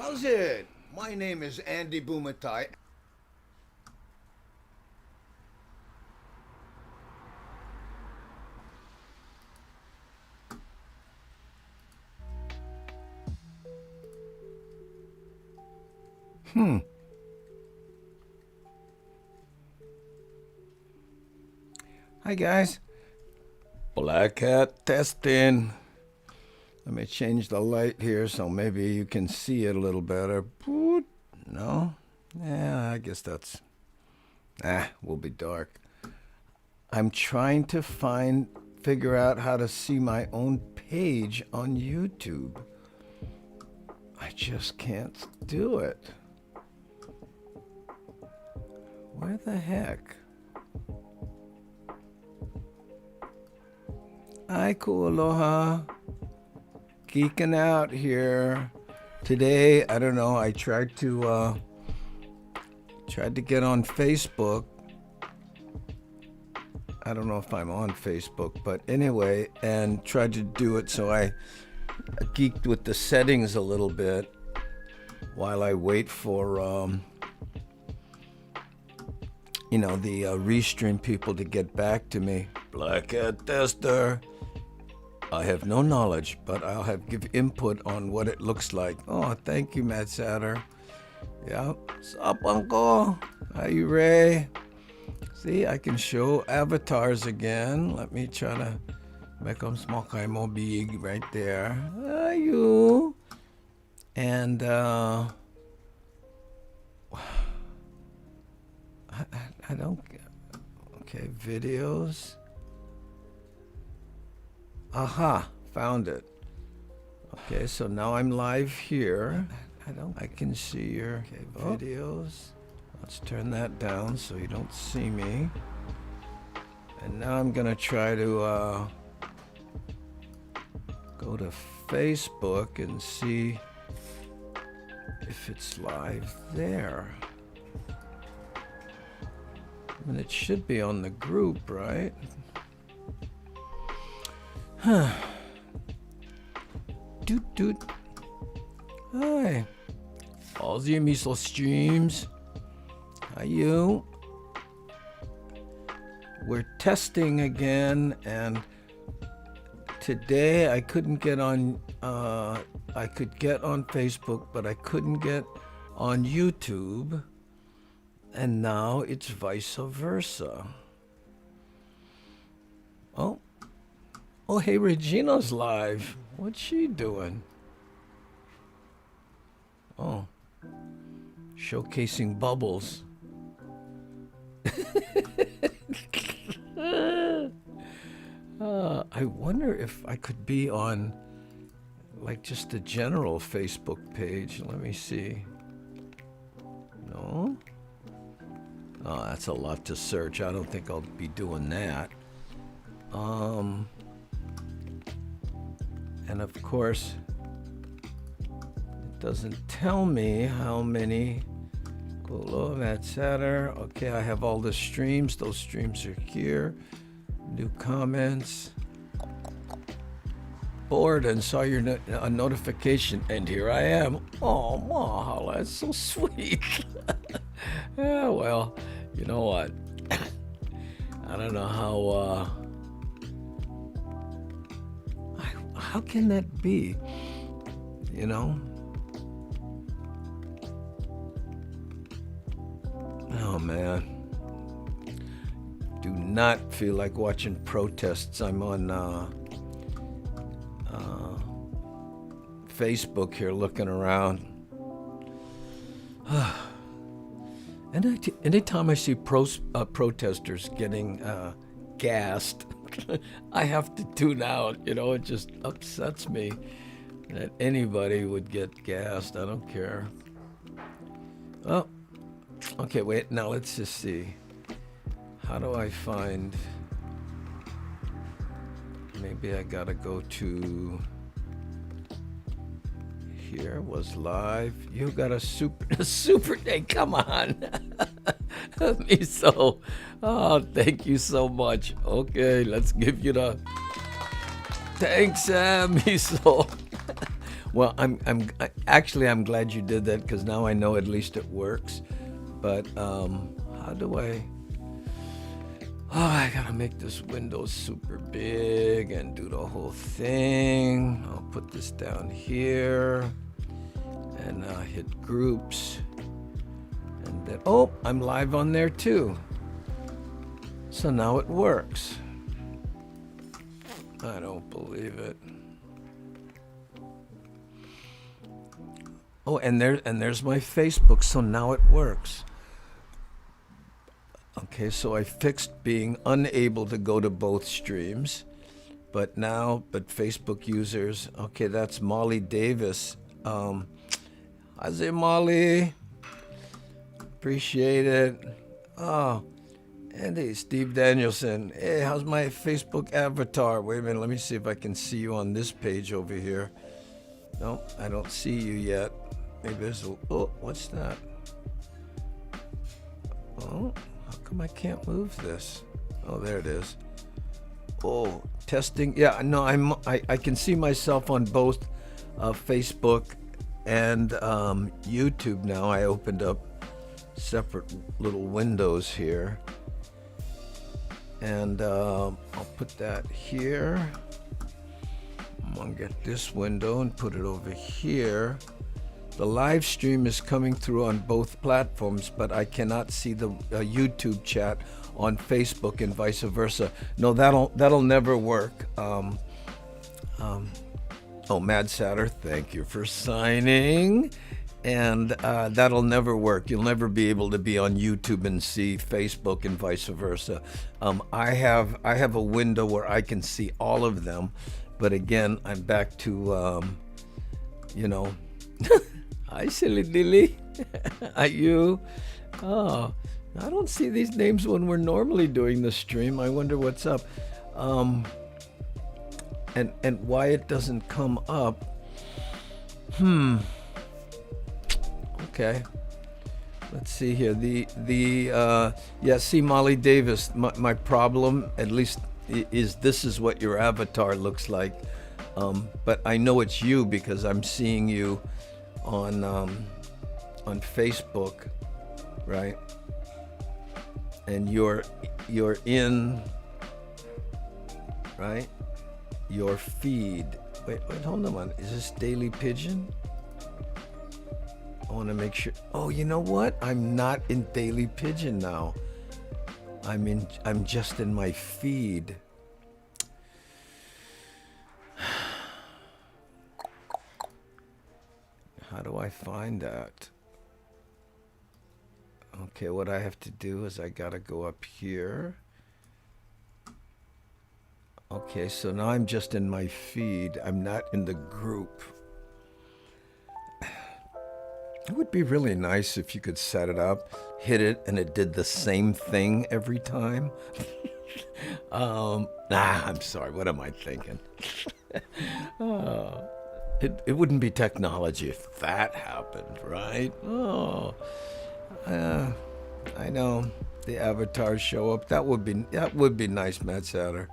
How's it? My name is Andy Bumatai. Hi guys. Black hat testing. Let me change the light here so maybe you can see it a little better. No? Yeah, I guess that's... will be dark. I'm trying to figure out how to see my own page on YouTube. I just can't do it. Where the heck? Aiku aloha. Geeking out here. Today, I don't know, I tried to get on Facebook. I don't know if I'm on Facebook, but anyway, and tried to do it, so I geeked with the settings a little bit while I wait for the Restream people to get back to me. Black Hat Tester. I have no knowledge, but I'll give input on what it looks like. Oh, thank you, Matt Satter. Yeah. Sup, Uncle? Are you Ray? See, I can show avatars again. Let me try to make them small, more big right there. Are you? And I don't. Okay, videos. Aha, found it. Okay, so now I'm live here. I can see your videos. Let's turn that down so you don't see me. And now I'm gonna try to go to Facebook and see if it's live there. I mean, it should be on the group, right? Huh. Doot. Hi. All the Miso streams. How you? We're testing again, and today I couldn't get on. I could get on Facebook, but I couldn't get on YouTube. And now it's vice versa. Oh, hey, Regina's live. What's she doing? Oh, showcasing bubbles. I wonder if I could be on, like, just a general Facebook page. Let me see. No? Oh, that's a lot to search. I don't think I'll be doing that. And of course, it doesn't tell me how many. Hello, etc. Okay, I have all the streams. Those streams are here. New comments. Bored and saw your a notification, and here I am. Oh, wow, that's so sweet. Yeah, well, you know what? I don't know how can that be? You know? Oh man. Do not feel like watching protests. I'm on Facebook here looking around. And anytime I see protesters getting gassed, I have to tune out. You know, it just upsets me that anybody would get gassed. I don't care. Oh, okay, wait, now let's just see. How do I find... Maybe I gotta go to... Here was live. You got a super day. Come on. Miso. Oh, thank you so much. Okay, let's give you the thanks, Miso. Well, actually I'm glad you did that because now I know at least it works. But how do I? Oh, I gotta make this window super big and do the whole thing. I'll put this down here and hit groups. And then, oh, I'm live on there too. So now it works. I don't believe it. Oh, and there's my Facebook, so now it works. Okay, so I fixed being unable to go to both streams, but Facebook users, okay, that's Molly Davis. How's it, Molly? Appreciate it. Oh, and hey, Steve Danielson. Hey, how's my Facebook avatar? Wait a minute, let me see if I can see you on this page over here. No, I don't see you yet. Maybe there's a, oh, what's that? Oh, how come I can't move this? Oh, there it is. Oh, testing. Yeah, no, I can see myself on both Facebook and YouTube now. I opened up separate little windows here. And I'll put that here. I'm gonna get this window and put it over here. The live stream is coming through on both platforms, but I cannot see the YouTube chat on Facebook and vice versa. No, that'll never work. Oh, Mad Satter, thank you for signing. And that'll never work. You'll never be able to be on YouTube and see Facebook and vice versa. I have a window where I can see all of them, but again, I'm back to Hi, silly dilly. Are you? Oh, I don't see these names when we're normally doing the stream. I wonder what's up. And why it doesn't come up. Okay. Let's see here. See, Molly Davis. My problem, at least, is this is what your avatar looks like. But I know it's you because I'm seeing you on Facebook, right? And you're in, right? Your feed. Wait, hold on. Is this Daily Pigeon? I want to make sure. Oh, you know what? I'm not in Daily Pigeon now. I'm just in my feed. How do I find that? Okay, what I have to do is I gotta go up here. Okay, so now I'm just in my feed. I'm not in the group. It would be really nice if you could set it up, hit it, and it did the same thing every time. I'm sorry, what am I thinking? It wouldn't be technology if that happened, right? I know the avatars show up. That would be nice, Matt Satter.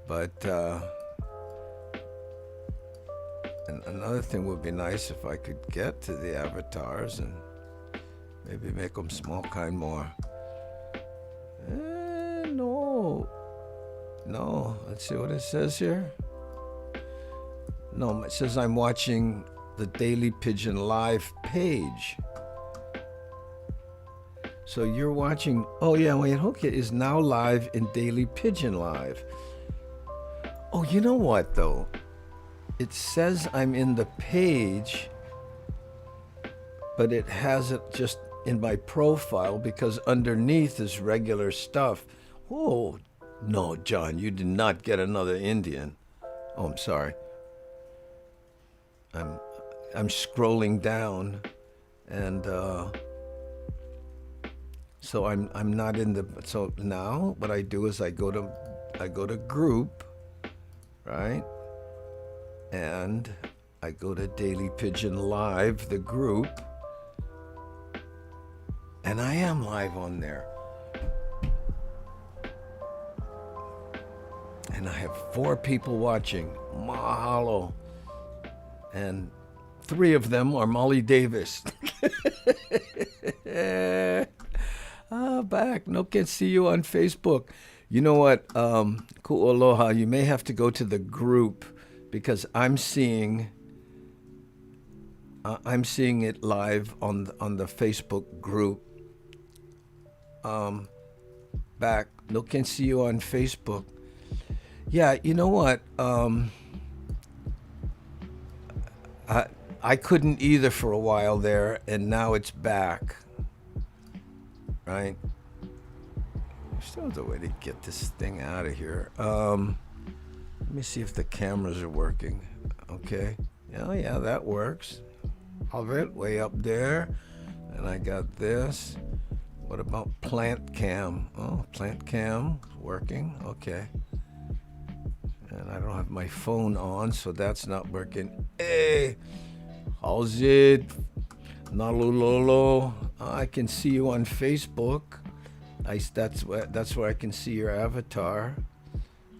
But and another thing would be nice if I could get to the avatars and maybe make them small kind more. No. Let's see what it says here. No, it says I'm watching the Daily Pigeon Live page. So you're watching. Oh yeah, wait. Okay, is now live in Daily Pigeon Live. Oh, you know what though? It says I'm in the page, but it has it just in my profile because underneath is regular stuff. Oh, no, John, you did not get another Indian. Oh, I'm sorry. I'm scrolling down, and so I'm not in the. So now what I do is I go to group, right? And I go to Daily Pigeon Live, the group, and I am live on there. And I have 4 people watching. Mahalo. And 3 of them are Molly Davis. Back. No can see you on Facebook. You know what? Ku'aloha, you may have to go to the group because I'm seeing it live on the Facebook group. Back. No can see you on Facebook. Yeah, you know what? I couldn't either for a while there, and now it's back. Right? Still the way to get this thing out of here. Let me see if the cameras are working. Okay. Oh yeah, that works. Of it way up there, and I got this. What about plant cam? Oh, plant cam working. Okay. And I don't have my phone on, so that's not working. Hey, how's it? Nalulolo. I can see you on Facebook. That's where I can see your avatar.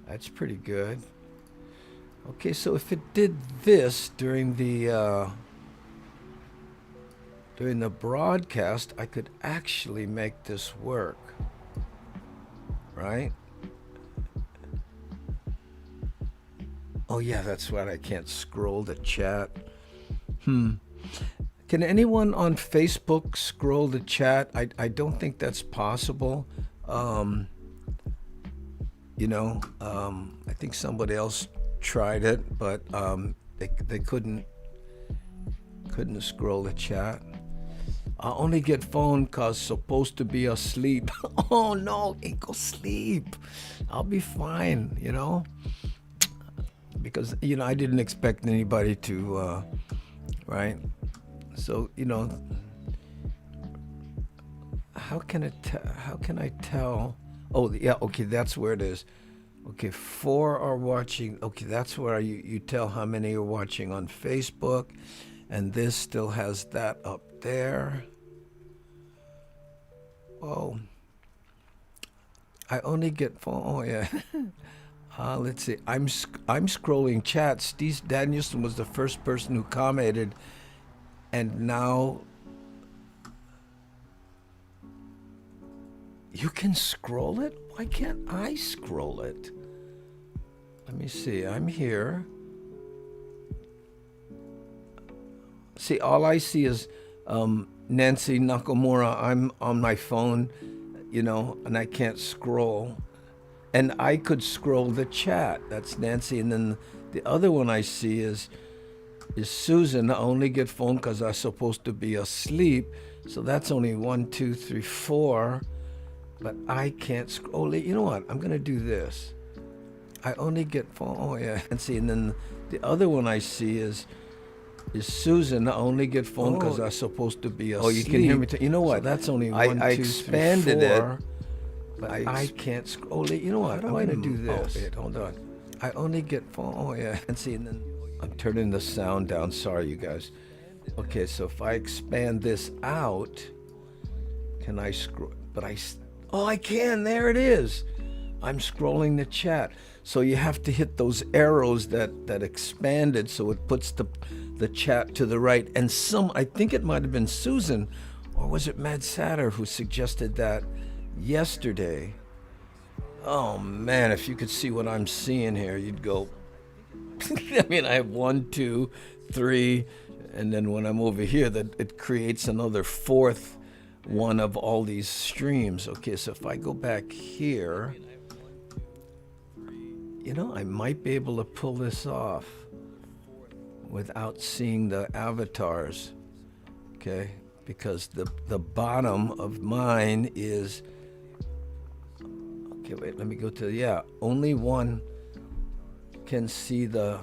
That's pretty good. Okay, so if it did this during the broadcast, I could actually make this work, right? Oh yeah, that's right. I can't scroll the chat. Can anyone on Facebook scroll the chat? I don't think that's possible. I think somebody else tried it, but they couldn't scroll the chat. I only get phone cause supposed to be asleep. Oh no, ain't go sleep. I'll be fine, because I didn't expect anybody to, right? So how can I tell? Oh yeah, okay, that's where it is. Okay, 4 are watching. Okay, that's where you tell how many are watching on Facebook, and this still has that up there. Oh, I only get phone. Oh yeah. Let's see. I'm scrolling chat. Steve Danielson was the first person who commented, and now you can scroll it. Why can't I scroll it? Let me see. I'm here. See, all I see is Nancy Nakamura. I'm on my phone, and I can't scroll. And I could scroll the chat. That's Nancy. And then the other one I see is Susan. I only get phone because I'm supposed to be asleep. So that's only 1, 2, 3, 4. But I can't scroll. You know what? I'm going to do this. I only get phone. Oh, yeah. Nancy. And then the other one I see is Susan. I only get phone because I'm supposed to be asleep. Oh, you can hear me. You know what? So that's only 1, 2, 3, 4. I expanded it. But I can't scroll it. You know what? I'm going to do this. Wait, hold on. I only get phone. Oh, yeah. And see, and then I'm turning the sound down. Sorry, you guys. Okay, so if I expand this out, can I scroll? But I can. There it is. I'm scrolling the chat. So you have to hit those arrows that expanded so it puts the chat to the right. And I think it might have been Susan, or was it Mad Satter who suggested that yesterday. Oh man, if you could see what I'm seeing here, you'd go. I mean, I have 1, 2, 3, and then when I'm over here, that it creates another 4th one of all these streams. Okay, so if I go back here, I might be able to pull this off without seeing the avatars. Okay, because the bottom of mine is. Okay, wait, let me go to, only one can see the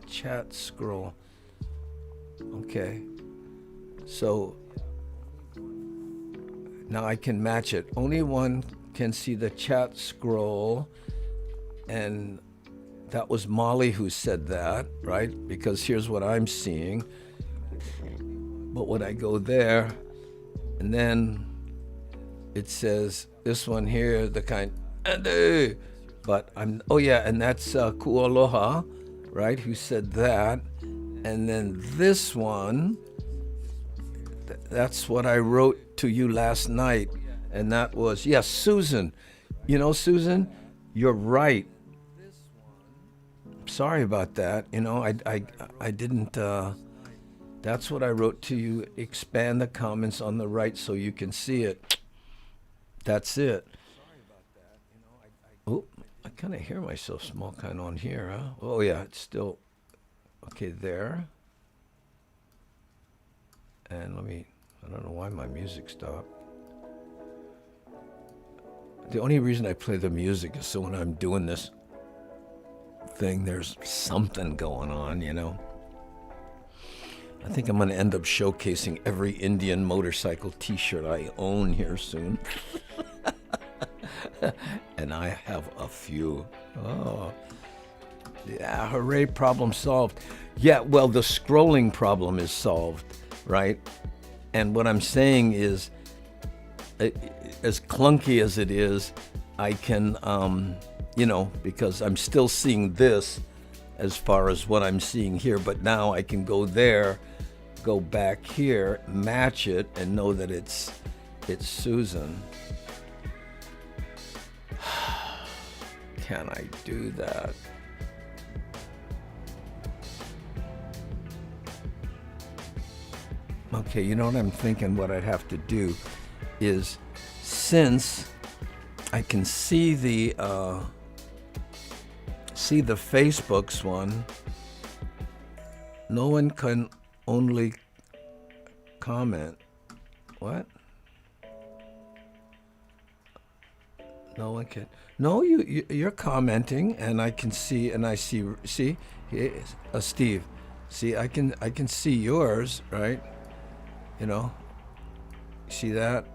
chat scroll. Okay, so now I can match it. Only one can see the chat scroll, and that was Molly who said that, right? Because here's what I'm seeing. But when I go there, and then it says, this one here, the kind, But oh yeah, and that's Kualoha, right? Who said that? And then this one, that's what I wrote to you last night. And that was, yes, Susan. You know, Susan, you're right. Sorry about that. You know, I didn't, that's what I wrote to you. Expand the comments on the right so you can see it. That's it. Oh, I kind of hear myself small kind of on here, huh? Oh yeah, it's still, okay, there. And I don't know why my music stopped. The only reason I play the music is so when I'm doing this thing, there's something going on, you know? I think I'm going to end up showcasing every Indian motorcycle t-shirt I own here soon. And I have a few. Oh, yeah, hooray, problem solved. Yeah, well, the scrolling problem is solved, right? And what I'm saying is, as clunky as it is, I can, you know, because I'm still seeing this as far as what I'm seeing here, but now I can go there, go back here, match it, and know that it's Susan. Can I do that? Okay, you know what I'm thinking? What I'd have to do is, since I can see the Facebook's one, no one can only comment. What? No one can. No, you're commenting, and I can see, and I see. See, Steve. See, I can see yours, right? You know. See that?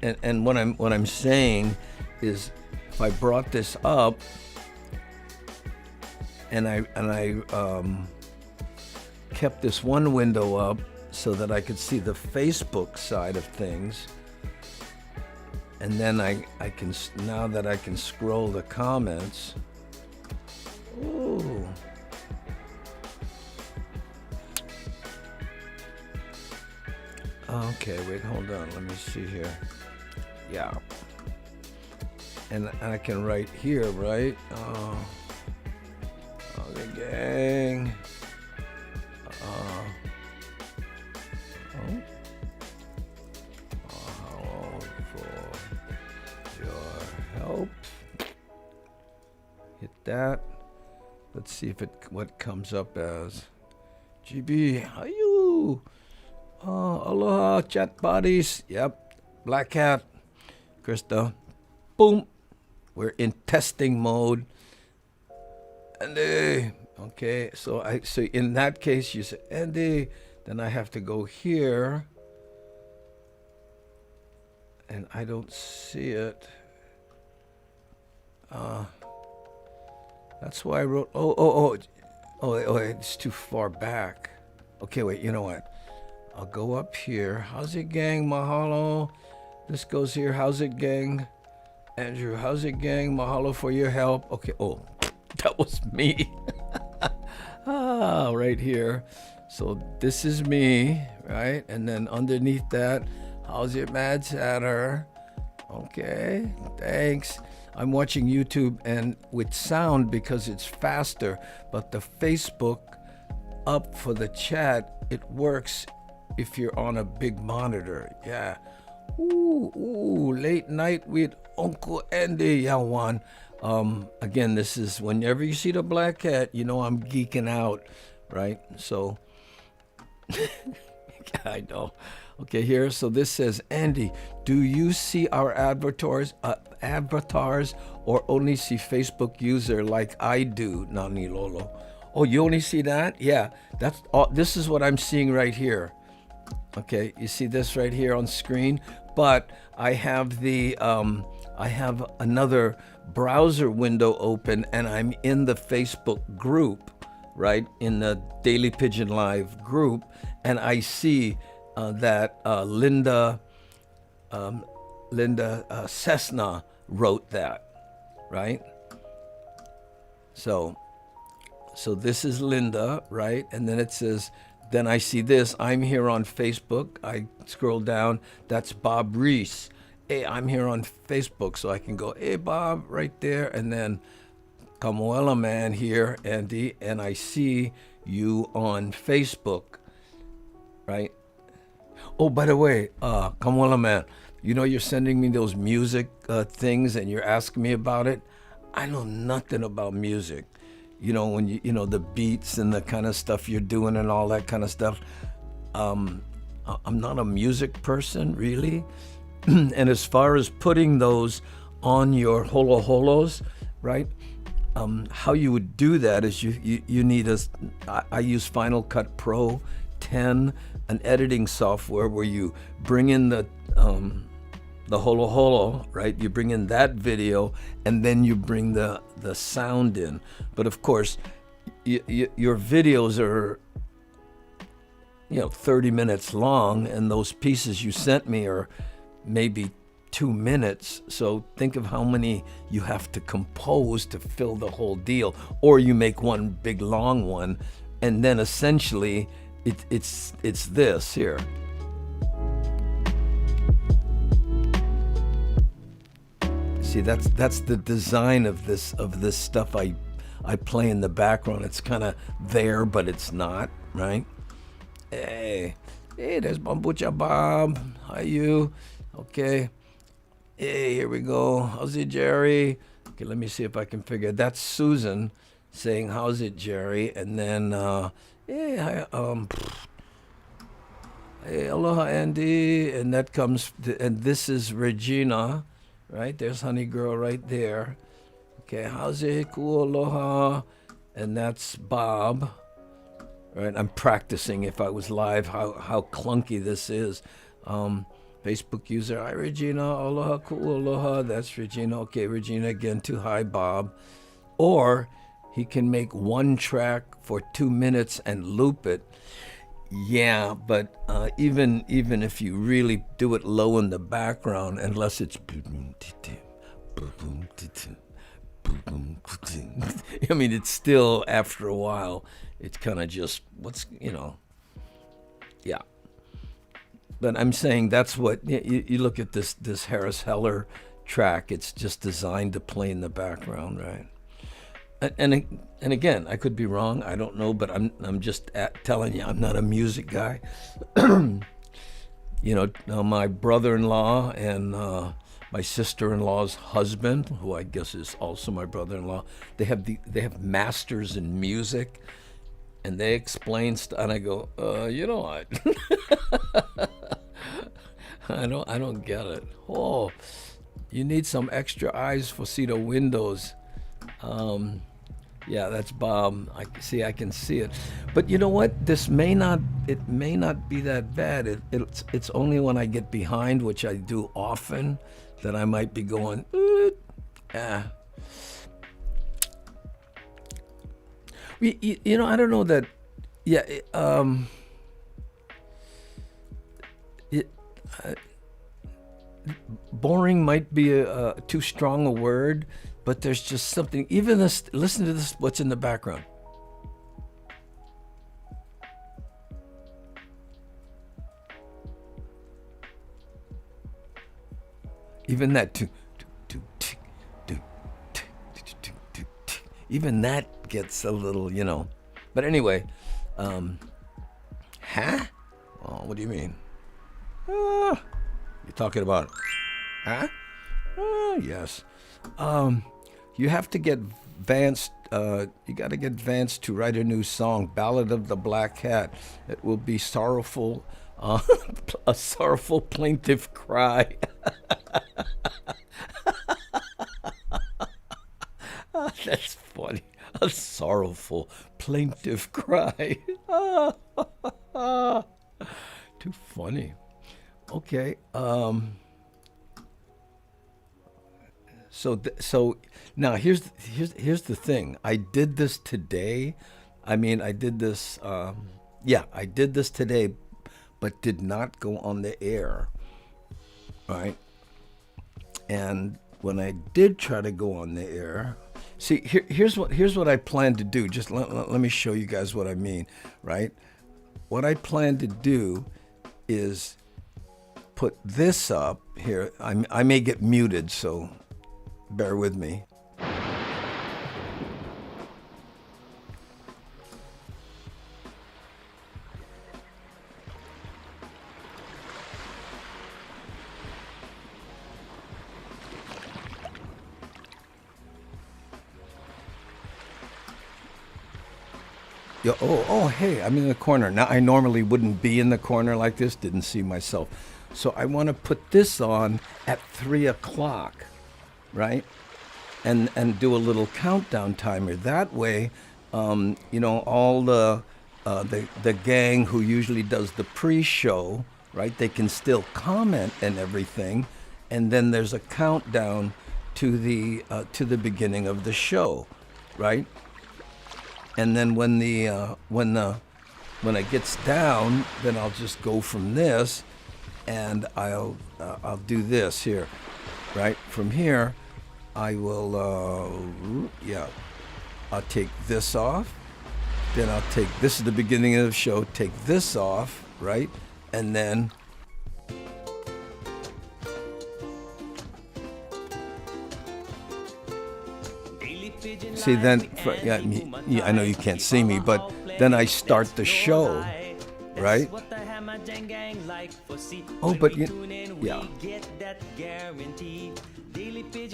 And what I'm saying is, if I brought this up, and I kept this one window up so that I could see the Facebook side of things. And then I can, now that I can scroll the comments. Ooh. Okay, wait, hold on. Let me see here. Yeah. And I can write here, right? Okay, gang. Hit that. Let's see if what comes up as. GB, how you? Aloha, chat buddies. Yep, Black Hat, Krista. Boom. We're in testing mode. Andy. Okay, so in that case you say Andy, then I have to go here, and I don't see it. That's why I wrote. Oh, it's too far back. Okay, wait. You know what? I'll go up here. How's it, gang? Mahalo. This goes here. How's it, gang? Andrew, how's it, gang? Mahalo for your help. Okay. Oh, that was me. Right here. So this is me, right? And then underneath that, how's it, Mad Satter? Okay. Thanks. I'm watching YouTube and with sound because it's faster, but the Facebook up for the chat, it works if you're on a big monitor. Yeah. Ooh, late night with Uncle Andy Yawan. Again, this is whenever you see the Black Cat, you know I'm geeking out, right? So, I know. Okay, here, so this says, Andy, do you see our avatars or only see Facebook user like I do, Nani Lolo? Oh, you only see that? Yeah, that's all. This is what I'm seeing right here. Okay, you see this right here on screen, but I have I have another browser window open, and I'm in the Facebook group, right, in the Daily Pigeon Live group, and I see that Linda Cessna wrote that. right? So this is Linda, right? And then it says, then I see this, I'm here on Facebook. I scroll down, that's Bob Reese. Hey, I'm here on Facebook, so I can go, hey, Bob, right there. And then Kamuela Man here, Andy, and I see you on Facebook, right? Oh, by the way, Kamuela Man, you know you're sending me those music things and you're asking me about it. I know nothing about music. You know, when you know the beats and the kind of stuff you're doing and all that kind of stuff. I'm not a music person, really. And as far as putting those on your holo holos, right? How you would do that is you need I use Final Cut Pro 10, an editing software where you bring in the holo holo, right? You bring in that video and then you bring the sound in. But of course, your videos are 30 minutes long, and those pieces you sent me are maybe 2 minutes. So think of how many you have to compose to fill the whole deal. Or you make one big long one, and then essentially it's this here. See, that's the design of this stuff I play in the background. It's kind of there, but it's not, right? Hey, there's Bambucha Bob. Hi, you. Okay. Hey, here we go. How's it, Jerry? Okay, let me see if I can figure it. That's Susan saying, how's it, Jerry? And then, hey, hi, hey, aloha, Andy. And that comes, and this is Regina, right? There's Honey Girl right there. Okay, how's it? Cool, aloha. And that's Bob. Right, I'm practicing if I was live how clunky this is. Facebook user, hi Regina, aloha, cool, aloha. That's Regina. Okay, Regina again, too high, Bob. Or he can make one track for 2 minutes and loop it. Yeah, but even if you really do it low in the background, unless it's I mean, it's still, after a while, it's kind of just, yeah. But I'm saying that's what, you look at this Harris Heller track, it's just designed to play in the background, right? And again, I could be wrong, I don't know, but I'm just telling you, I'm not a music guy. My brother-in-law and my sister-in-law's husband, who I guess is also my brother-in-law, they have masters in music, and they explain stuff, and I go, I don't get it. Oh, you need some extra eyes for see the windows. Yeah, that's Bob. I can see it. But you know what? It may not be that bad. It's only when I get behind, which I do often, that I might be going, I don't know that, boring might be a too strong a word, but there's just something, even this, listen to this, what's in the background. Even that, even that gets a little, But anyway, huh? Oh, what do you mean? You're talking about, huh? Yes. You have to get Vance. You got to get Vance to write a new song, "Ballad of the Black Cat." It will be sorrowful, a sorrowful plaintive cry. That's funny. A sorrowful plaintive cry. Too funny. Okay. So now here's the thing. I did this today. I did this. I did this today, but did not go on the air. Right. And when I did try to go on the air, see, here's what I plan to do. Just let me show you guys what I mean, right? What I plan to do is put this up here. I may get muted, so bear with me. Hey, I'm in the corner. Now, I normally wouldn't be in the corner like this, didn't see myself. So I want to put this on at 3 o'clock, right? And do a little countdown timer. That way, all the gang who usually does the pre-show, right? They can still comment and everything, and then there's a countdown to the beginning of the show, right? And then when it gets down, then I'll just go from this, and I'll do this here, right? From here, I will I'll take this off. Then I'll take this is the beginning of the show. Take this off, right? And then see, then, I know you can't see me, but then I start the show, right? Oh, but yeah.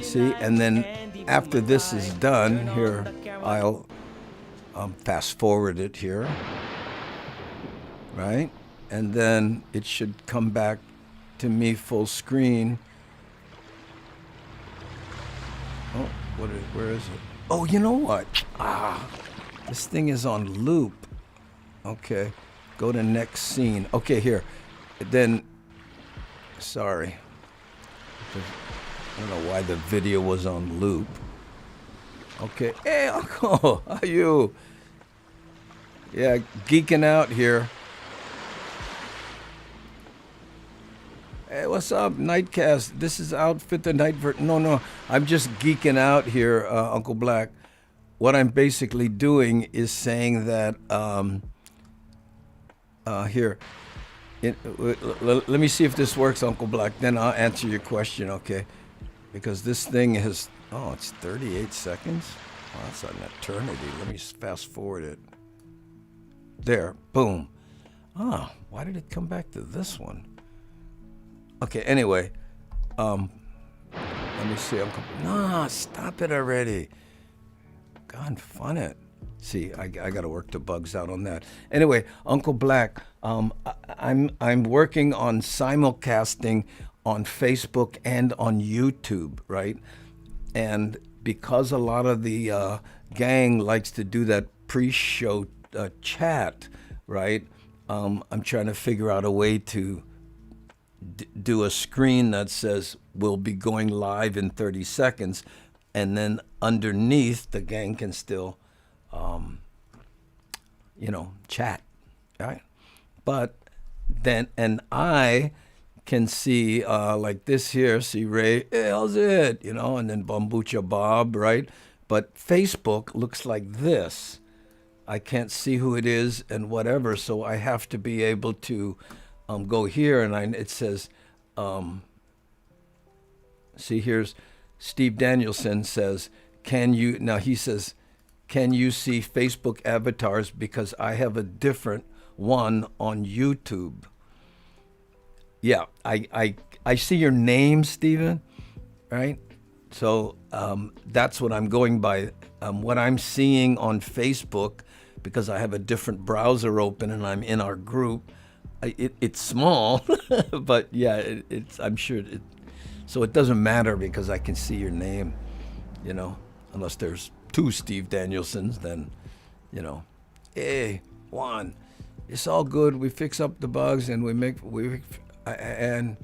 See, and then after this is done, here, I'll fast forward it here, right? And then it should come back to me full screen. Oh, where is it? Oh, you know what? This thing is on loop. Okay, go to next scene. Okay, here. Then, sorry. I don't know why the video was on loop. Okay, hey, Uncle, how are you? Yeah, geeking out here. Hey, what's up, Nightcast? This is Outfit the Night. No, I'm just geeking out here, Uncle Black. What I'm basically doing is saying that, here, let me see if this works, Uncle Black. Then I'll answer your question, okay? Because this thing is, it's 38 seconds? Oh, that's an eternity. Let me fast forward it. There, boom. Why did it come back to this one? Okay, anyway, let me see. Stop it already. God, fun it. See, I got to work the bugs out on that. Anyway, Uncle Black, I'm working on simulcasting on Facebook and on YouTube, right? And because a lot of the gang likes to do that pre-show chat, right? I'm trying to figure out a way to do a screen that says we'll be going live in 30 seconds, and then underneath the gang can still chat, right? But then, and I can see like this here, see Ray, hey, how's it? And then Bambucha Bob, right? But Facebook looks like this. I can't see who it is and whatever, so I have to be able to go here, and it says, see, here's Steve Danielson says, he says, can you see Facebook avatars because I have a different one on YouTube? Yeah, I see your name, Steven, right? So that's what I'm going by. What I'm seeing on Facebook, because I have a different browser open and I'm in our group, it's small, but yeah, I'm sure so it doesn't matter because I can see your name, unless there's two Steve Danielsons, then, hey, Juan, it's all good. We fix up the bugs and and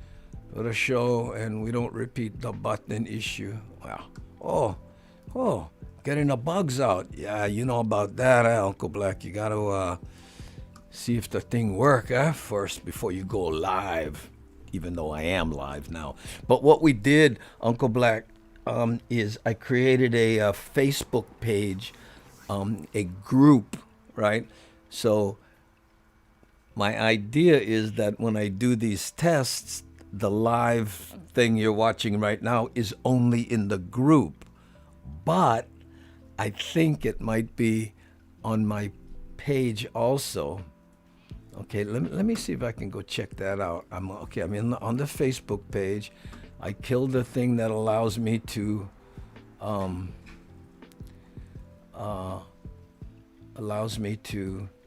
for the show, and we don't repeat the button issue. Wow. Oh, getting the bugs out. Yeah, you know about that, Uncle Black. You gotta see if the thing work first before you go live, even though I am live now. But what we did, Uncle Black, is I created a Facebook page, a group, right? So my idea is that when I do these tests, the live thing you're watching right now is only in the group. But I think it might be on my page also. Okay, let me see if I can go check that out. I'm on the Facebook page. I killed the thing that allows me to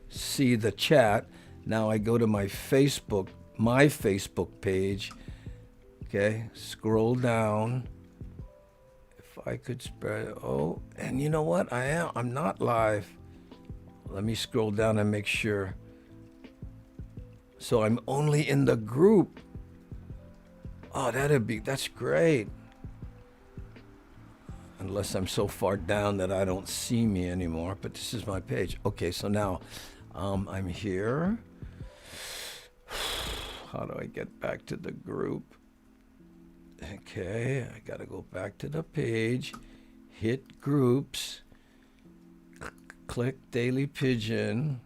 see the chat. Now I go to my Facebook page. Okay, scroll down. If I could spread, oh, and you know what? I'm not live. Let me scroll down and make sure. So I'm only in the group. Oh, that's great. Unless I'm so far down that I don't see me anymore, but this is my page. Okay, so now I'm here. How do I get back to the group? Okay, I gotta go back to the page, hit groups, click Daily Pigeon.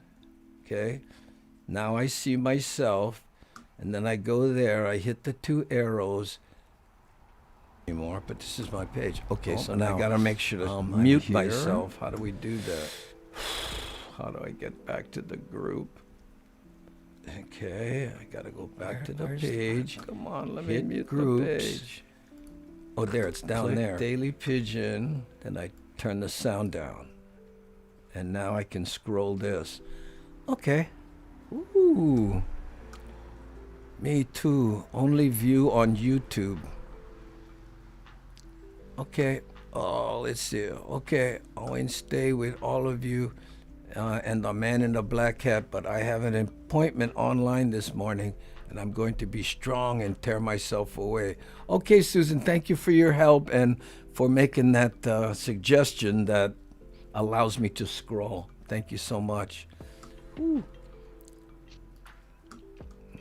Okay, now I see myself, and then I go there, I hit the two arrows anymore, but this is my page. Okay, so now I gotta make sure to mute myself. How do we do that? How do I get back to the group? Okay, I gotta go back to the page. Come on, let me mute groups. The page. Oh, there, it's down there. Daily Pigeon. Then I turn the sound down. And now I can scroll this. Okay. Ooh. Me too. Only view on YouTube. Okay. Oh, let's see. Okay. I'll stay with all of you. And the man in the black hat, but I have an appointment online this morning, and I'm going to be strong and tear myself away. Okay, Susan, thank you for your help and for making that suggestion that allows me to scroll. Thank you so much. Whew.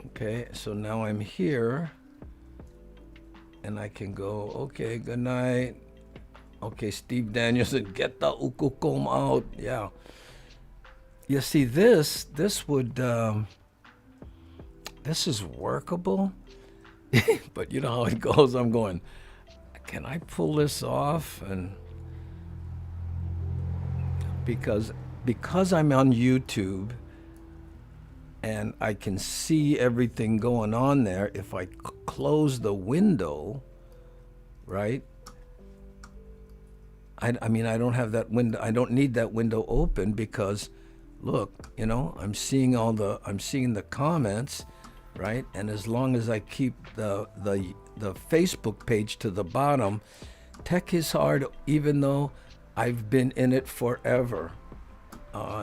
Okay, so now I'm here, and I can go, okay, good night. Okay, Steve Danielson, get the ukukom out. Yeah. You see, this would, this is workable, but you know how it goes. I'm going, can I pull this off? And because I'm on YouTube and I can see everything going on there, if I close the window, right? I mean, I don't have that window. I don't need that window open because look, you know, I'm seeing the comments, right? And as long as I keep the Facebook page to the bottom, tech is hard, even though I've been in it forever.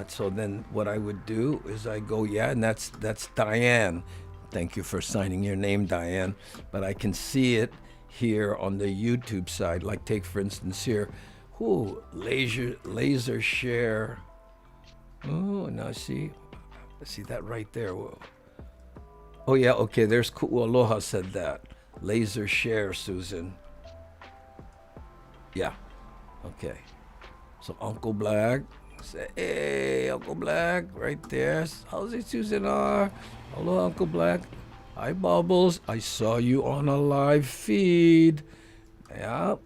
So then what I would do is I go, yeah, and that's Diane. Thank you for signing your name, Diane. But I can see it here on the YouTube side. Like take for instance here, laser share. Oh, now see that right there. Whoa. Oh yeah, okay, there's Ku'aloha said that. Laser share, Susan. Yeah, okay. So Uncle Black, say, hey, Uncle Black, right there. How's it, Susan R? Hello, Uncle Black. Hi, Bubbles. I saw you on a live feed. Yeah.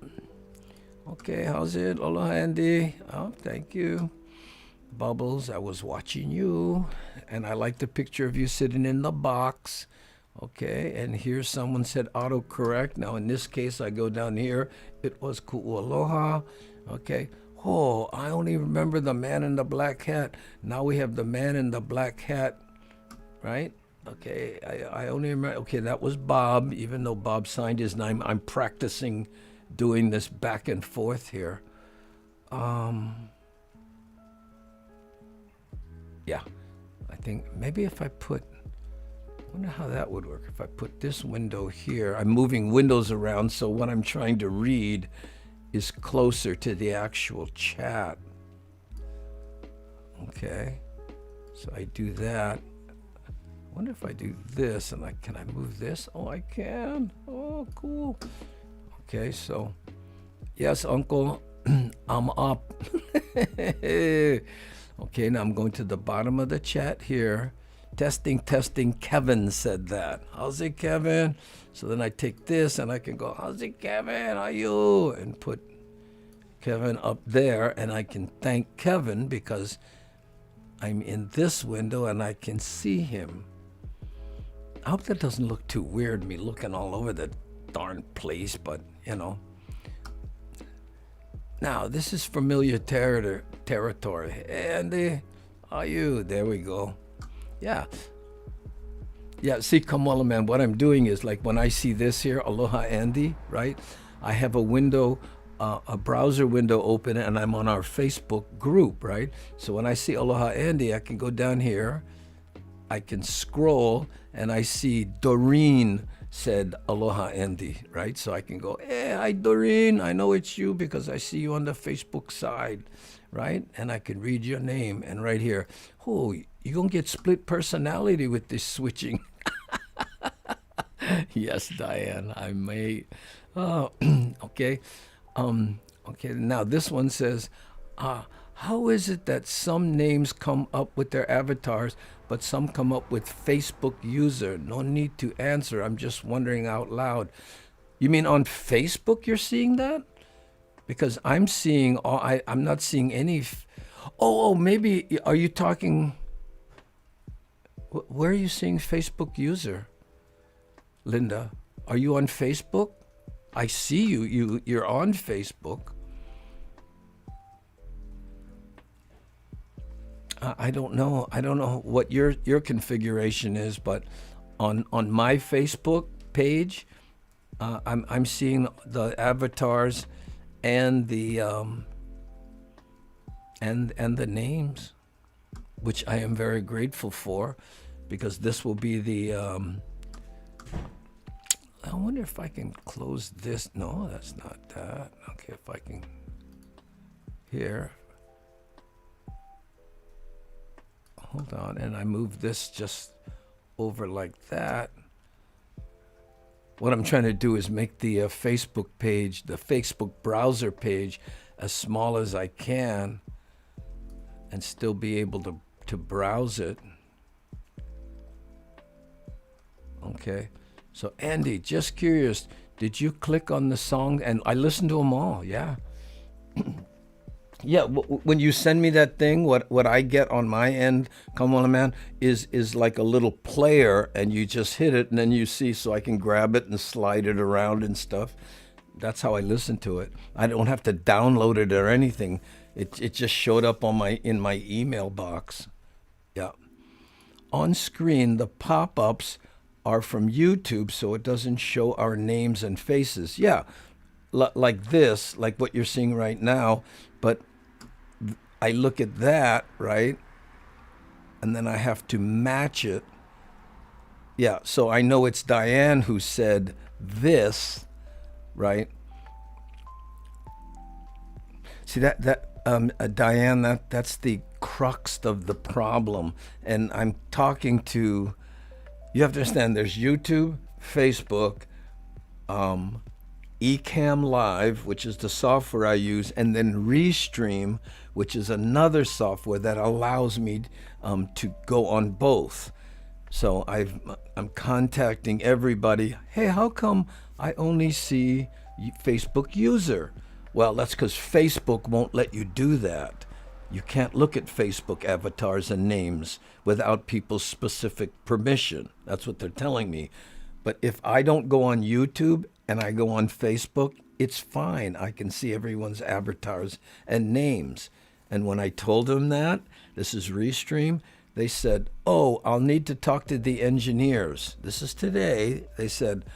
Okay, how's it? Aloha, Andy. Oh, thank you. Bubbles, I was watching you, and I like the picture of you sitting in the box. Okay, and here someone said autocorrect. Now in this case, I go down here. It was Ku'aloha. Okay. Oh, I only remember the man in the black hat. Now we have the man in the black hat, right? Okay, I only remember. Okay, that was Bob, even though Bob signed his name. I'm practicing doing this back and forth here. Yeah, I think maybe if I put, I wonder how that would work. If I put this window here, I'm moving windows around, so what I'm trying to read is closer to the actual chat. Okay, so I do that. I wonder if I do this, and can I move this? Oh, I can. Oh, cool. Okay, so Yes, Uncle, I'm up. Okay, now I'm going to the bottom of the chat here. Testing, testing. Kevin said that. How's it, Kevin? So then I take this and I can go, how's it, Kevin? How are you? And put Kevin up there, and I can thank Kevin because I'm in this window and I can see him. I hope that doesn't look too weird, me looking all over the darn place, but you know. Now, this is familiar territory. Andy, are you? There we go. Yeah. Yeah, see, Kamala, man, what I'm doing is like when I see this here, Aloha Andy, right? I have a window, a browser window open, and I'm on our Facebook group, right? So when I see Aloha Andy, I can go down here, I can scroll, and I see Doreen said Aloha Andy, right? So I can go, hey, hi Doreen, I know it's you because I see you on the Facebook side, right? And I can read your name, and right here, oh, you're gonna get split personality with this switching. Yes, Diane, I may. Okay. Okay, now this one says, how is it that some names come up with their avatars, but some come up with Facebook user? No need to answer. I'm just wondering out loud. You mean on Facebook you're seeing that? Because I'm seeing, I'm not seeing any. Oh, maybe, are you talking, where are you seeing Facebook user? Linda, are you on Facebook? I see you're on Facebook. I don't know what your configuration is, but on my Facebook page, I'm seeing the avatars and the and the names, which I am very grateful for, because this will be the. I wonder if I can close this. No, that's not that. Okay, if I can. Here. Hold on, and I move this just over like that. What I'm trying to do is make the Facebook page, the Facebook browser page, as small as I can, and still be able to browse it. Okay, so Andy, just curious, did you click on the song? And I listened to them all, yeah. Yeah, when you send me that thing, what I get on my end, Kamala Man, is like a little player, and you just hit it, and then you see, so I can grab it and slide it around and stuff. That's how I listen to it. I don't have to download it or anything. It just showed up on in my email box. Yeah. On screen, the pop-ups are from YouTube, so it doesn't show our names and faces. Yeah, like this, like what you're seeing right now, but I look at that, right? And then I have to match it. Yeah, so I know it's Diane who said this, right? See Diane, that's the crux of the problem. And I'm talking to, you have to understand, there's YouTube, Facebook, Ecamm Live, which is the software I use, and then Restream, which is another software that allows me to go on both. So I'm contacting everybody. Hey, how come I only see Facebook user? Well, that's because Facebook won't let you do that. You can't look at Facebook avatars and names without people's specific permission. That's what they're telling me. But if I don't go on YouTube and I go on Facebook, it's fine. I can see everyone's avatars and names. And when I told them that, this is Restream, they said, oh, I'll need to talk to the engineers. This is today. They said,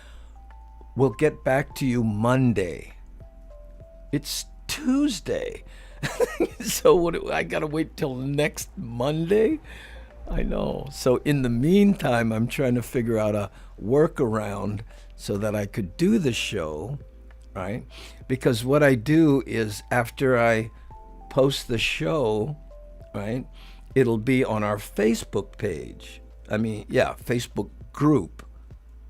we'll get back to you Monday. It's Tuesday. So I got to wait till next Monday? I know. So in the meantime, I'm trying to figure out a workaround so that I could do the show, right? Because what I do is after I post the show, right, it'll be on our Facebook page. Facebook group,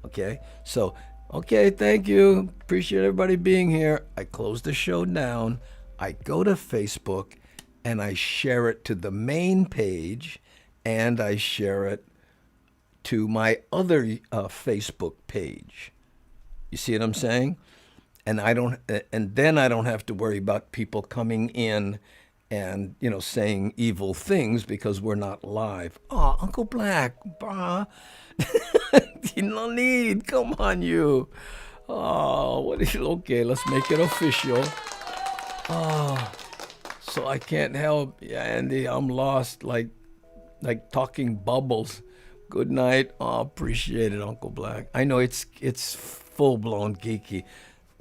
okay? So, Okay, thank you. Appreciate everybody being here. I close the show down. I go to Facebook and I share it to the main page and I share it to my other Facebook page. You see what I'm saying? And then I don't have to worry about people coming in and saying evil things because we're not live. Oh, Uncle Black, brah, you no need. Come on, you. Oh, what is okay? Let's make it official. So I can't help. Yeah, Andy, I'm lost. Like talking bubbles. Good night. Oh, appreciate it, Uncle Black. I know it's full blown geeky.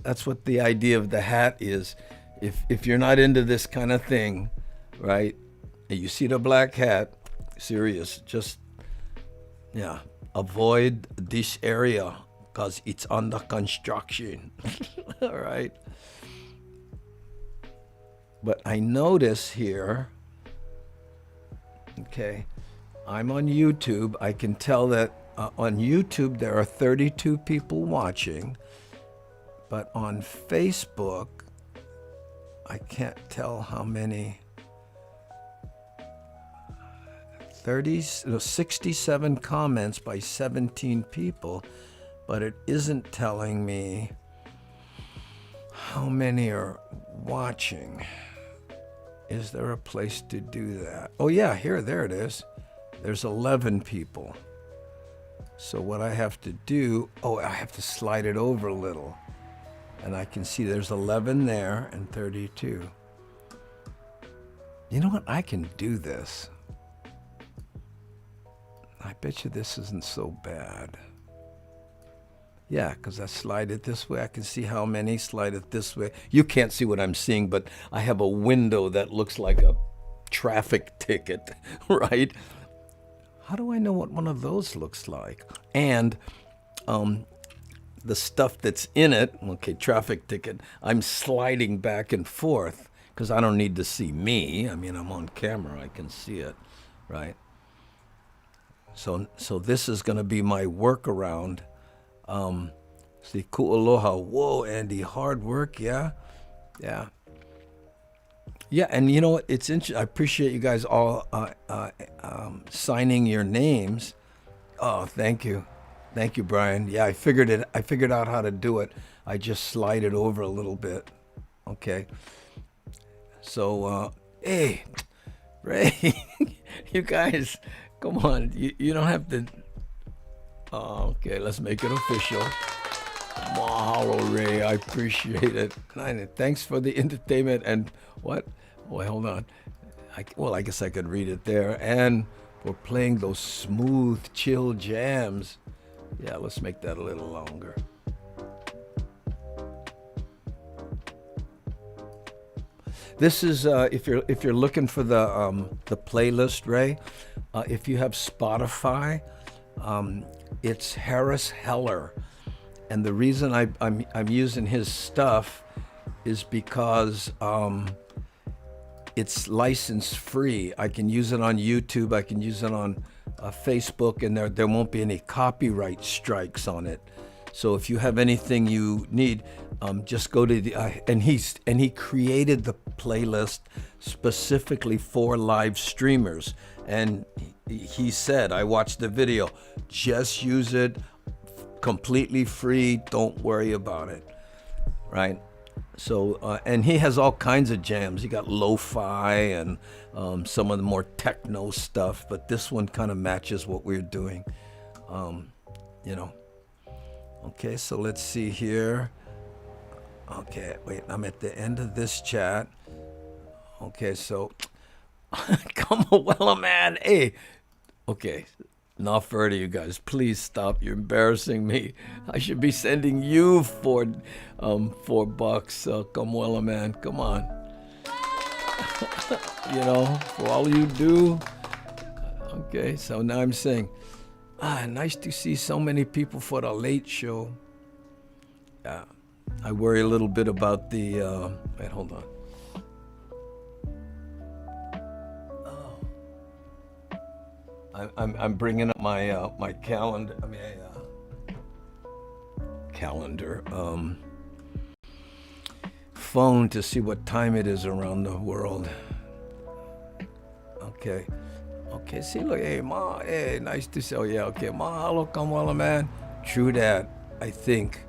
That's what the idea of the hat is. If you're not into this kind of thing, right? And you see the black hat, serious, just avoid this area because it's under construction. All right. But I notice here, okay, I'm on YouTube. I can tell that on YouTube there are 32 people watching, but on Facebook, I can't tell how many. 67 comments by 17 people, but it isn't telling me how many are watching. Is there a place to do that? Oh yeah, there it is. There's 11 people. So what I have to do, I have to slide it over a little. And I can see there's 11 there and 32. You know what? I can do this. I bet you this isn't so bad. Yeah, because I slide it this way. I can see how many. Slide it this way. You can't see what I'm seeing, but I have a window that looks like a traffic ticket, right? How do I know what one of those looks like? And the stuff that's in it, okay, traffic ticket, I'm sliding back and forth because I don't need to see me. I mean, I'm on camera. I can see it, right? So this is going to be my workaround. See, ku'aloha. Whoa, Andy, hard work, yeah? Yeah. Yeah, and you know what? It's interesting. I appreciate you guys all signing your names. Oh, thank you. Thank you, Brian. Yeah, I figured out how to do it. I just slide it over a little bit. Okay. So, hey, Ray, you guys, come on. You don't have to. Oh, okay, let's make it official. Mahalo, Ray. I appreciate it. Thanks for the entertainment and what? Wait, hold on. I guess I could read it there. And we're playing those smooth, chill jams. Yeah, let's make that a little longer. This is if you're looking for the playlist, Ray. If you have Spotify, it's Harris Heller, and the reason I'm using his stuff is because it's license free. I can use it on YouTube. I can use it on Facebook, and there won't be any copyright strikes on it. So if you have anything you need, just go to the and he created the playlist specifically for live streamers. And he said, I watched the video, just use it completely free. Don't worry about it, right? So and he has all kinds of jams. He got lo-fi and some of the more techno stuff, but this one kind of matches what we're doing, you know. Okay, so let's see here. Okay, wait, I'm at the end of this chat. Okay, so come on, well, man, hey. Okay, not fair to you guys. Please stop. You're embarrassing me. I should be sending you $4. Come well, man. Come on. You know, for all you do. Okay, so now I'm saying, nice to see so many people for the late show. Yeah, I worry a little bit about the. Wait, hold on. I'm bringing up my my calendar. I mean, calendar. Phone to see what time it is around the world. Okay. Okay, see, look, hey, Ma, hey, nice to see you. Oh, yeah, okay, mahalo kamala, man. True that, I think.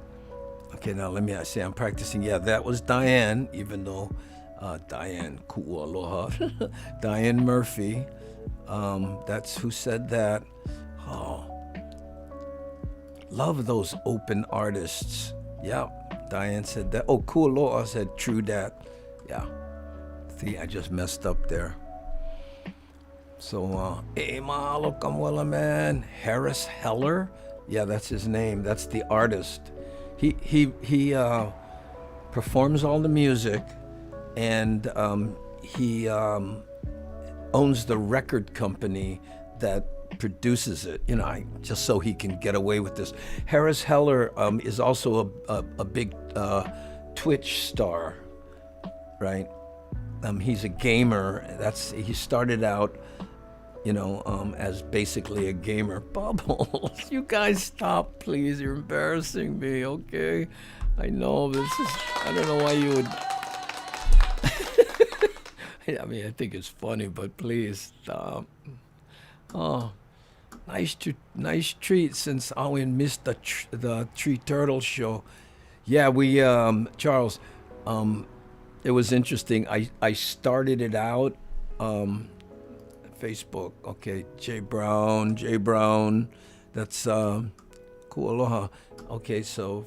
Okay, now let me see, I'm practicing. Yeah, that was Diane, even though Diane, ku'aloha. Diane Murphy, that's who said that. Oh, love those open artists. Yeah, Diane said that. Oh, ku'aloha said true that. Yeah, see, I just messed up there. So, hey, mahalo kamwala, man. Harris Heller, yeah, that's his name. That's the artist. He performs all the music, and he owns the record company that produces it. You know, just so he can get away with this. Harris Heller is also a big Twitch star, right? He's a gamer. He started out, you know, as basically a gamer. Bubbles, you guys stop, please. You're embarrassing me, okay? I know this is, I don't know why you would. I mean, I think it's funny, but please stop. Oh, nice treat since Owen missed the Tree Turtle show. Yeah, we, Charles, it was interesting. I started it out, Facebook. Okay, Jay Brown. That's ku'aloha. Okay, so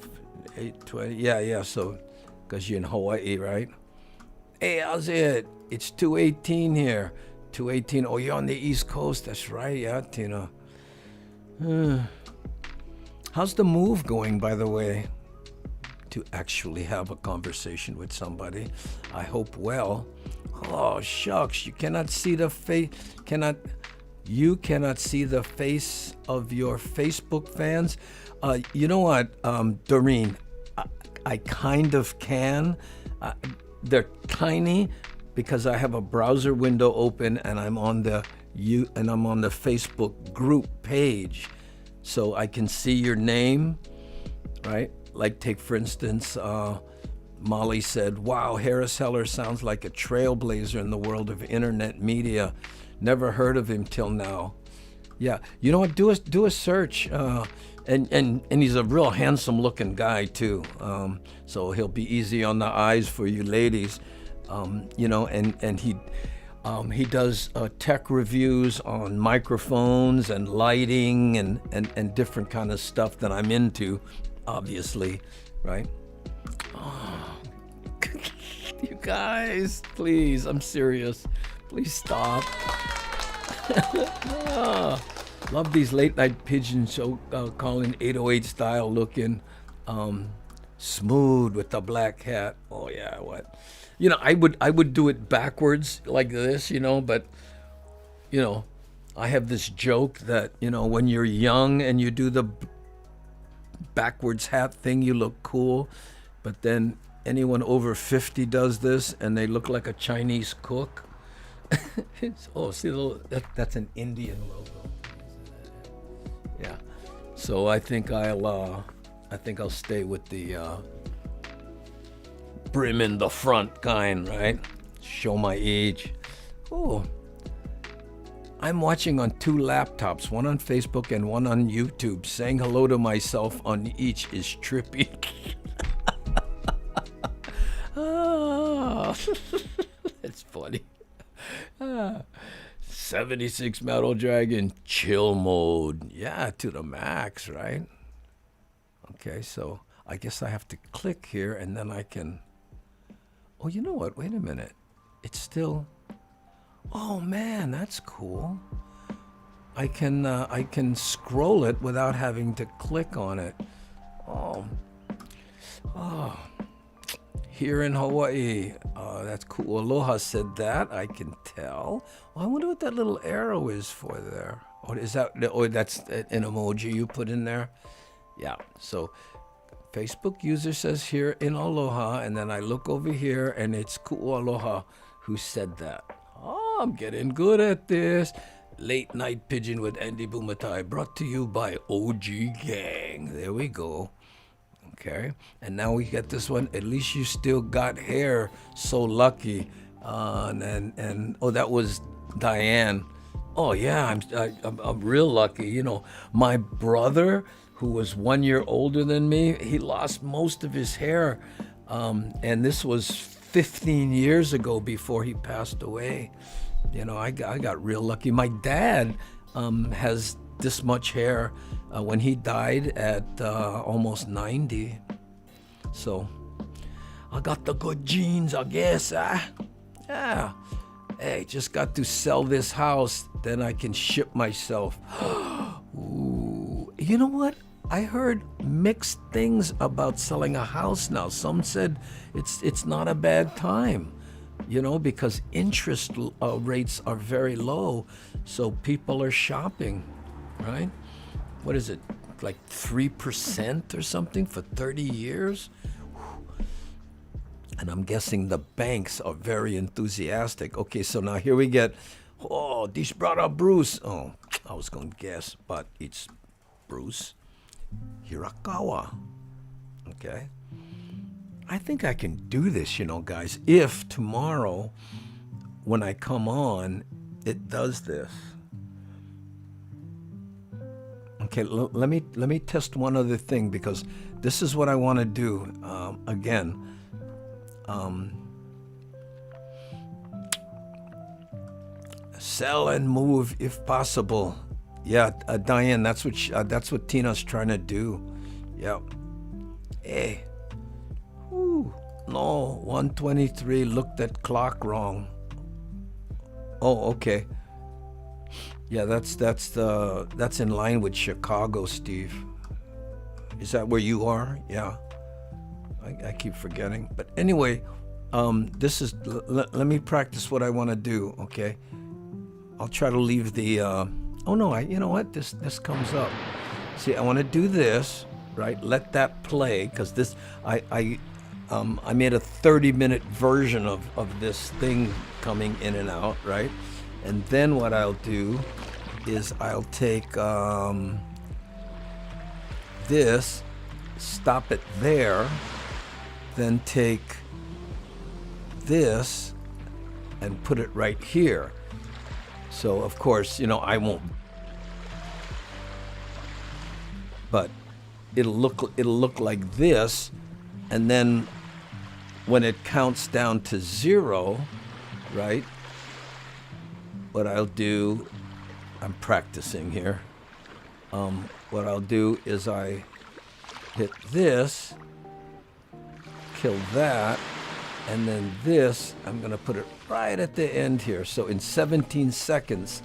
8:20. Yeah. So, cause you're in Hawaii, right? Hey, how's it? It's 2:18 here. 2:18. Oh, you're on the East Coast. That's right. Yeah, Tina. How's the move going, by the way? To actually have a conversation with somebody. I hope well. Oh shucks, you cannot see the face. You cannot see the face of your Facebook fans. You know what, Doreen? I kind of can. They're tiny because I have a browser window open and I'm on the Facebook group page, so I can see your name, right? Like, take for instance, Molly said, wow, Harris Heller sounds like a trailblazer in the world of internet media. Never heard of him till now. Yeah, you know what, do a search. And he's a real handsome looking guy too. So he'll be easy on the eyes for you ladies. You know, and he does tech reviews on microphones and lighting and different kind of stuff that I'm into, obviously, right? Oh, you guys, please, I'm serious. Please stop. Love these late night pigeon show calling 808 style looking, smooth with the black hat. Oh yeah, what? You know, I would do it backwards like this, you know, but you know, I have this joke that, you know, when you're young and you do the backwards hat thing, you look cool, but then anyone over 50 does this and they look like a Chinese cook. Oh, see, that's an Indian logo. Yeah. So I think I'll stay with the brim in the front kind, right? Show my age. Oh, I'm watching on 2 laptops, one on Facebook and one on YouTube. Saying hello to myself on each is trippy. That's funny. 76 Metal Dragon, chill mode. Yeah, to the max, right? Okay, so I guess I have to click here and then I can... Oh, you know what? Wait a minute. It's still... Oh man, that's cool. I can scroll it without having to click on it. Oh. Here in Hawaii, that's cool. Aloha said that, I can tell. Well, I wonder what that little arrow is for there. Or is that? Or that's an emoji you put in there? Yeah. So, Facebook user says here in Aloha, and then I look over here, and it's Ku'aloha who said that. Oh, I'm getting good at this. Late Night Pigeon with Andy Bumatai, brought to you by OG Gang. There we go. Okay, and now we get this one. At least you still got hair. So lucky. And oh, that was Diane. Oh yeah, I'm real lucky. You know, my brother, who was 1 year older than me, he lost most of his hair, and this was 15 years ago before he passed away. You know, I got real lucky. My dad has this much hair when he died at almost 90. So I got the good genes, I guess. Yeah. Hey, just got to sell this house, then I can ship myself. Ooh. You know what? I heard mixed things about selling a house now. Some said it's not a bad time, you know, because interest rates are very low, so people are shopping, right? What is it, like 3% or something for 30 years? And I'm guessing the banks are very enthusiastic. Okay, so now here we get, oh, this brother Bruce. Oh, I was going to guess, but it's Bruce Hirakawa. Okay. I think I can do this, you know, guys, if tomorrow when I come on, it does this. Okay, let me test one other thing, because this is what I want to do. Again, sell and move if possible. Yeah, Diane, that's what Tina's trying to do. Yeah. Hey. Ooh. No, 123. Looked at clock wrong. Oh, okay. Yeah, that's in line with Chicago, Steve. Is that where you are? Yeah. I keep forgetting. But anyway, this is. Let me practice what I want to do. Okay. I'll try to leave the. Oh no! You know what? This comes up. See, I want to do this, right? Let that play, because this I made a 30-minute version of this thing coming in and out, right? And then what I'll do is I'll take this, stop it there, then take this and put it right here. So of course, you know, I won't, but it'll look like this, and then when it counts down to 0, right? What I'll do, I'm practicing here. What I'll do is I hit this, kill that, and then this, I'm gonna put it right at the end here. So in 17 seconds,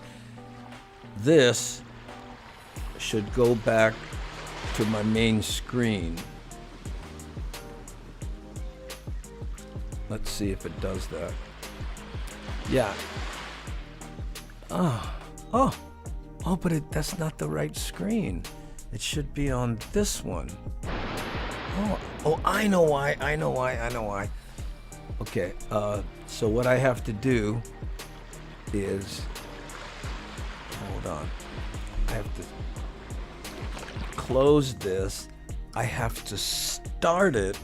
this should go back to my main screen. Let's see if it does that. Yeah. Oh, but that's not the right screen. It should be on this one. Oh, I know why. Okay, so what I have to do is, hold on. I have to close this. I have to start it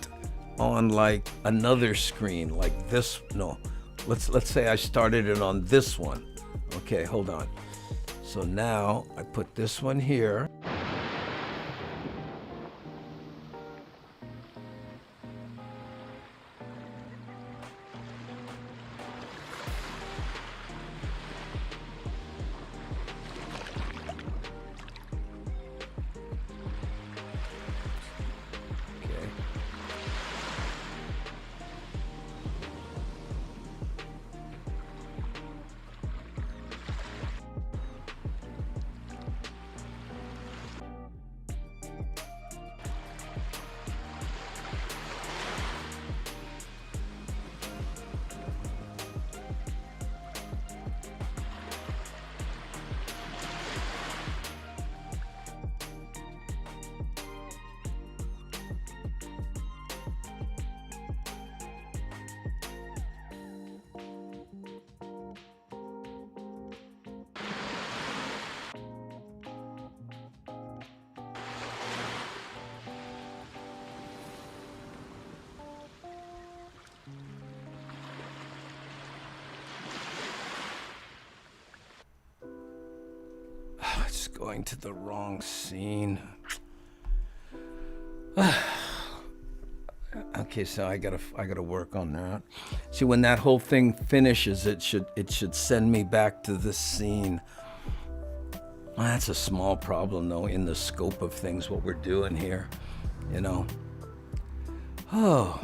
on like another screen, like this. No, let's say I started it on this one. Okay, hold on. So now I put this one here. going to the wrong scene. Okay, so I gotta work on that. See, when that whole thing finishes, it should send me back to this scene. Well, that's a small problem, though, in the scope of things, what we're doing here, you know. Oh,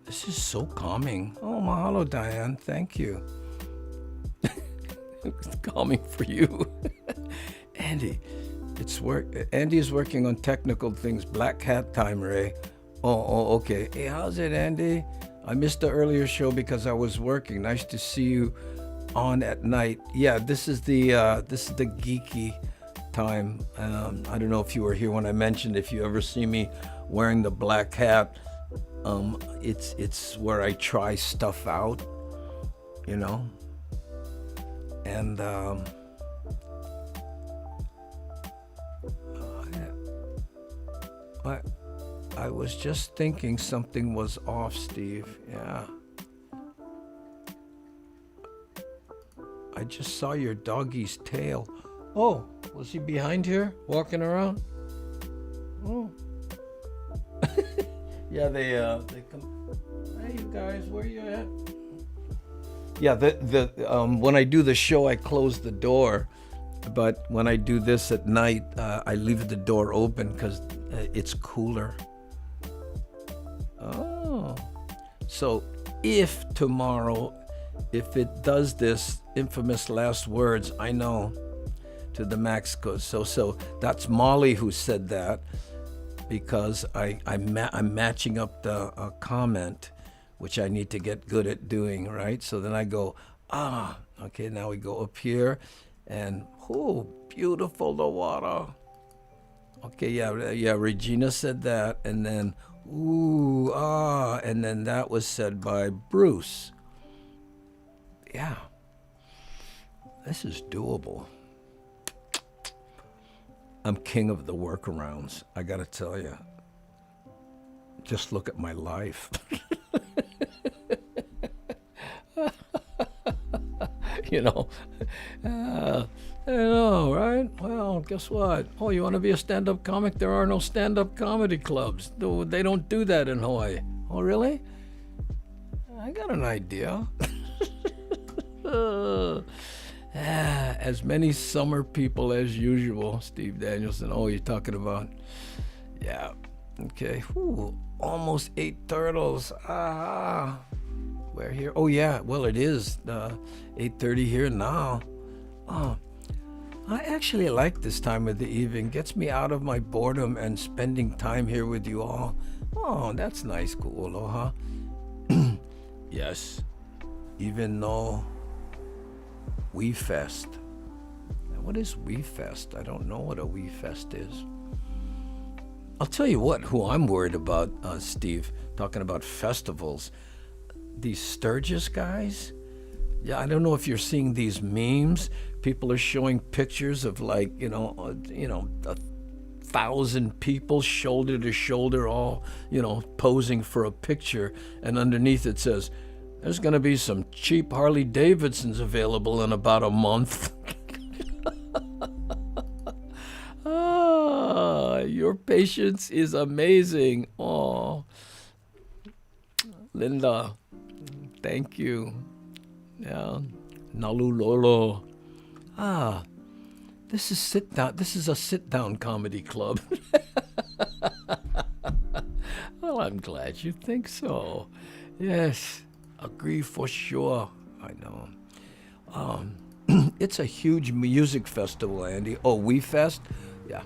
this is so calming. Oh, mahalo, Diane. Thank you. It's calming for you. Andy, Andy is working on technical things. Black hat time, Ray. Oh, okay. Hey, how's it, Andy? I missed the earlier show because I was working. Nice to see you on at night. Yeah, this is the geeky time. I don't know if you were here when I mentioned if you ever see me wearing the black hat. It's where I try stuff out, you know. And I was just thinking something was off, Steve. Yeah. I just saw your doggy's tail. Oh, was he behind here, walking around? Oh. Yeah, they come. Hey, you guys, where you at? Yeah, when I do the show, I close the door. But when I do this at night, I leave the door open because it's cooler. Oh. So if tomorrow, if it does this infamous last words, I know to the max code. So that's Molly who said that, because I'm matching up the comment, which I need to get good at doing, right? So then I go, okay, now we go up here, and beautiful the water. Okay, yeah, Regina said that, and then and then that was said by Bruce. Yeah, this is doable. I'm king of the workarounds, I gotta tell you. Just look at my life. You know, I know, right? Well, guess what? Oh, you want to be a stand-up comic? There are no stand-up comedy clubs. They don't do that in Hawaii. Oh, really? I got an idea. As many summer people as usual, Steve Danielson. Oh, you're talking about, yeah. Okay, almost 8 turtles. We're here. Oh yeah, well it is 8:30 here now. Oh, I actually like this time of the evening. Gets me out of my boredom and spending time here with you all. Oh, that's nice, Ku'ulo, huh? Yes, even though We Fest. What is We Fest? I don't know what a We Fest is. I'll tell you what, who I'm worried about, Steve, talking about festivals. These Sturgis guys. Yeah, I don't know if you're seeing these memes. People are showing pictures of 1,000 people shoulder to shoulder, all, posing for a picture. And underneath it says, there's going to be some cheap Harley Davidsons available in about a month. Your patience is amazing. Oh, Linda, thank you. Yeah, Nalulolo. This is sit down. This is a sit down comedy club. Well, I'm glad you think so. Yes, agree for sure. I know. It's a huge music festival, Andy. Oh, We Fest? Yeah,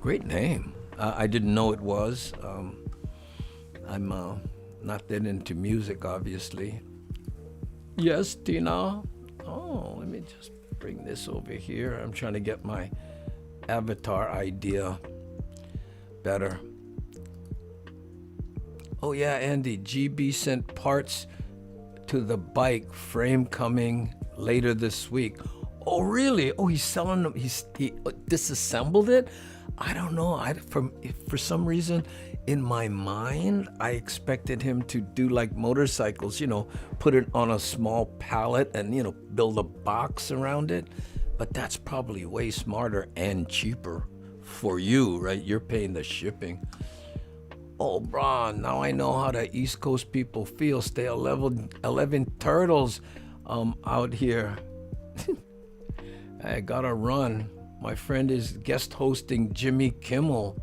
great name. I didn't know it was. I'm not that into music, obviously. Yes, Tina. Oh, let me just bring this over here. I'm trying to get my avatar idea better. Oh yeah, Andy, GB sent parts to the bike frame coming later this week. Oh really? Oh, he's selling them. He disassembled it? I don't know. For some reason, in my mind, I expected him to do like motorcycles, put it on a small pallet and, build a box around it. But that's probably way smarter and cheaper for you, right? You're paying the shipping. Oh, brah, now I know how the East Coast people feel. Stay 11 turtles out here. I gotta run. My friend is guest hosting Jimmy Kimmel.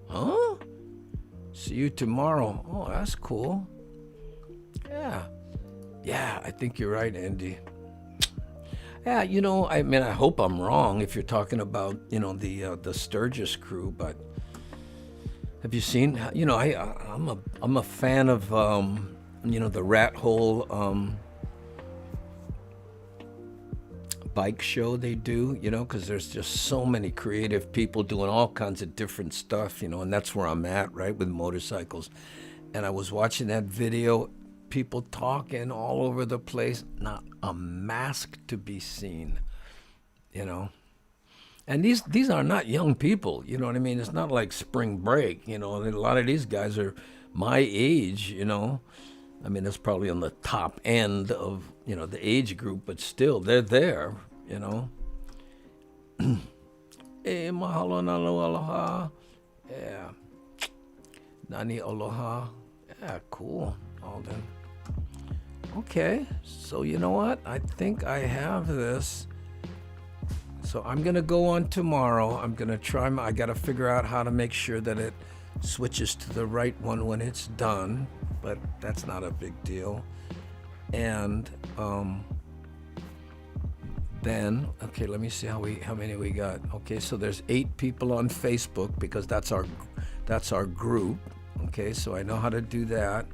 Huh? See you tomorrow. Oh, that's cool. Yeah, I think you're right, Andy. Yeah, I hope I'm wrong if you're talking about, the Sturgis crew, but have you seen, I'm a fan of, the Rat Hole bike show they do, because there's just so many creative people doing all kinds of different stuff, and that's where I'm at, right, with motorcycles. And I was watching that video, people talking all over the place, not a mask to be seen, And these are not young people, you know what I mean? It's not like spring break, a lot of these guys are my age, I mean, that's probably on the top end of, the age group, but still, they're there, Hey, mahalo nalo aloha. Yeah. Nani aloha. Yeah, cool, Alden. Okay, so you know what? I think I have this. So I'm going to go on tomorrow. I'm going to try, I got to figure out how to make sure that it switches to the right one when it's done, but that's not a big deal. And then, okay, let me see how many we got. Okay, so there's 8 people on Facebook because that's our group. Okay, so I know how to do that.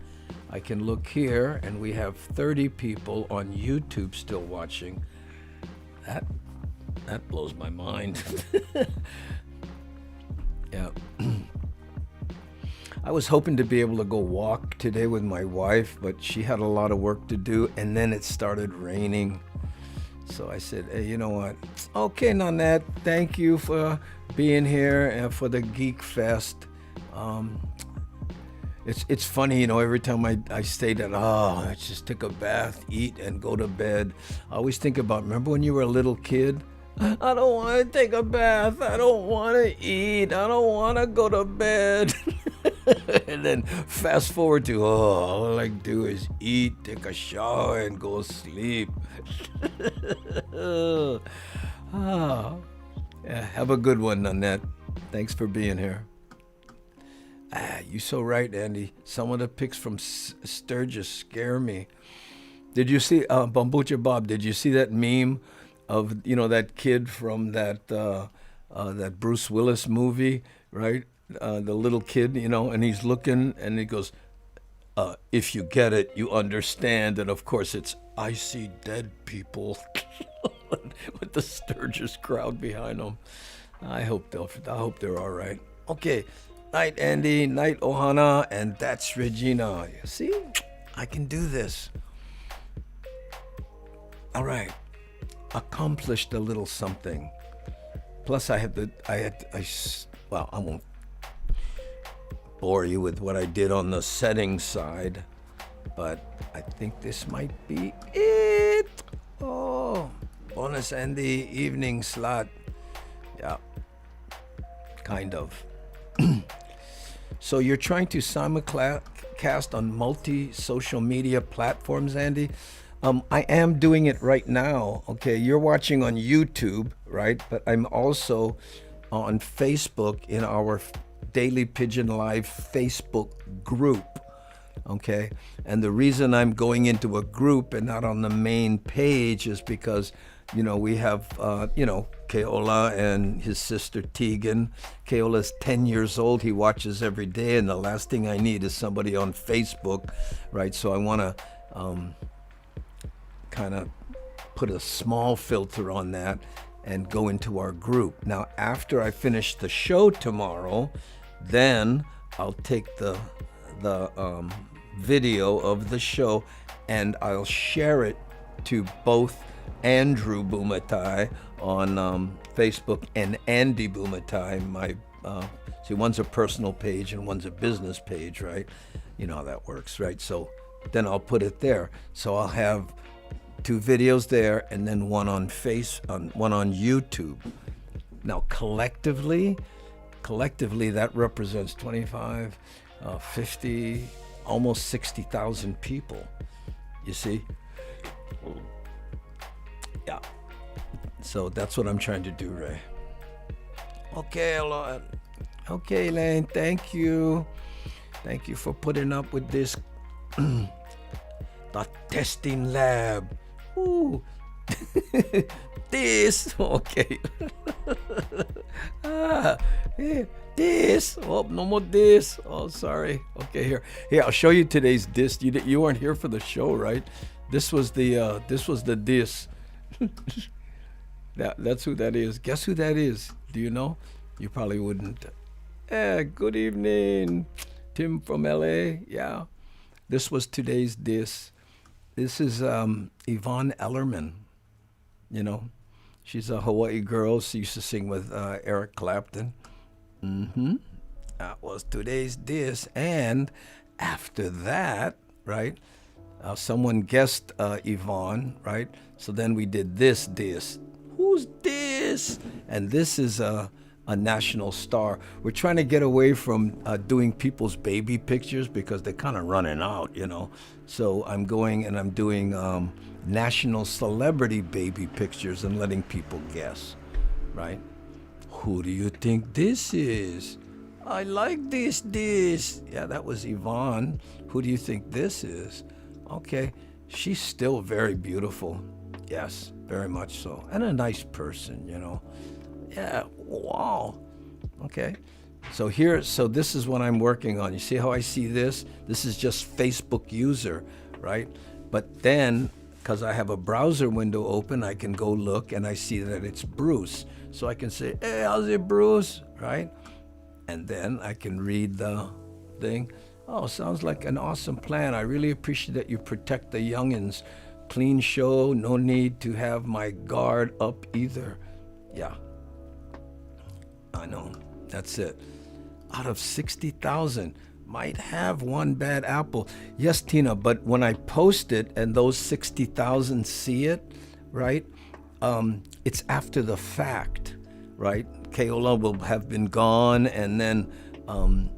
I can look here, and we have 30 people on YouTube still watching. That blows my mind. Yeah. I was hoping to be able to go walk today with my wife, but she had a lot of work to do, and then it started raining. So I said, hey, you know what? Okay, Nanette, thank you for being here and for the Geek Fest. It's funny, every time I say that, I just take a bath, eat, and go to bed. I always think about, remember when you were a little kid? I don't want to take a bath. I don't want to eat. I don't want to go to bed. And then fast forward to, all I like to do is eat, take a shower, and go sleep. Yeah, have a good one, Nanette. Thanks for being here. You're so right, Andy. Some of the pics from Sturgis scare me. Did you see, Bambucha Bob, did you see that meme of, that kid from that Bruce Willis movie, right? The little kid, and he's looking and he goes, if you get it, you understand. And of course it's, I see dead people with the Sturgis crowd behind them. I hope they're all right. Okay. Night, Andy. Night, Ohana. And that's Regina. See, I can do this. All right. Accomplished a little something. Plus, I won't bore you with what I did on the settings side, but I think this might be it. Oh, bonus Andy evening slot. Yeah, kind of. So you're trying to simulcast on multi-social media platforms, Andy? I am doing it right now. Okay, you're watching on YouTube, right? But I'm also on Facebook in our Daily Pigeon Live Facebook group. Okay, and the reason I'm going into a group and not on the main page is because, we have, Keola and his sister Tegan. Keola's 10 years old. He watches every day, and the last thing I need is somebody on Facebook, right? So I want to kind of put a small filter on that and go into our group. Now, after I finish the show tomorrow, then I'll take the video of the show and I'll share it to both Andrew Bumatai on Facebook, and Andy Bumatai. My see, one's a personal page and one's a business page, right? You know how that works, right? So then I'll put it there. So I'll have 2 videos there, and then one on one on YouTube. Now collectively, that represents 25, 50, almost 60,000 people. You see? Yeah. So that's what I'm trying to do, Ray. Okay, Lord. Okay, Lane. Thank you. Thank you for putting up with this. The testing lab. Ooh. This. Okay. This. Oh, no more this. Oh, sorry. Okay, here. I'll show you today's diss. You weren't here for the show, right? This was the diss. That's who that is. Guess who that is? Do you know? You probably wouldn't. Good evening, Tim from LA. Yeah, this was today's diss. This is Yvonne Ellerman. You know, she's a Hawaii girl. She used to sing with Eric Clapton. That was today's diss. And after that, right, someone guessed Yvonne, right? So then we did this diss. Who's this? And this is a national star. We're trying to get away from doing people's baby pictures because they're kind of running out, you know. So I'm going and I'm doing national celebrity baby pictures and letting people guess, right? Who do you think this is? I like this. Yeah, that was Yvonne. Who do you think this is? Okay, she's still very beautiful. Yes, very much so. And a nice person, you know. Yeah, wow. Okay. So this is what I'm working on. You see how I see this? This is just Facebook user, right? But then, because I have a browser window open, I can go look and I see that it's Bruce. So I can say, hey, how's it, Bruce? Right? And then I can read the thing. Oh, sounds like an awesome plan. I really appreciate that you protect the youngins. Clean show, no need to have my guard up either. Yeah. I know. That's it. Out of 60,000, might have one bad apple. Yes, Tina, but when I post it and those 60,000 see it, right, it's after the fact, right? Keola will have been gone, and then,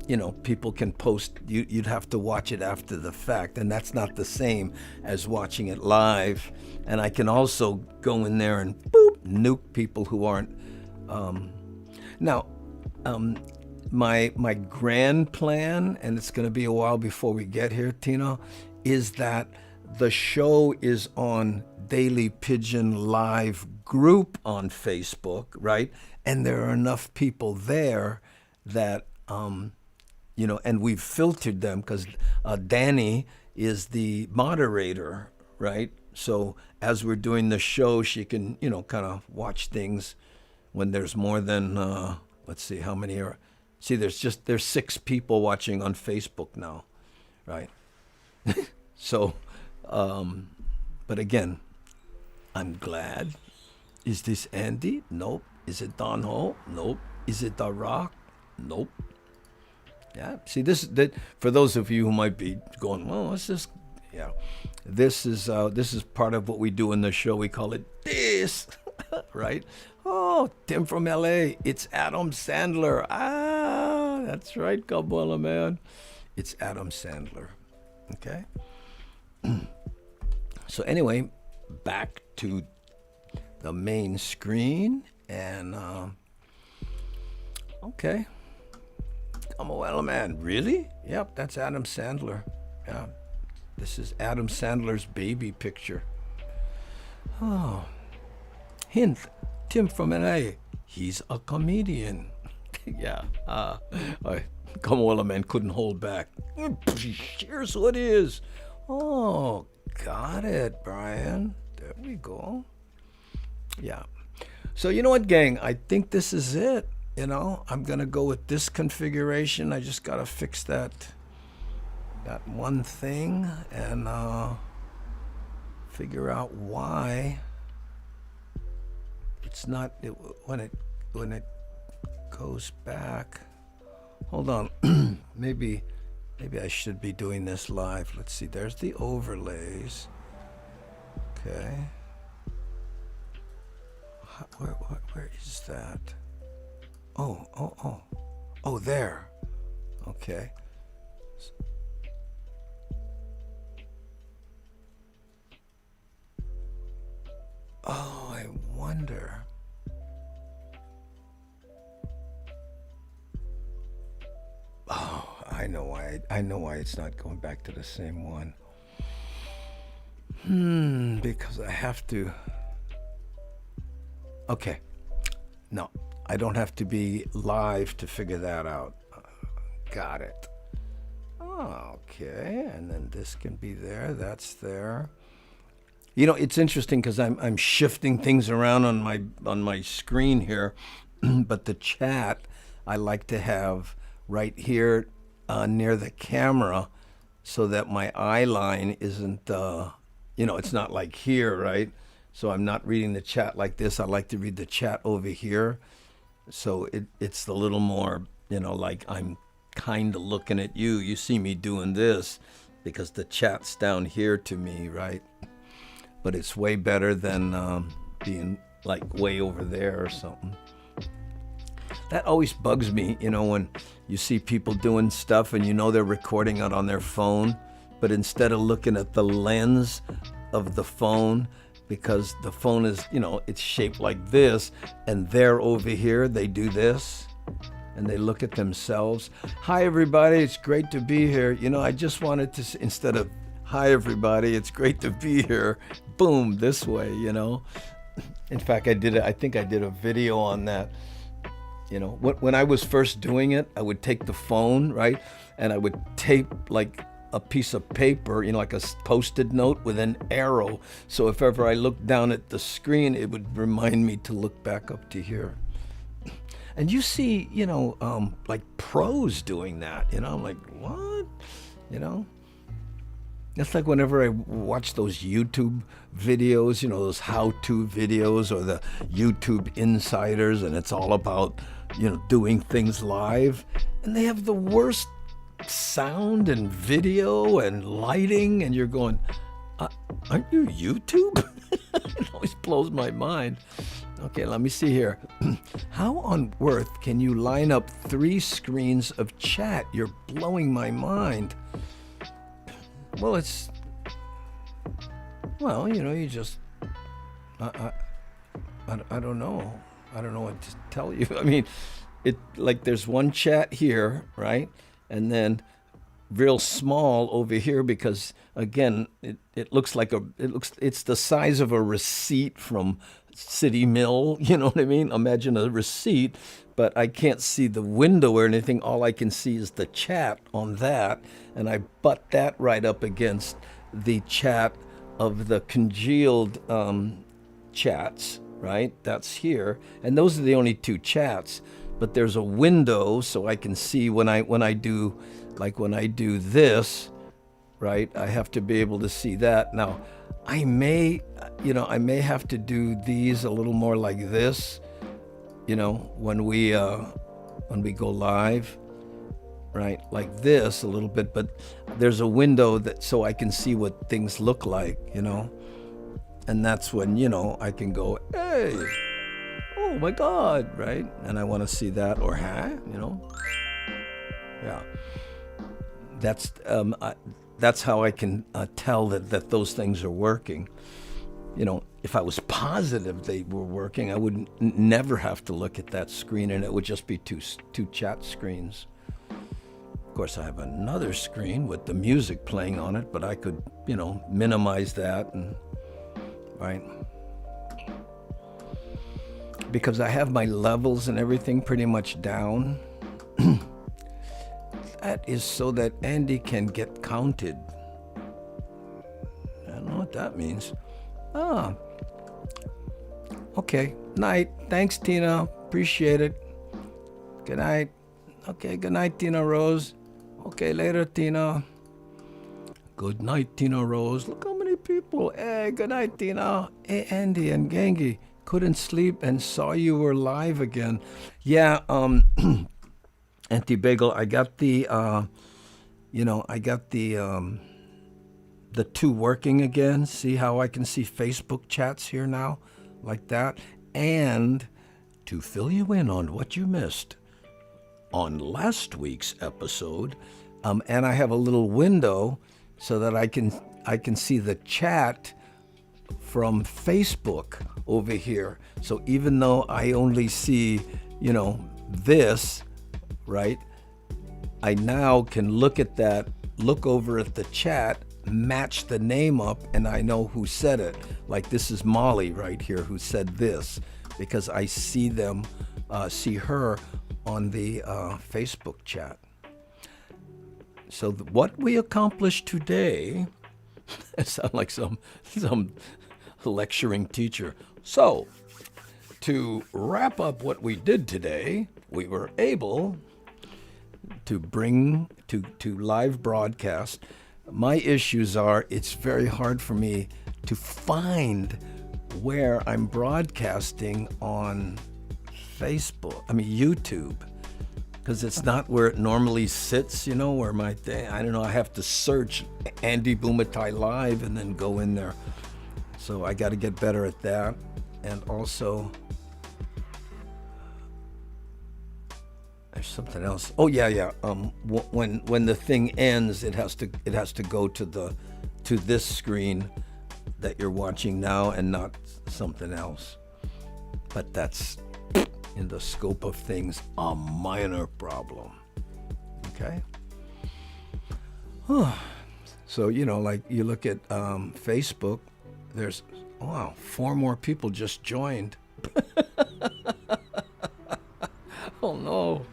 you know, people can post, you'd have to watch it after the fact, and that's not the same as watching it live. And I can also go in there and boop, nuke people who aren't. Now, my grand plan, and it's going to be a while before we get here, Tina, is that the show is on Daily Pigeon Live group on Facebook, right? And there are enough people there that, you know, and we've filtered them because Danny is the moderator, right? So as we're doing the show, she can, you know, kind of watch things when there's more than, let's see, how many are, see, there's 6 people watching on Facebook now, right? So, but again, I'm glad. Is this Andy? Nope. Is it Don Ho? Nope. Is it The Rock? Nope. Yeah. See, that for those of you who might be going, well, what's this? Yeah. This is part of what we do in the show. We call it this, right? Oh, Tim from LA. It's Adam Sandler. Ah, that's right, Kabbalah man. It's Adam Sandler. Okay. So anyway, back to the main screen, and okay. Kabbalah man, really? Yep, that's Adam Sandler. Yeah, this is Adam Sandler's baby picture. Oh, hint. Tim from LA, he's a comedian. Yeah, Kabbalah man couldn't hold back. Here's what it is. Oh, got it, Brian. There we go. Yeah. So you know what, gang? I think this is it. You know, I'm gonna go with this configuration. I just gotta fix that one thing and figure out why it's not when it goes back. Hold on. maybe I should be doing this live. Let's see. There's the overlays. Okay. Where is that? Oh, there. Okay. Oh, I wonder. Oh, I know why. I know why it's not going back to the same one. Because I have to. Okay. No, I don't have to be live to figure that out. Got it. Okay, and then this can be there. That's there. You know, it's interesting because I'm shifting things around on my screen here, but the chat I like to have right here near the camera, so that my eye line isn't, it's not like here, right? So I'm not reading the chat like this. I like to read the chat over here, so it's a little more, like I'm kind of looking at you. You see me doing this because the chat's down here to me, right? But it's way better than being like way over there or something. That always bugs me, when you see people doing stuff and they're recording it on their phone, but instead of looking at the lens of the phone, because the phone is, it's shaped like this, and they're over here, they do this, and they look at themselves. Hi, everybody, it's great to be here. I just wanted to, instead of, hi, everybody, it's great to be here, boom, this way, In fact, I think I did a video on that. When I was first doing it, I would take the phone, right, and I would tape like a piece of paper, like a Post-it note with an arrow. So if ever I looked down at the screen, it would remind me to look back up to here. And you see, like pros doing that, I'm like, what? It's like whenever I watch those YouTube videos, those how-to videos or the YouTube insiders, and it's all about, doing things live, and they have the worst sound and video and lighting, and you're going, aren't you YouTube? It always blows my mind. Okay, let me see here. How on earth can you line up 3 screens of chat? You're blowing my mind. Well, you just, I don't know. I don't know what to tell you. I mean, there's one chat here, right? And then real small over here because, again, it looks like it's the size of a receipt from City Mill, you know what I mean? Imagine a receipt, but I can't see the window or anything. All I can see is the chat on that, and I butt that right up against the chat of the congealed chats, right? That's here, and those are the only 2 chats. But there's a window so I can see when I do this, right? I have to be able to see that. Now, I may have to do these a little more like this, when we go live, right? Like this a little bit, but there's a window that so I can see what things look like, and that's when, I can go, hey, oh my God, right? And I want to see that, or yeah. That's how I can tell that those things are working. If I was positive they were working, I would never have to look at that screen, and it would just be two chat screens. Of course, I have another screen with the music playing on it, but I could, minimize that, and right? Because I have my levels and everything pretty much down. That is so that Andy can get counted. I don't know what that means. Okay. Night. Thanks, Tina. Appreciate it. Good night. Okay, good night, Tina Rose. Okay, later, Tina. Good night, Tina Rose. Look how many people. Hey, good night, Tina. Hey, Andy and Gangi. couldn't sleep and saw you were live again. Yeah, Auntie Bagel, I got the, the two working again. See how I can see Facebook chats here now, like that. And to fill you in on what you missed on last week's episode, and I have a little window so that I can see the chat from Facebook over here. So even though I only see, this, right? I now can look at that, look over at the chat, match the name up, and I know who said it. Like this is Molly right here who said this, because I see them, see her on the Facebook chat. So what we accomplished today, I sound like some lecturing teacher. So to wrap up what we did today, we were able to bring to live broadcast. My issues are it's very hard for me to find where I'm broadcasting on YouTube, because it's not where it normally sits, where my thing, I don't know, I have to search Andy Bumatai live and then go in there. So I got to get better at that. And also, there's something else. Oh yeah. When the thing ends, it has to go to this screen that you're watching now and not something else. But that's, in the scope of things, a minor problem. Okay? So, like you look at Facebook, there's, 4 more people just joined. Oh no.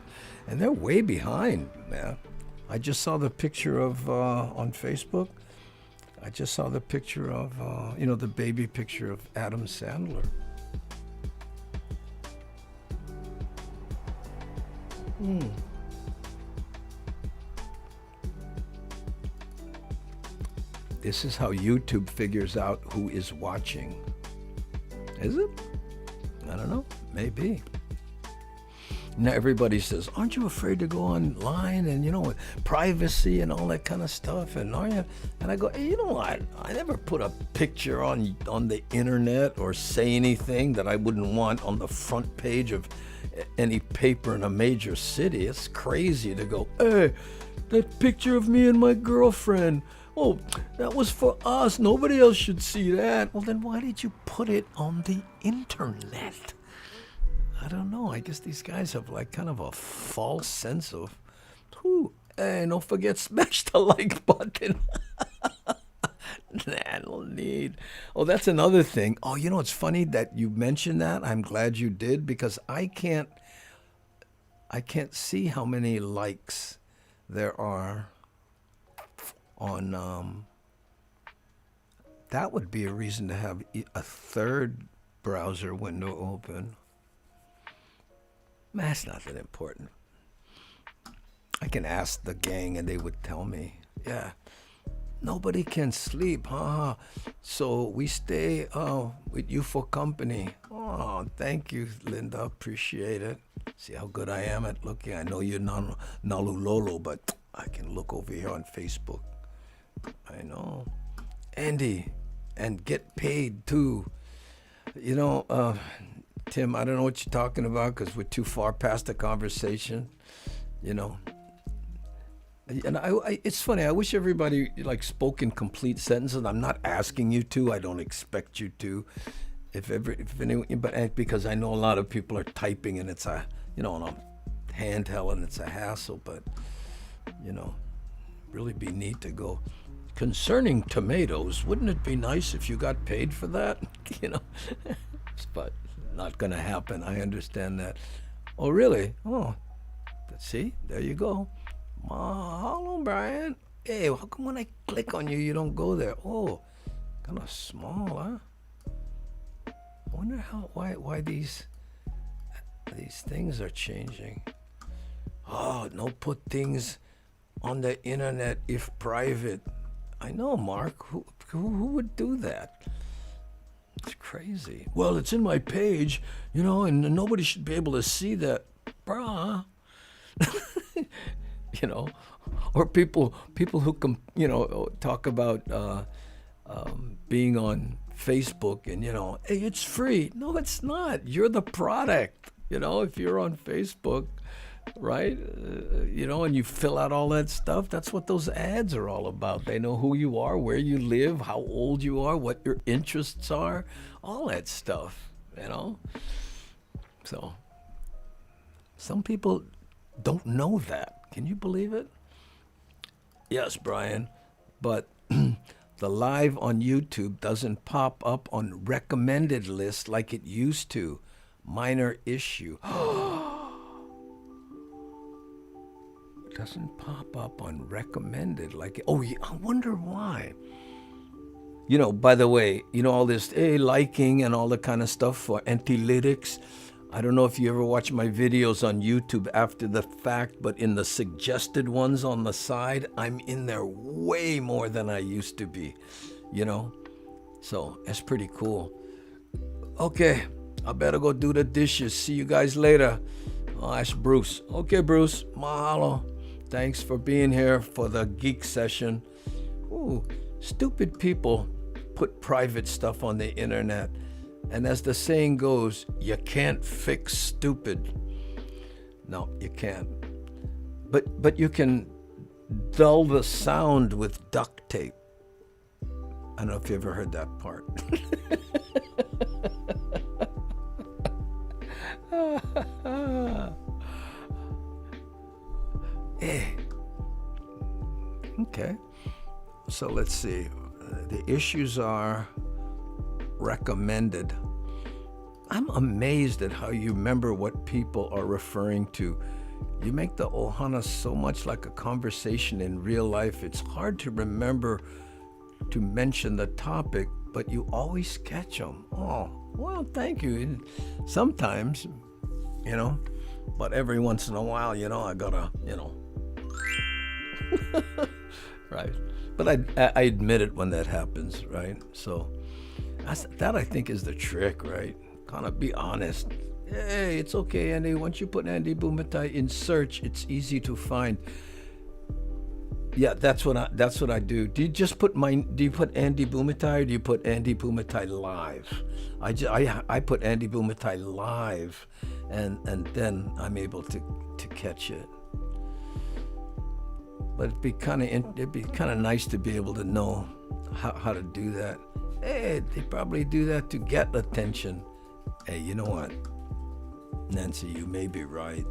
And they're way behind, man. I just saw the picture of, on Facebook, I just saw the picture of, the baby picture of Adam Sandler. This is how YouTube figures out who is watching. Is it? I don't know. Maybe. Now everybody says, aren't you afraid to go online and, privacy and all that kind of stuff? And are you? And I go, hey, I never put a picture on the internet or say anything that I wouldn't want on the front page of any paper in a major city. It's crazy to go, hey, that picture of me and my girlfriend, oh, that was for us. Nobody else should see that. Well, then why did you put it on the internet? I don't know. I guess these guys have like kind of a false sense of, hey, don't forget, smash the like button. Nah, no need. Oh, that's another thing. Oh, it's funny that you mentioned that. I'm glad you did, because I can't see how many likes there are on, that would be a reason to have a third browser window open. That's not that important. I can ask the gang and they would tell me, yeah, nobody can sleep, huh? So we stay with you for company. Oh, thank you, Linda. Appreciate it. See how good I am at looking. I know you're Nalulolo, but I can look over here on Facebook. I know. Andy, and get paid too. Tim, I don't know what you're talking about because we're too far past the conversation, And it's funny. I wish everybody spoke in complete sentences. I'm not asking you to. I don't expect you to. If anyone, but because I know a lot of people are typing and it's a, on a handheld and it's a hassle. But really be neat to go. Concerning tomatoes, wouldn't it be nice if you got paid for that? But not going to happen. I understand that. Oh, really? Oh, see, there you go. Hello, Brian. Hey, how come when I click on you, you don't go there? Oh, kind of small, huh? I wonder why these things are changing. Oh, no, put things on the internet if private. I know, Mark. Who would do that? It's crazy. Well, it's in my page, and nobody should be able to see that. Bruh. Or people who talk about being on Facebook and hey, it's free. No, it's not. You're the product. If you're on Facebook, right? And you fill out all that stuff. That's what those ads are all about. They know who you are, where you live, how old you are, what your interests are, all that stuff. So some people don't know that. Can you believe it? Yes, Brian, but the live on YouTube doesn't pop up on recommended lists like it used to. Minor issue. It doesn't pop up on recommended like, I wonder why. By the way, all this liking and all the kind of stuff for analytics. I don't know if you ever watch my videos on YouTube after the fact, but in the suggested ones on the side, I'm in there way more than I used to be, So that's pretty cool. Okay, I better go do the dishes. See you guys later. Oh, that's Bruce. Okay, Bruce, mahalo. Thanks for being here for the geek session. Ooh, stupid people put private stuff on the internet. And as the saying goes, you can't fix stupid. No, you can't. But you can dull the sound with duct tape. I don't know if you ever heard that part. Okay. So let's see. The issues are recommended. I'm amazed at how you remember what people are referring to. You make the ohana so much like a conversation in real life. It's hard to remember to mention the topic, but you always catch them. Oh, well, thank you. Sometimes, but every once in a while, I gotta, right. But I admit it when that happens, right? So that I think is the trick, right? Kind of be honest. Hey, it's okay, Andy. Once you put Andy Bumatai in search, it's easy to find. Yeah, that's what I do. Do you just put do you put Andy Bumatai or do you put Andy Bumatai live? I put Andy Bumatai live, and then I'm able to catch it. But it'd be kind of nice to be able to know how to do that. Hey, they probably do that to get attention. Hey, you know what, Nancy, you may be right.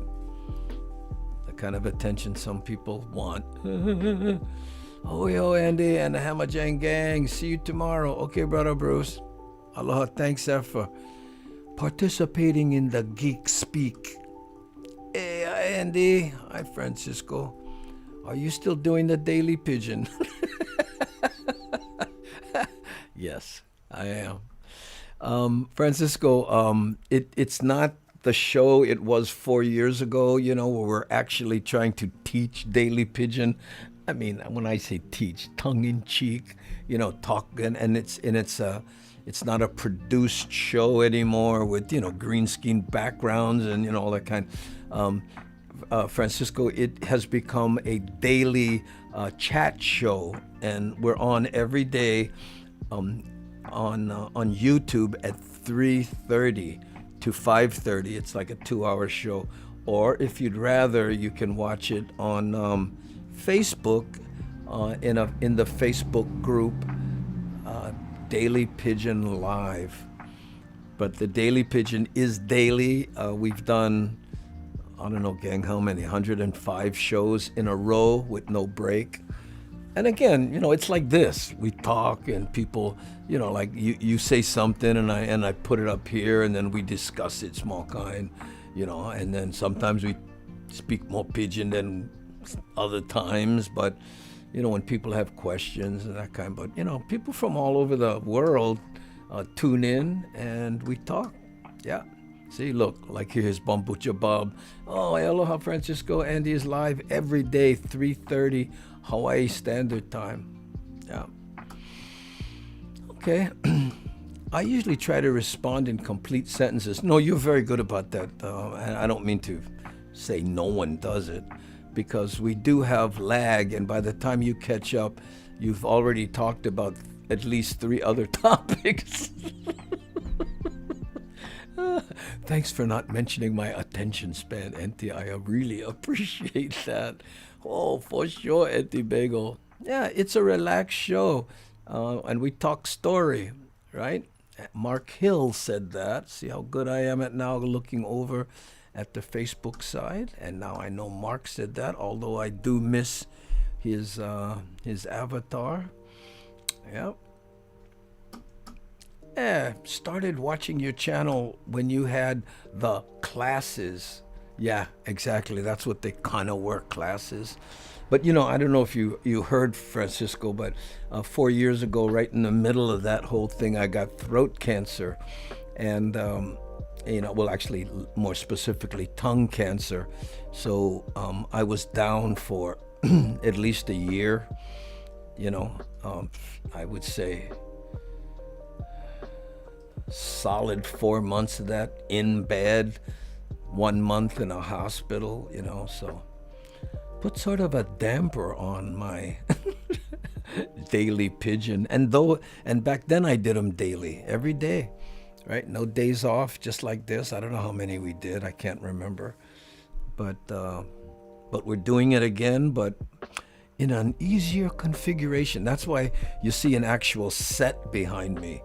The kind of attention some people want. Oh, yo, Andy and the Hammerjang gang. See you tomorrow. Okay, brother Bruce. Aloha. Thanks, sir, for participating in the Geek Speak. Hey, hi, Andy. Hi, Francisco. Are you still doing the Daily Pigeon? Yes, I am. Francisco, it's not the show it was 4 years ago, where we're actually trying to teach Daily Pigeon. I mean, when I say teach, tongue in cheek, talk, and it's not a produced show anymore with, green screen backgrounds and, all that kind. Francisco, it has become a daily chat show, and we're on every day on YouTube at 3:30 to 5:30. It's like a 2-hour show. Or if you'd rather, you can watch it on Facebook in the Facebook group Daily Pigeon Live. But the Daily Pigeon is daily. We've done, I don't know, gang, how many? 105 shows in a row with no break. And again, it's like this. We talk and people, like you say something and I put it up here and then we discuss it, small kind, and then sometimes we speak more pigeon than other times, but, when people have questions and that kind, but, people from all over the world tune in and we talk. Yeah. See, look, like here's Bambucha Bob. Oh, aloha, Francisco. Andy is live every day, 3:30 Hawaii Standard Time. Yeah. Okay. I usually try to respond in complete sentences. No, you're very good about that. And I don't mean to say no one does it, because we do have lag, and by the time you catch up, you've already talked about at least 3 other topics. Thanks for not mentioning my attention span, Enti. I really appreciate that. Oh, for sure, Enti Bagel. Yeah, it's a relaxed show, and we talk story, right? Mark Hill said that. See how good I am at now looking over at the Facebook side, and now I know Mark said that. Although I do miss his avatar. Yep. Yeah, started watching your channel when you had the classes. Yeah, exactly. That's what they kind of were, classes. But I don't know if you heard, Francisco, but 4 years ago, right in the middle of that whole thing, I got throat cancer. And, well, actually, more specifically, tongue cancer. So I was down for at least a year, I would say solid 4 months of that in bed, 1 month in a hospital, so put sort of a damper on my daily pigeon. And back then I did them daily, every day, right? No days off, just like this. I don't know how many we did. I can't remember. But we're doing it again, but in an easier configuration. That's why you see an actual set behind me,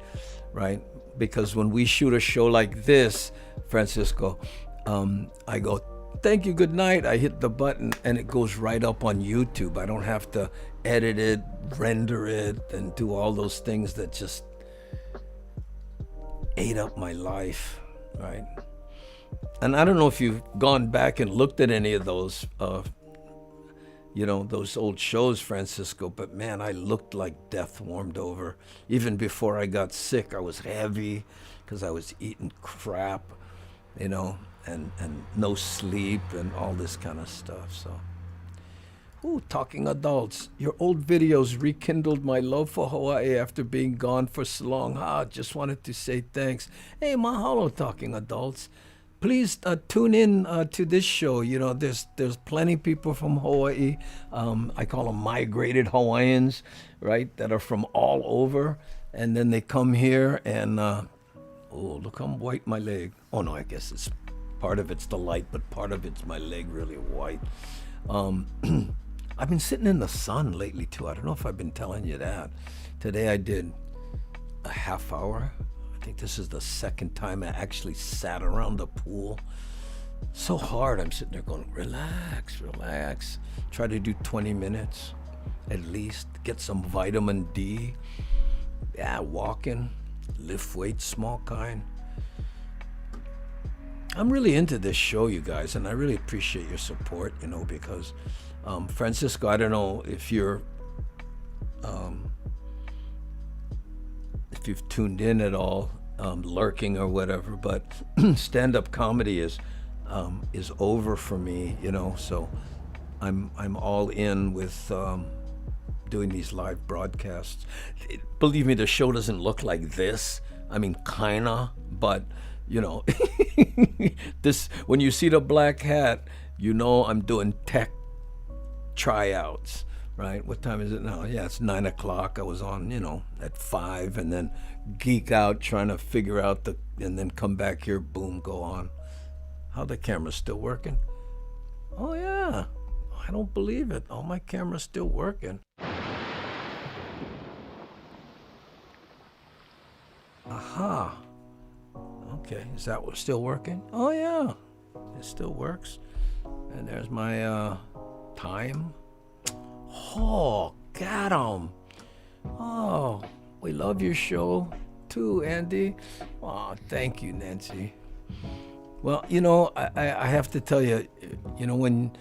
right? Because when we shoot a show like this, Francisco, I go, thank you, good night. I hit the button and it goes right up on YouTube. I don't have to edit it, render it, and do all those things that just ate up my life, right? And I don't know if you've gone back and looked at any of those, those old shows, Francisco, but man, I looked like death warmed over. Even before I got sick, I was heavy because I was eating crap, and no sleep and all this kind of stuff. So, talking adults, your old videos rekindled my love for Hawaii after being gone for so long. Just wanted to say thanks. Hey, mahalo, talking adults. Please tune in to this show. There's plenty of people from Hawaii. I call them migrated Hawaiians, right? That are from all over, and then they come here and look how white my leg. Oh no, I guess it's part of it's the light, but part of it's my leg really white. I've been sitting in the sun lately too. I don't know if I've been telling you that. Today I did a half hour. I think this is the second time I actually sat around the pool. So hard. I'm sitting there going, relax, relax. Try to do 20 minutes at least. Get some vitamin D. Yeah, walking, lift weights, small kind. I'm really into this show, you guys, and I really appreciate your support, because Francisco, I don't know if you're if you've tuned in at all, lurking or whatever, but stand-up comedy is over for me, so I'm all in with doing these live broadcasts. Believe me, the show doesn't look like this. I mean, kinda, but this, when you see the black hat, I'm doing tech tryouts. Right? What time is it now? Yeah, it's 9 o'clock. I was on, at 5, and then geek out trying to figure out and then come back here, boom, go on. How the camera's still working? Oh yeah, I don't believe it. Oh, my camera's still working. Aha. Okay, is that still working? Oh yeah, it still works. And there's my time. Oh, got 'em. Oh, we love your show too, Andy. Oh, thank you, Nancy. Well, I have to tell you, when,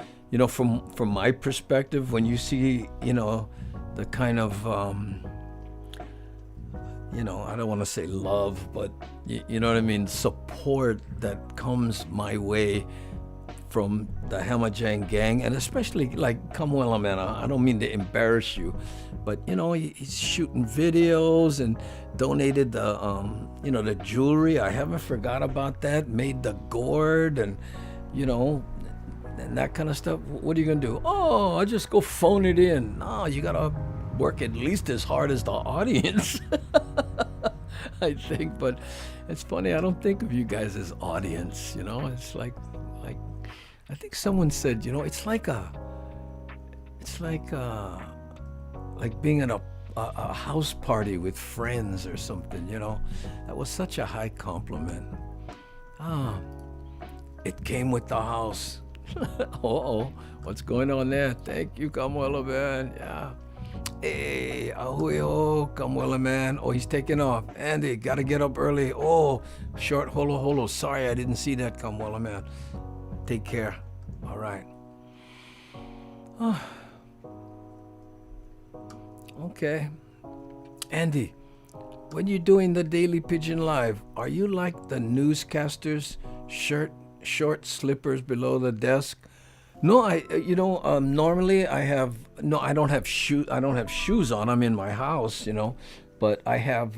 from my perspective, when you see, the kind of, I don't want to say love, but you know what I mean, support that comes my way from the Hamajang gang, and especially like Kamuela, man. I don't mean to embarrass you, but you know he's shooting videos and donated the the jewelry. I haven't forgot about that. Made the gourd and and that kind of stuff. What are you gonna do? Oh, I just go phone it in. No, you gotta work at least as hard as the audience. I think, but it's funny. I don't think of you guys as audience. It's like I think someone said, it's like being at a house party with friends or something. That was such a high compliment. It came with the house. What's going on there? Thank you, Kamuela, man. Yeah. Hey, ahuyo, Kamuela, man. Oh, he's taking off. Andy, gotta get up early. Oh, short holo. Sorry, I didn't see that, Kamuela, man. Take care. All right. Okay. Andy, when you're doing the Daily Pigeon Live, are you like the newscasters? Short slippers below the desk? No, normally I don't have shoes on. I'm in my house, but I have,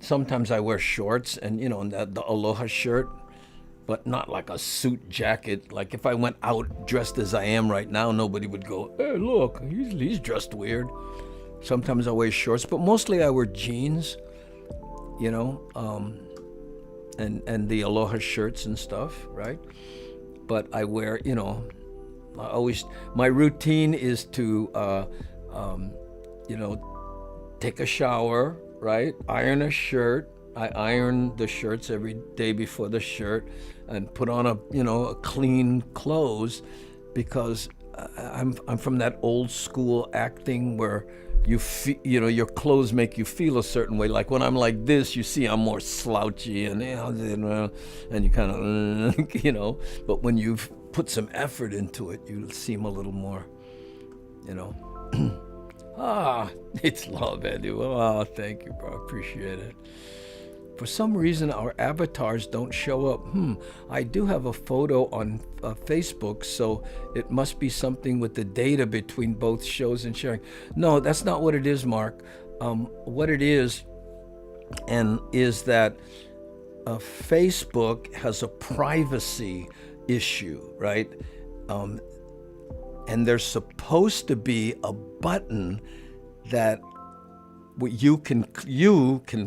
sometimes I wear shorts and, the Aloha shirt, but not like a suit jacket. Like if I went out dressed as I am right now, nobody would go, hey, look, he's dressed weird. Sometimes I wear shorts, but mostly I wear jeans, and the Aloha shirts and stuff, right? But I wear, my routine is to, take a shower, right? Iron a shirt. I iron the shirts every day before the shirt and put on a clean clothes, because I'm from that old school acting where you feel, your clothes make you feel a certain way. Like when I'm like this, you see I'm more slouchy and you kind of, but when you've put some effort into it, you seem a little more, it's love, Andy. Oh, thank you, bro. Appreciate it. For some reason, our avatars don't show up. I do have a photo on Facebook, so it must be something with the data between both shows and sharing. No, that's not what it is, Mark. What it is that Facebook has a privacy issue, right? And there's supposed to be a button that you can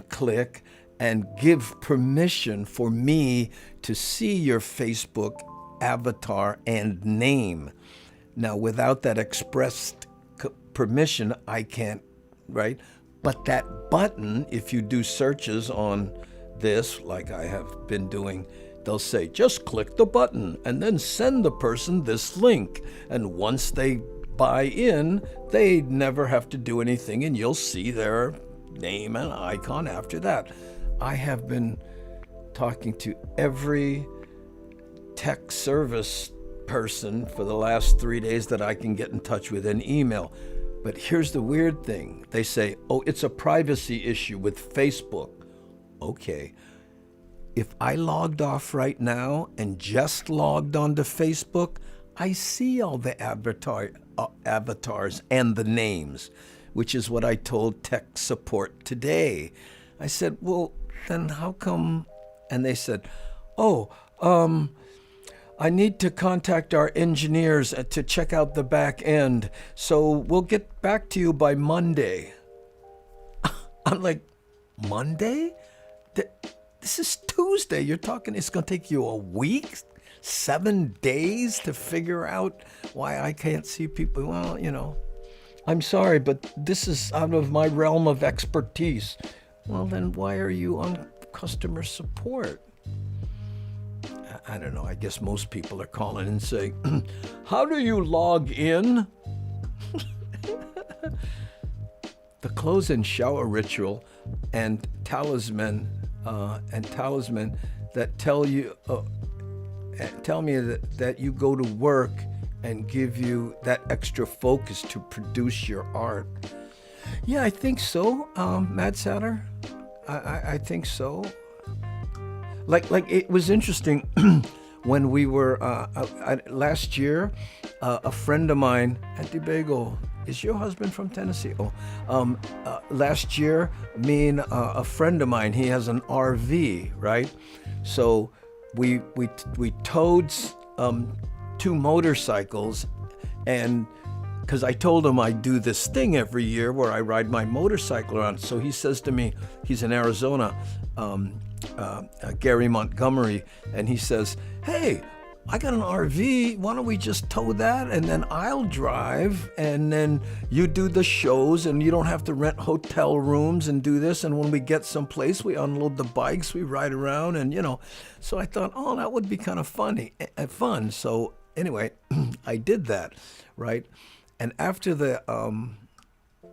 click and give permission for me to see your Facebook avatar and name. Now, without that expressed permission, I can't, right? But that button, if you do searches on this, like I have been doing, they'll say, just click the button and then send the person this link. And once they buy in, they never have to do anything, and you'll see their name and icon after that. I have been talking to every tech service person for the last 3 days that I can get in touch with an email. But here's the weird thing. They say, oh, it's a privacy issue with Facebook. Okay. If I logged off right now and just logged onto Facebook, I see all the avatars and the names, which is what I told tech support today. I said, well, then how come? And they said, I need to contact our engineers to check out the back end, so we'll get back to you by Monday. I'm like, Monday? This is Tuesday. You're talking, it's going to take you a week, 7 days to figure out why I can't see people. Well, I'm sorry, but this is out of my realm of expertise. Well, then why are you on customer support? I don't know. I guess most people are calling and saying, how do you log in? The clothes and shower ritual and talisman that tell me that you go to work and give you that extra focus to produce your art. Yeah, I think so, Mad Satter. I think so. Like it was interesting when we were last year, a friend of mine, Auntie Bagel, is your husband from Tennessee? Oh, last year, me and a friend of mine, he has an RV, right? So we towed two motorcycles, and because I told him I do this thing every year where I ride my motorcycle around. So he says to me, he's in Arizona, Gary Montgomery, and he says, hey, I got an RV. Why don't we just tow that, and then I'll drive, and then you do the shows, and you don't have to rent hotel rooms and do this. And when we get someplace, we unload the bikes, we ride around, and So I thought, oh, that would be kind of fun. So anyway, I did that, right? And after the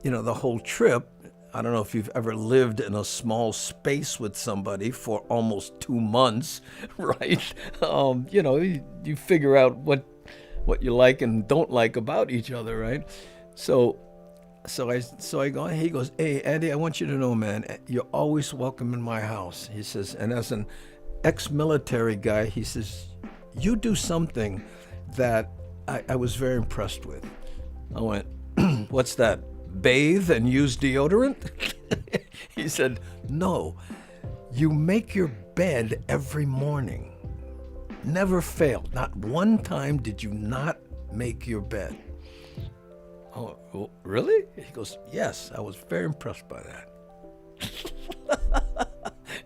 the whole trip, I don't know if you've ever lived in a small space with somebody for almost 2 months, right? You figure out what you like and don't like about each other, right? So I go, he goes, hey, Andy, I want you to know, man, you're always welcome in my house. He says, and as an ex-military guy, he says, you do something that I was very impressed with. I went, what's that? Bathe and use deodorant? He said, no, you make your bed every morning. Never failed. Not one time did you not make your bed. Oh, well, really? He goes, yes, I was very impressed by that.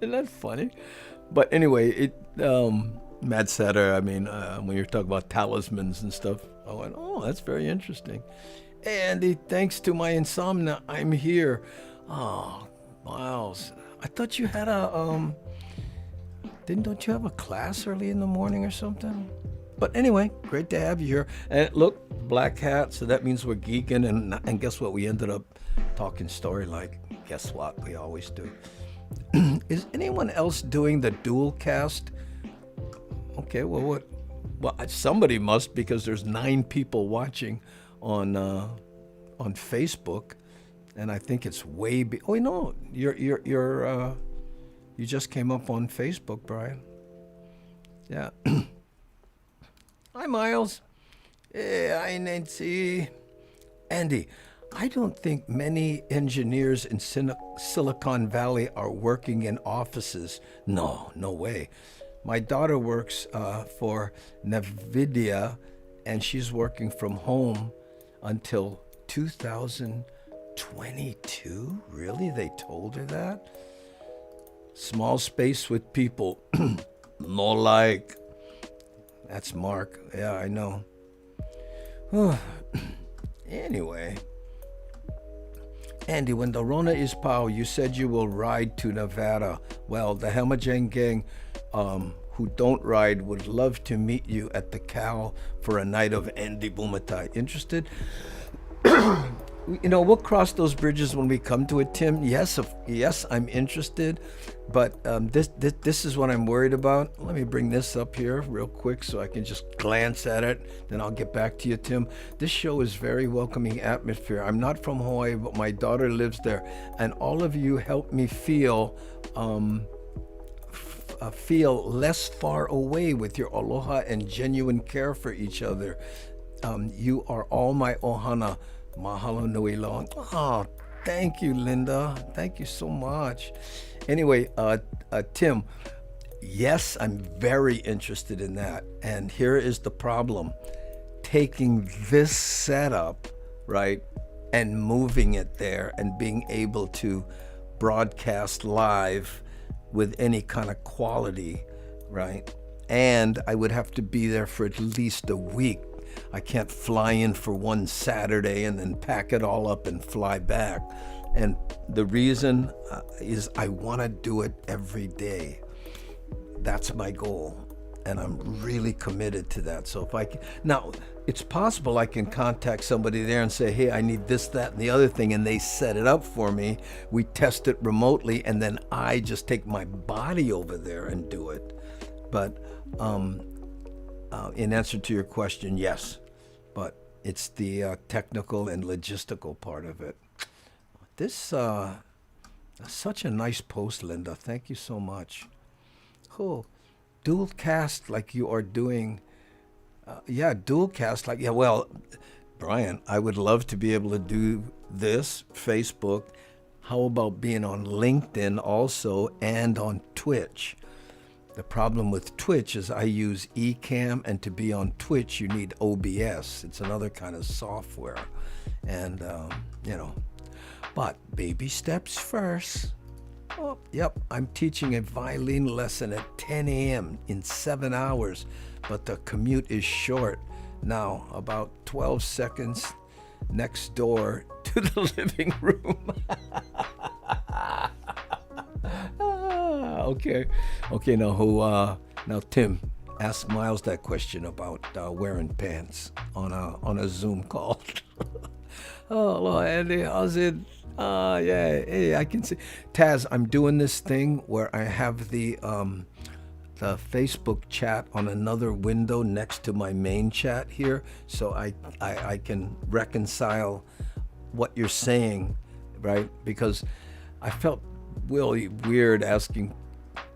Isn't that funny? But anyway, Matt Satter, when you're talking about talismans and stuff, I went, oh, that's very interesting. Andy, thanks to my insomnia, I'm here. Oh, Miles, I thought you had don't you have a class early in the morning or something? But anyway, great to have you here. And look, black hat, so that means we're geeking. And guess what? We ended up talking story like. Guess what? We always do. Is anyone else doing the dual cast? Okay, well, what? Well, somebody must, because there's 9 people watching on Facebook, and I think it's way. Oh no, you just came up on Facebook, Brian. Yeah. Hi, Miles. Hey, hi, Nancy. Andy, I don't think many engineers in Silicon Valley are working in offices. No way. My daughter works for NVIDIA, and she's working from home until 2022? Really? They told her that? Small space with people. More like. That's Mark. Yeah, I know. Anyway. Andy, when the Rona is pow, you said you will ride to Nevada. Well, the Hamajang gang who don't ride would love to meet you at the Cal for a night of Andy Bumatai. Interested? We'll cross those bridges when we come to it, Tim. Yes, I'm interested, but this is what I'm worried about. Let me bring this up here real quick so I can just glance at it. Then I'll get back to you, Tim. This show is very welcoming atmosphere. I'm not from Hawaii, but my daughter lives there, and all of you help me feel less far away with your aloha and genuine care for each other. You are all my ohana. Mahalo nui loa. Oh, thank you, Linda. Thank you so much. Anyway, Tim, yes, I'm very interested in that. And here is the problem. Taking this setup, right, and moving it there and being able to broadcast live with any kind of quality, right? And I would have to be there for at least a week. I can't fly in for one Saturday and then pack it all up and fly back. And the reason is I want to do it every day. That's my goal. And I'm really committed to that. So if I can, now it's possible I can contact somebody there and say, hey, I need this, that, and the other thing. And they set it up for me. We test it remotely. And then I just take my body over there and do it. But in answer to your question, yes. But it's the technical and logistical part of it. This such a nice post, Linda. Thank you so much. Oh, dual cast like you are doing. Yeah, dual cast like, yeah, well, Brian, I would love to be able to do this, Facebook. How about being on LinkedIn also and on Twitch? The problem with Twitch is I use Ecamm, and to be on Twitch, you need OBS. It's another kind of software. And, but baby steps first. Oh, yep, I'm teaching a violin lesson at 10 a.m. in 7 hours, but the commute is short. Now, about 12 seconds next door to the living room. Okay, now Tim, ask Miles that question about wearing pants on a Zoom call. Oh, hello, Andy, how's it? Yeah, hey, I can see. Taz, I'm doing this thing where I have the Facebook chat on another window next to my main chat here, so I can reconcile what you're saying, right? Because I felt really weird asking,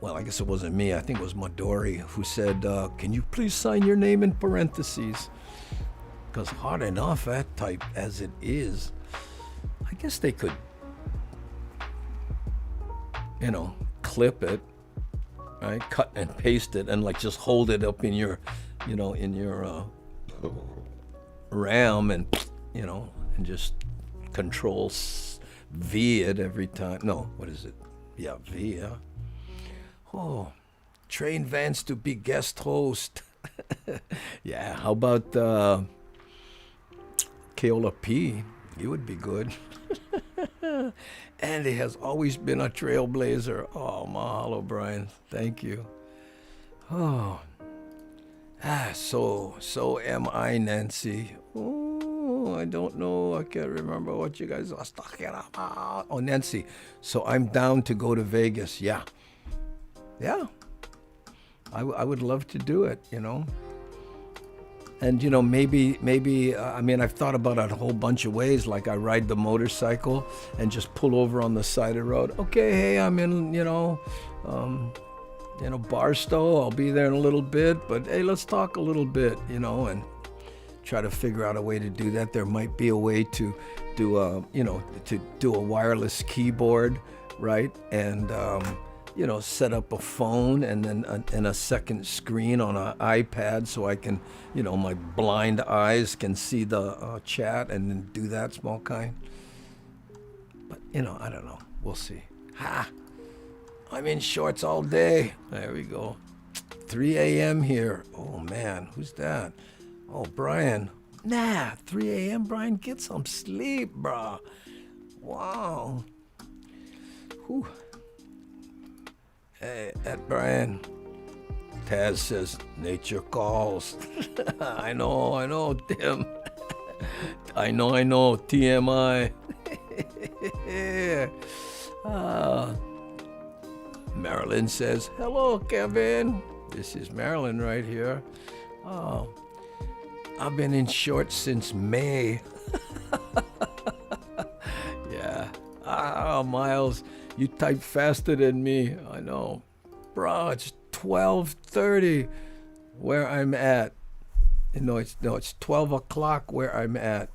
well, I guess it wasn't me, I think it was Midori who said, can you please sign your name in parentheses? Because hard enough that type as it is, I guess they could, clip it, right? Cut and paste it and like just hold it up in your, RAM and, and just control V it every time. No, what is it? Yeah, V, yeah. Oh, train Vance to be guest host. Yeah, how about Keola P? You would be good. Andy has always been a trailblazer. Oh, mahalo, Brian. Thank you. Oh. So am I, Nancy. Oh, I don't know. I can't remember what you guys was talking about. Oh, Nancy. So I'm down to go to Vegas. Yeah. Yeah. I would love to do it, And, maybe, I've thought about it a whole bunch of ways. Like I ride the motorcycle and just pull over on the side of the road. Okay, hey, I'm in, Barstow. I'll be there in a little bit. But, hey, let's talk a little bit, and try to figure out a way to do that. There might be a way to do a wireless keyboard, right? And, set up a phone and then a second screen on an iPad so I can, my blind eyes can see the chat and then do that small kind. But, I don't know. We'll see. I'm in shorts all day. There we go. 3 a.m. here. Oh, man. Who's that? Oh, Brian. Nah, 3 a.m., Brian. Get some sleep, brah. Wow. Whew. Hey, at Brian. Taz says, nature calls. I know, Tim. I know, TMI. Marilyn says, hello, Kevin. This is Marilyn right here. Oh, I've been in shorts since May. Yeah. Miles, you type faster than me. I know. Bro, it's 12:30 where I'm at. It's 12 o'clock where I'm at.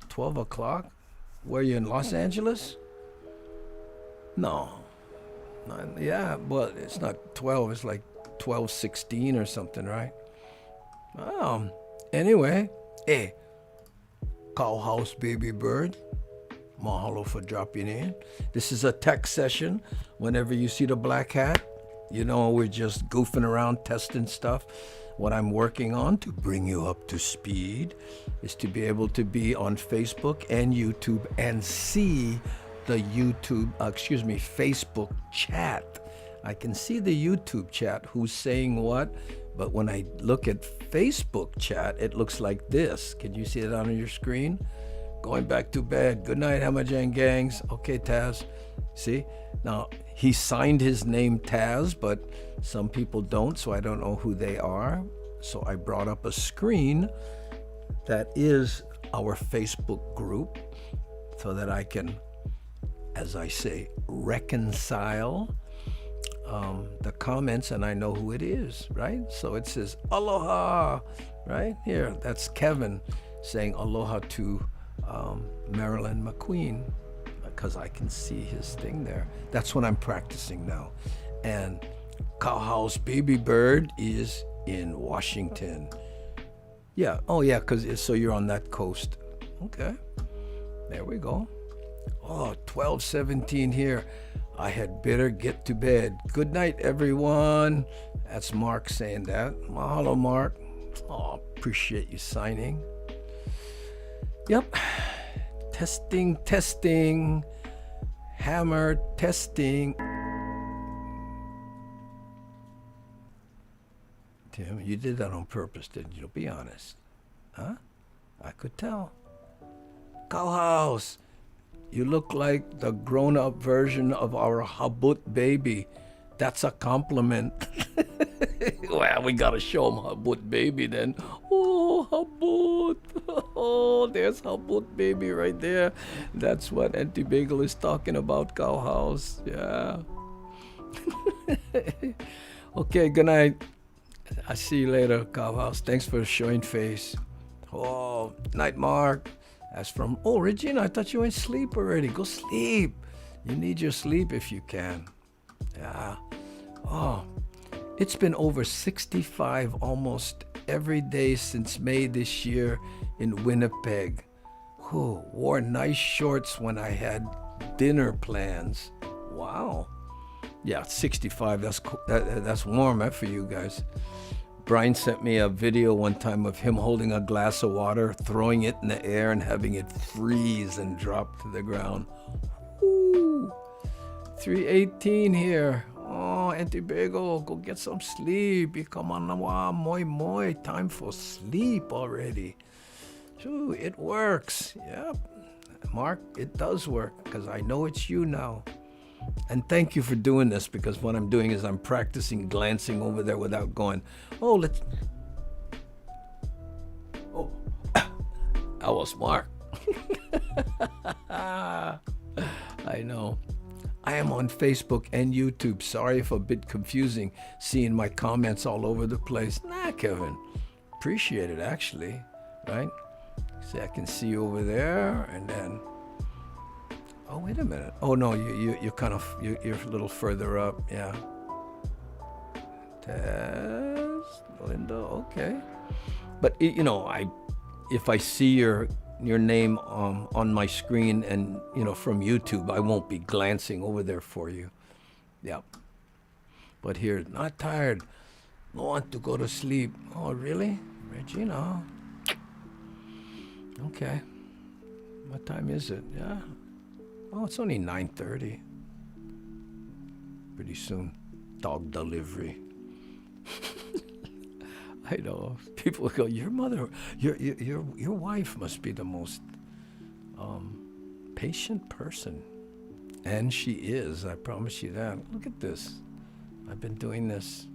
12 o'clock? Where you in Los Angeles? No. Yeah, well, it's not 12. It's like 12:16 or something, right? Anyway, hey, Cowhouse Baby Bird. Mahalo for dropping in. This is a tech session. Whenever you see the black hat, we're just goofing around, testing stuff. What I'm working on to bring you up to speed is to be able to be on Facebook and YouTube and see the Facebook chat. I can see the YouTube chat, who's saying what, but when I look at Facebook chat, it looks like this. Can you see it on your screen? Going back to bed. Good night, Hamajang gangs. Okay, Taz. See? Now, he signed his name Taz, but some people don't, so I don't know who they are. So I brought up a screen that is our Facebook group so that I can, as I say, reconcile the comments and I know who it is, right? So it says aloha, right here. That's Kevin saying aloha to Marilyn McQueen, because I can see his thing there. That's what I'm practicing now. And Cowhouse Baby Bird is in Washington. Yeah. Oh, yeah, because so you're on that coast. Okay. There we go. Oh, 12:17 here. I had better get to bed. Good night, everyone. That's Mark saying that. Mahalo, Mark. Oh, appreciate you signing. Yep. Testing, testing. Hammer, testing. Tim, you did that on purpose, didn't you? Be honest. Huh? I could tell. Cowhouse, you look like the grown-up version of our Habut baby. That's a compliment. Well, we gotta show him Habut baby then. Oh, Habut. Oh, there's Habut baby right there. That's what Auntie Bagel is talking about, Cowhouse. Yeah. Okay, good night. I'll see you later, Cowhouse. Thanks for showing face. Oh, night, Mark. That's from, oh, Regina, I thought you went sleep already. Go sleep. You need your sleep if you can. Yeah. Oh, it's been over 65 almost every day since May this year in Winnipeg. Whew, wore nice shorts when I had dinner plans. Wow. Yeah, 65, that's warm for you guys. Brian sent me a video one time of him holding a glass of water, throwing it in the air and having it freeze and drop to the ground. Woo! 3:18 here. Oh, Auntie Bagel, go get some sleep. Come on, moi. Time for sleep already. Ooh, it works. Yep. Mark, it does work because I know it's you now. And thank you for doing this, because what I'm doing is I'm practicing glancing over there without going, oh, let's... Oh, that was Mark. I know. I am on Facebook and YouTube. Sorry if a bit confusing seeing my comments all over the place. Nah, Kevin. Appreciate it, actually. Right? See, I can see you over there, and then... Oh, wait a minute. Oh, no, you're kind of, you're a little further up. Yeah. Test, Linda, okay. But, you know, if I see your name on my screen and, you know, from YouTube, I won't be glancing over there for you. Yeah. But here, not tired. Want to go to sleep. Oh, really? Regina? Okay. What time is it? Yeah. Oh, it's only 9:30. Pretty soon. Dog delivery. I know. People go, your mother, your wife must be the most patient person. And she is, I promise you that. Look at this. I've been doing this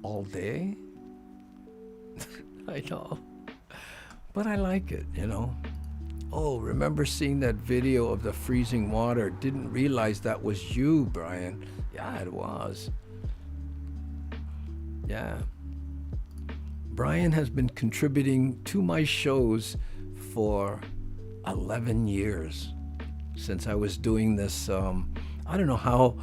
all day. I know. But I like it, you know. Oh, remember seeing that video of the freezing water? Didn't realize that was you, Brian. Yeah, it was. Yeah. Brian has been contributing to my shows for 11 years since I was doing this. I don't know how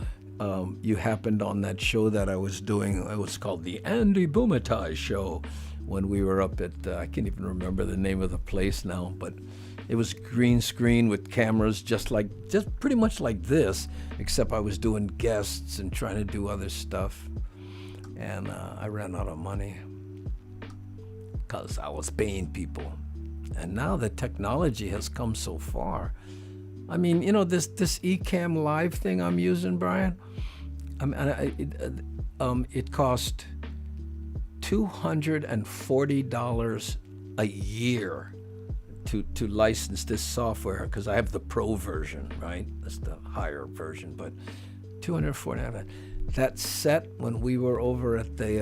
you happened on that show that I was doing. It was called the Andy Bumatai Show when we were up at, I can't even remember the name of the place now, but it was green screen with cameras just pretty much like this, except I was doing guests and trying to do other stuff. And I ran out of money because I was paying people. And now the technology has come so far. I mean, you know, this Ecamm Live thing I'm using, Brian, it cost $240 a year to license this software, because I have the pro version, right? That's the higher version, but $240. That set, when we were over at the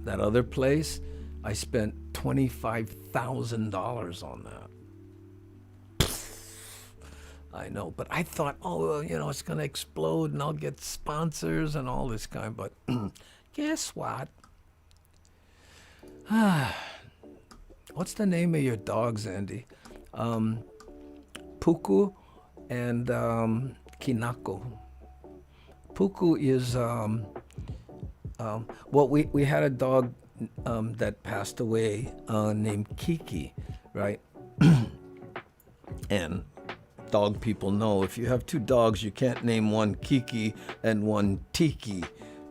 that other place, I spent $25,000 on that. I know, but I thought, oh, well, it's gonna explode, and I'll get sponsors and all this kind. But guess what? What's the name of your dogs, Andy? Puku and Kinako. Puku is well, we had a dog that passed away named Kiki, right? And dog people know if you have two dogs, you can't name one Kiki and one Tiki,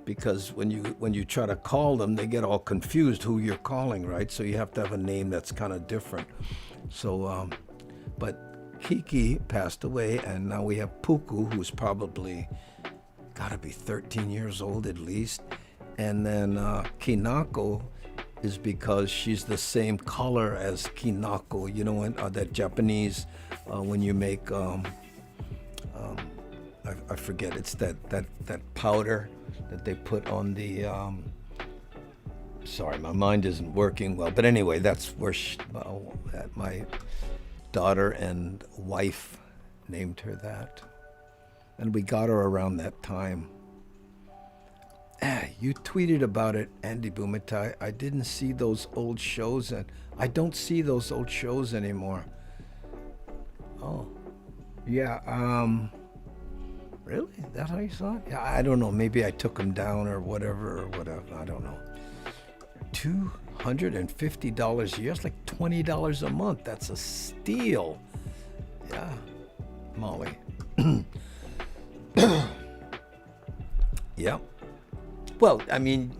because when you try to call them, they get all confused who you're calling, right? So you have to have a name that's kind of different. So, but Kiki passed away, and now we have Puku, who's probably got to be 13 years old at least. And then Kinako is because she's the same color as Kinako. You know, when, that Japanese, when you make, I forget, it's that powder that they put on the, sorry, my mind isn't working well. But anyway, that's where my daughter and wife named her that. And we got her around that time. You tweeted about it, Andy Bumatai. I didn't see those old shows, and I don't see those old shows anymore. Oh, yeah. Really? That's how you saw it? Yeah, I don't know. Maybe I took them down or whatever. I don't know. $250 a year. It's like $20 a month. That's a steal. Yeah, Molly. Yep. Well, I mean,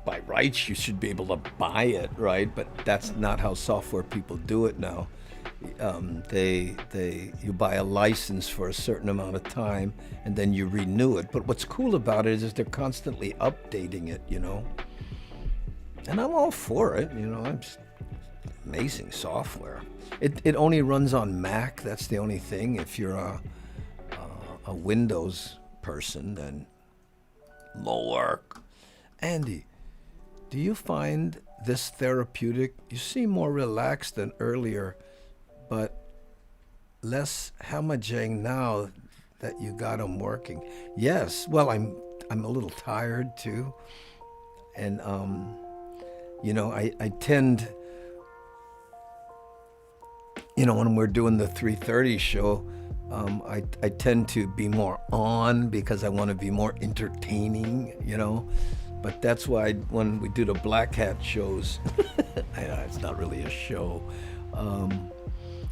by rights, you should be able to buy it, right? But that's not how software people do it now. You buy a license for a certain amount of time, and then you renew it. But what's cool about it is they're constantly updating it, you know. And I'm all for it, you know. It's amazing software. It only runs on Mac. That's the only thing. If you're a Windows person, then no work. Andy, do you find this therapeutic? You seem more relaxed than earlier, but less hamajang now that you got them working. Yes, well, I'm a little tired too, and you know, I tend, you know, when we're doing the 3:30 show, I tend to be more on because I want to be more entertaining, you know. But that's why when we do the Black Hat shows, it's not really a show.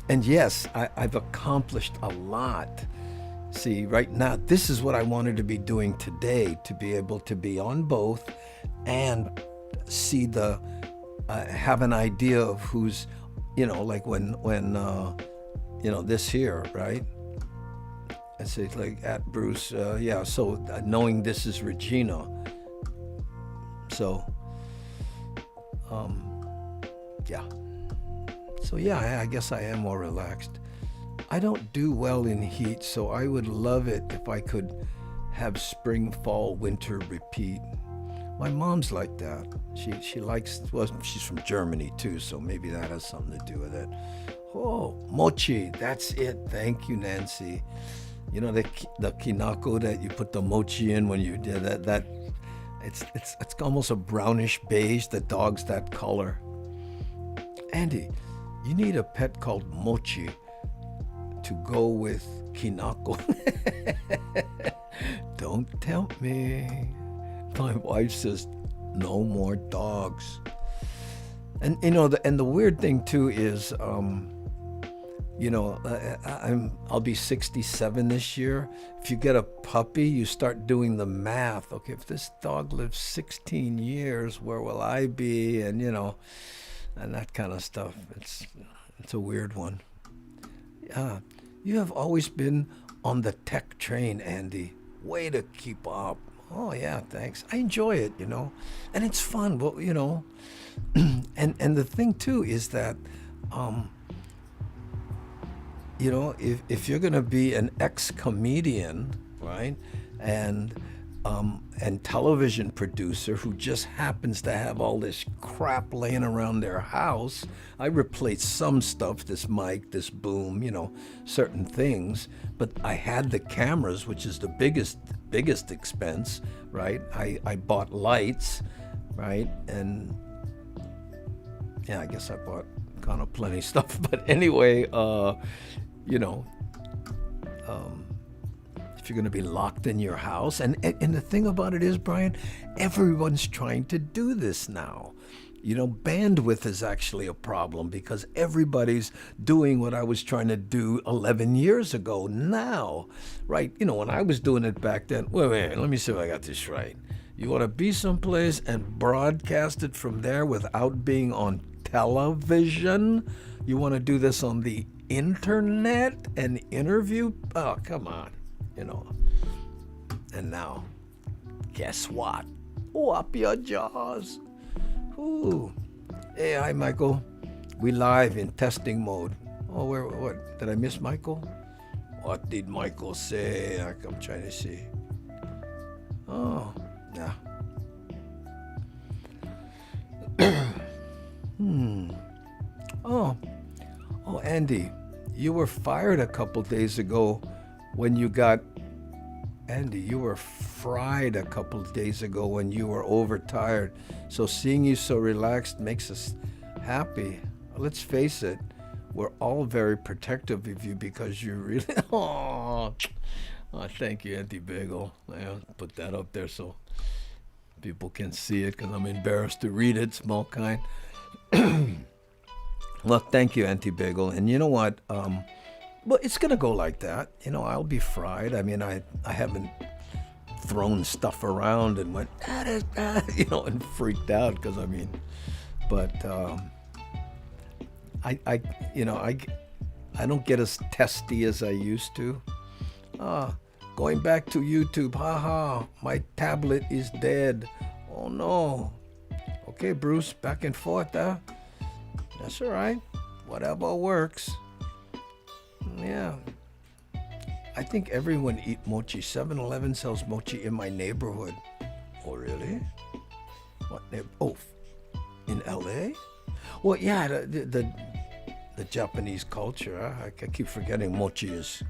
And yes, I've accomplished a lot. See, right now, this is what I wanted to be doing today, to be able to be on both and see have an idea of who's, you know, like when you know, this here, right? I say like at Bruce, yeah. So knowing this is Regina, so yeah. So yeah, I guess I am more relaxed. I don't do well in heat, so I would love it if I could have spring, fall, winter repeat. My mom's like that. She likes, well, she's from Germany too, so maybe that has something to do with it. Oh, mochi, that's it. Thank you, Nancy. You know the kinako that you put the mochi in when you did that it's almost a brownish beige. The dog's that color. Andy, you need a pet called Mochi to go with kinako. Don't tempt me. My wife says no more dogs. And you know, the weird thing too is, you know, I'll be 67 this year. If you get a puppy, you start doing the math. Okay, if this dog lives 16 years, where will I be? And you know, and that kind of stuff. It's a weird one. Yeah, you have always been on the tech train, Andy. Way to keep up. Oh yeah, thanks. I enjoy it, you know, and it's fun. Well, you know, and the thing too is that, you know, if you're gonna be an ex-comedian, right, and and television producer who just happens to have all this crap laying around their house. I replaced some stuff, this mic, this boom, certain things, but I had the cameras, which is the biggest expense, right? I bought lights, right? And yeah, I guess I bought kind of plenty of stuff, but anyway, if you're going to be locked in your house. And the thing about it is, Brian, everyone's trying to do this now. Bandwidth is actually a problem because everybody's doing what I was trying to do 11 years ago now, right? When I was doing it back then, wait, let me see if I got this right. You want to be someplace and broadcast it from there without being on television? You want to do this on the internet and interview? Oh, come on. And now, guess what? Up your jaws. Ooh. Hey, hi, Michael. We live in testing mode. Oh, what? Did I miss Michael? What did Michael say? I'm trying to see. Oh, yeah. Oh, Andy, you were fired a couple days ago Andy, you were fried a couple days ago when you were overtired. So seeing you so relaxed makes us happy. Let's face it, we're all very protective of you because you're really... Oh, thank you, Auntie Bagel. I'll put that up there so people can see it because I'm embarrassed to read it, small kind. Well, thank you, Auntie Bagel. And you know what? Well, it's going to go like that. I'll be fried. I mean, I haven't thrown stuff around and went, and freaked out because, but I don't get as testy as I used to. Going back to YouTube, haha, my tablet is dead. Oh no. Okay, Bruce, back and forth, huh? That's all right. Whatever works. Yeah. I think everyone eat mochi. 7-Eleven sells mochi in my neighborhood. Oh, really? What? In LA? Well, yeah, the Japanese culture. Huh? I keep forgetting mochi is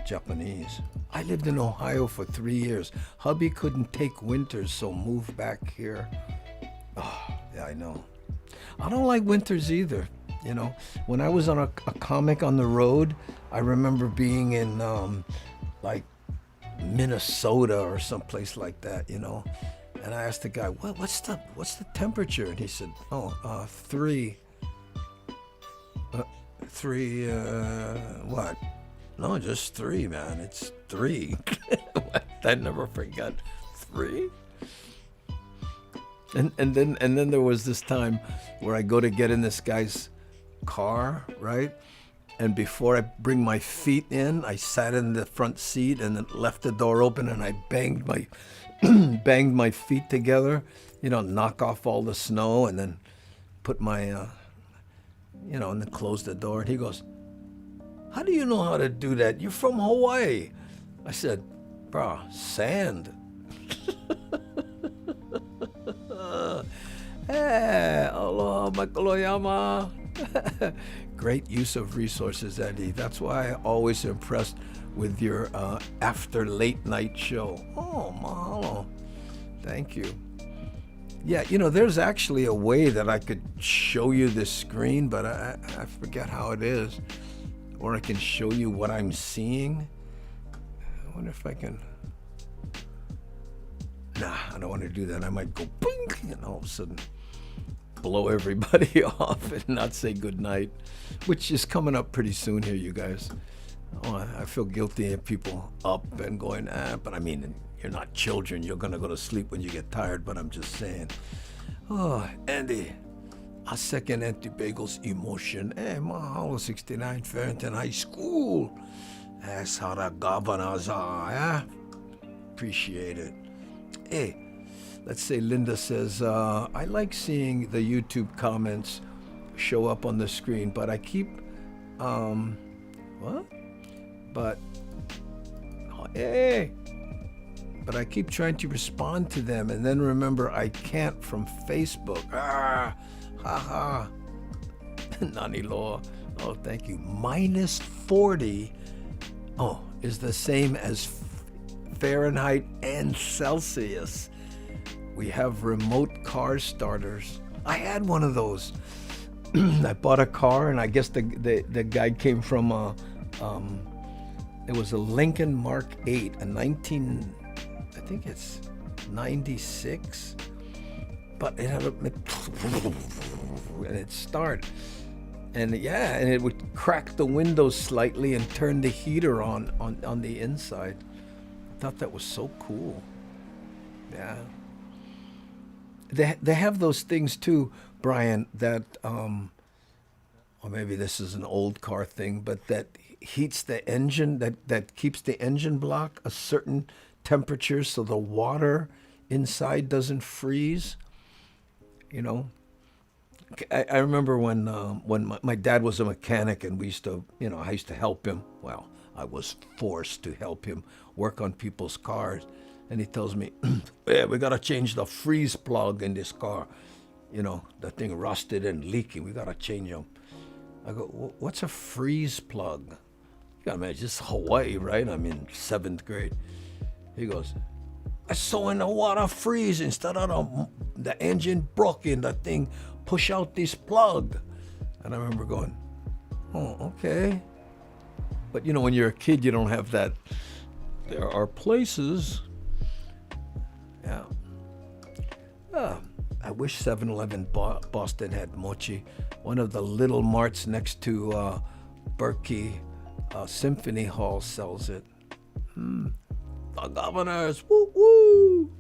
Japanese. I lived in Ohio for 3 years. Hubby couldn't take winters, so moved back here. Oh, yeah, I know. I don't like winters either. When I was on a comic on the road, I remember being in like Minnesota or someplace like that, And I asked the guy, what's the temperature? And he said, 3. 3, what? No, just 3, man. It's 3. I never forgot. 3? And then there was this time where I go to get in this guy's car, right? And before I bring my feet in, I sat in the front seat and then left the door open and I banged my feet together, knock off all the snow and then put my, and then close the door. And he goes, "How do you know how to do that? You're from Hawaii." I said, "Bro, sand." Hey, aloha, makaloyama. Great use of resources, Andy. That's why I'm always impressed with your after late night show. Oh, mahalo. Thank you. Yeah, there's actually a way that I could show you this screen, but I forget how it is. Or I can show you what I'm seeing. I wonder if I can... Nah, I don't want to do that. I might go blink and all of a sudden blow everybody off and not say goodnight, which is coming up pretty soon here, you guys. Oh, I feel guilty of people up and going, but you're not children. You're going to go to sleep when you get tired, but I'm just saying. Oh, Andy, I second Auntie Bagel's emotion. Hey, mahalo 69 Farrington High School. That's how the governors are, yeah? Appreciate it. Hey, let's say Linda says, I like seeing the YouTube comments show up on the screen, but I keep, what? But, hey, but I keep trying to respond to them, and then remember I can't from Facebook. Ah, haha. Nani Loa. Oh, thank you. Minus 40. Oh, is the same as Fahrenheit and Celsius. We have remote car starters. I had one of those. I bought a car, and I guess the guy came from it was a Lincoln Mark 8, a 19, I think it's 96, but it had and it started. And yeah, and it would crack the windows slightly and turn the heater on the inside. I thought that was so cool. Yeah. They have those things too, Brian, that or maybe this is an old car thing, but that heats the engine, that keeps the engine block a certain temperature so the water inside doesn't freeze. You know, I remember when my dad was a mechanic, and we used to, I used to help him. Well, I was forced to help him work on people's cars. And he tells me, yeah, we got to change the freeze plug in this car. The thing rusted and leaking. We got to change them. I go, what's a freeze plug? You got to imagine, this is Hawaii, right? I'm in 7th grade. He goes, so when the water freeze, instead of the engine broken, the thing push out this plug. And I remember going, oh, okay. But when you're a kid, you don't have that. There are places. Yeah. I wish 7-Eleven Boston had mochi. One of the little marts next to Berkey Symphony Hall sells it. The Governors, woo woo.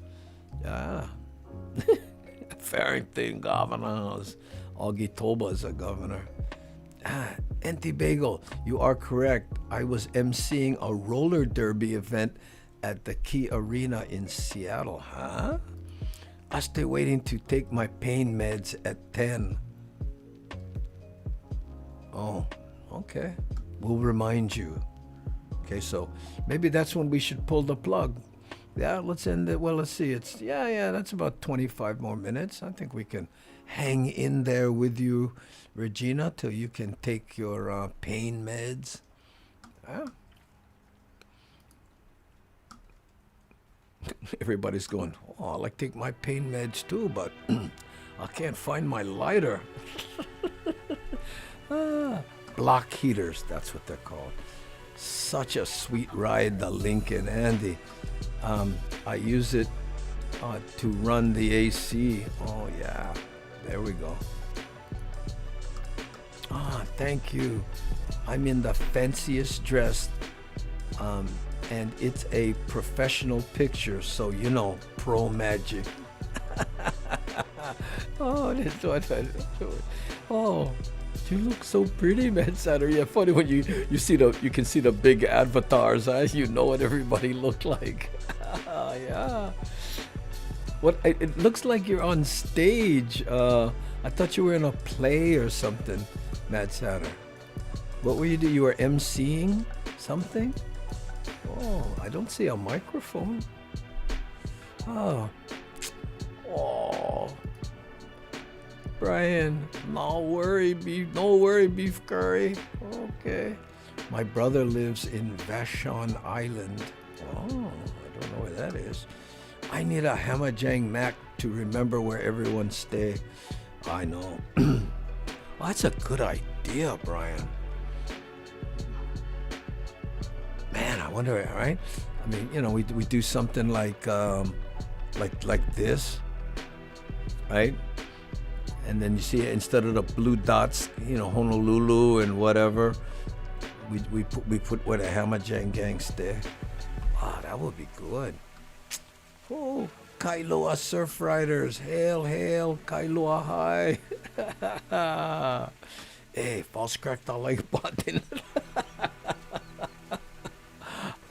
Yeah. Farrington Governors. Augie Toba is a governor. Auntie Bagel, you are correct. I was emceeing a roller derby event at the Key Arena in Seattle. Huh? I stay waiting to take my pain meds at 10. Oh, okay. We'll remind you. Okay, so maybe that's when we should pull the plug. Yeah, let's end it. Well, let's see. It's that's about 25 more minutes. I think we can hang in there with you, Regina, till you can take your pain meds. Yeah. Everybody's going, oh, I like to take my pain meds too, but I can't find my lighter. Block heaters, that's what they're called. Such a sweet ride, the Lincoln, Andy. I use it to run the AC. Oh, yeah. There we go. Thank you. I'm in the fanciest dress. And it's a professional picture, so pro magic. Oh, you look so pretty, man, Saturday. Yeah, funny when you can see the big avatars. You know what everybody looked like. Yeah. What? It looks like you're on stage. I thought you were in a play or something, Mad Satter. What were you doing? You were emceeing something? Oh, I don't see a microphone. Oh. Brian, no worry, beef curry. Okay. My brother lives in Vashon Island. Oh, I don't know where that is. I need a Hamajang Mac to remember where everyone stay. I know. Well, that's a good idea, Brian. Man, I wonder, right? I mean, we do something like this, right? And then you see, instead of the blue dots, Honolulu and whatever, we put where the Hamajang gang stay. Wow, that would be good. Oh, Kailua Surf Riders, hail, hail, Kailua High. Hey, false crack the like button.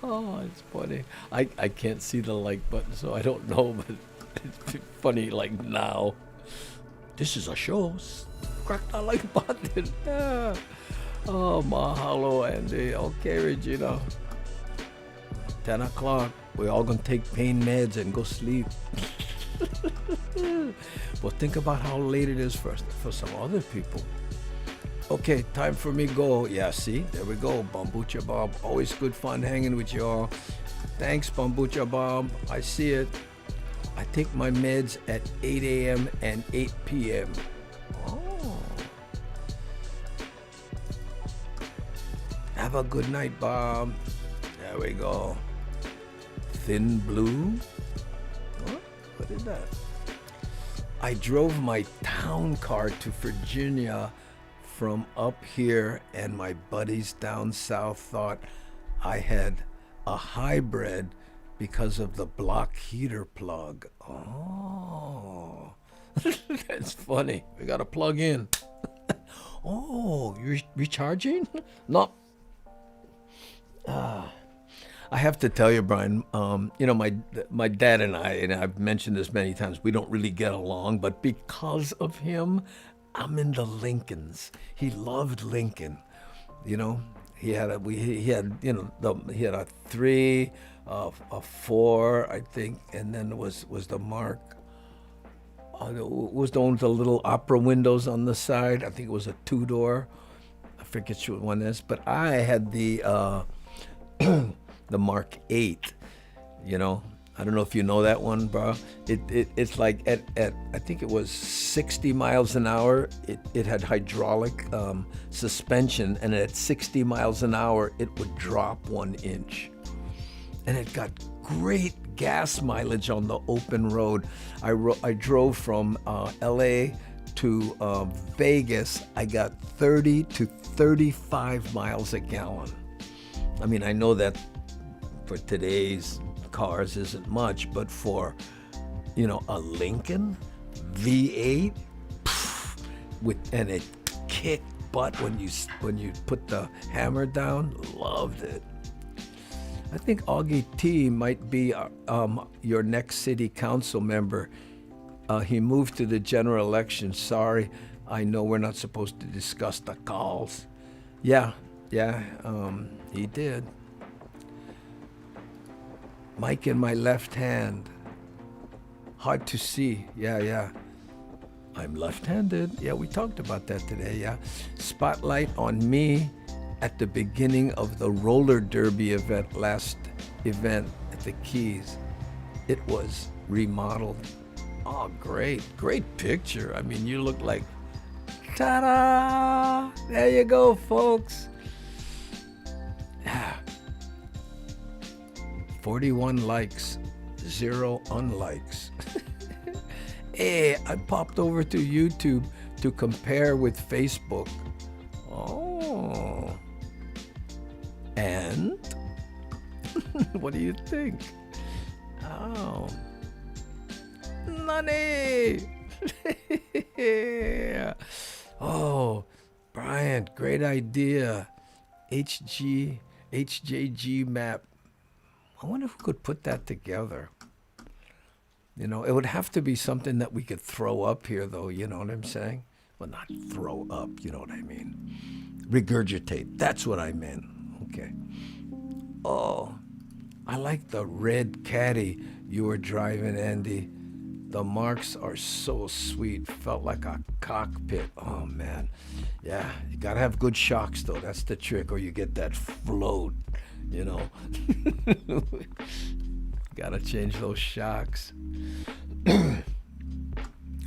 Oh, it's funny. I can't see the like button, so I don't know, but it's funny like now. This is a show. Crack the like button. Yeah. Oh, mahalo, Andy. Okay, Regina. 10 o'clock. We're all gonna take pain meds and go sleep. But think about how late it is for some other people. Okay, time for me go. Yeah, see, there we go. Bambucha Bob, always good fun hanging with y'all. Thanks, Bambucha Bob. I see it. I take my meds at 8 a.m. and 8 p.m. Oh. Have a good night, Bob. There we go. Thin Blue. What is that? I drove my town car to Virginia from up here, and my buddies down south thought I had a hybrid because of the block heater plug. Oh, that's funny. We got to plug in. Oh, you're recharging? No. I have to tell you, Brian, my dad and I've mentioned this many times, we don't really get along, but because of him, I'm in the Lincolns. He loved Lincoln. He had a 3, a 4, I think, and then was the Mark. Was the one with the little opera windows on the side. I think it was a 2-door. I forget which one it is, but I had the the Mark 8. I don't know if you know that one, bro. It's like at I think it was 60 miles an hour. It had hydraulic suspension, and at 60 miles an hour, it would drop 1 inch. And it got great gas mileage on the open road. I drove from LA to Vegas. I got 30 to 35 miles a gallon. I mean, I know that for today's cars isn't much, but for a Lincoln V8 and it kicked butt when you put the hammer down. Loved it. I think Augie T might be your next city council member. He moved to the general election. Sorry, I know we're not supposed to discuss the calls. Yeah, he did. Mic in my left hand. Hard to see. Yeah. I'm left-handed. Yeah, we talked about that today, yeah. Spotlight on me at the beginning of the roller derby last event at the Keys. It was remodeled. Oh, great picture. I mean, you look like, ta-da! There you go, folks. 41 likes, 0 unlikes. Hey, I popped over to YouTube to compare with Facebook. Oh. And? What do you think? Oh. Money! Oh, Brian, great idea. HJG map. I wonder if we could put that together. It would have to be something that we could throw up here, though. You know what I'm saying? Well, not throw up. You know what I mean? Regurgitate. That's what I meant. Okay. Oh, I like the red caddy you were driving, Andy. The marks are so sweet. Felt like a cockpit. Oh, man. Yeah, you got to have good shocks, though. That's the trick, or you get that float. Gotta change those shocks.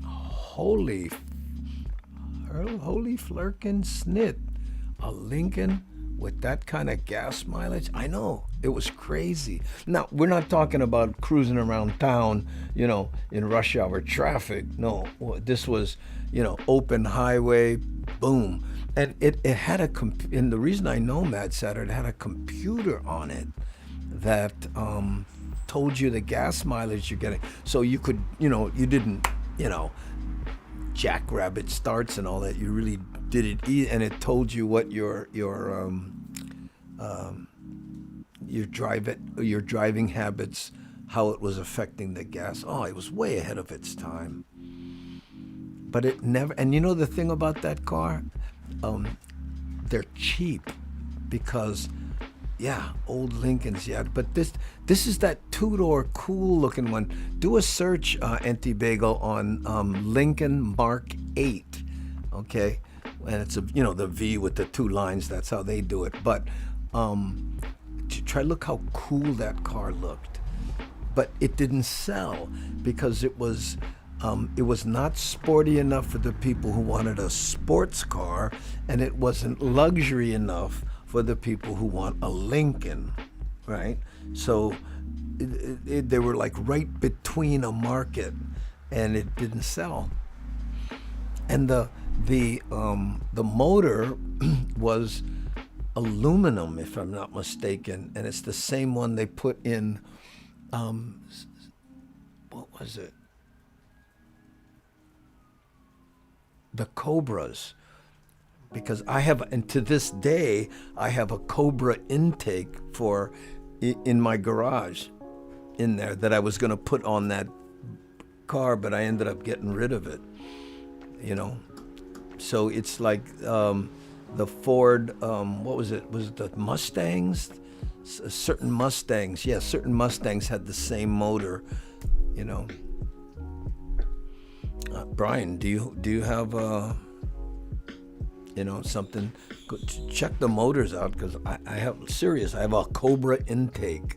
Holy flirkin' snit. A Lincoln with that kind of gas mileage? I know, it was crazy. Now, we're not talking about cruising around town, in rush hour traffic. No, this was, open highway, boom. And it had and the reason I know, Mad Satter, it had a computer on it that told you the gas mileage you're getting. So you could, you didn't, jackrabbit starts and all that. You really did it, and it told you what your driving habits, how it was affecting the gas. Oh, it was way ahead of its time. But it never. And the thing about that car, they're cheap because Yeah, old Lincolns. Yeah, but this is that two-door, cool-looking one. Do a search, Anti-Bagel, on Lincoln Mark 8. Okay, and it's the V with the two lines. That's how they do it. But try look how cool that car looked. But it didn't sell because it was not sporty enough for the people who wanted a sports car, and it wasn't luxury enough for the people who want a Lincoln, right? So they were like right between a market, and it didn't sell. And the motor was aluminum, if I'm not mistaken, and it's the same one they put in. What was it? The Cobras. Because and to this day, I have a Cobra intake in my garage in there that I was going to put on that car, but I ended up getting rid of it, So it's like the Ford, what was it? Was it the Mustangs? Certain Mustangs, yeah, certain Mustangs had the same motor, Brian, do you have something? Check the motors out, because I have a Cobra intake.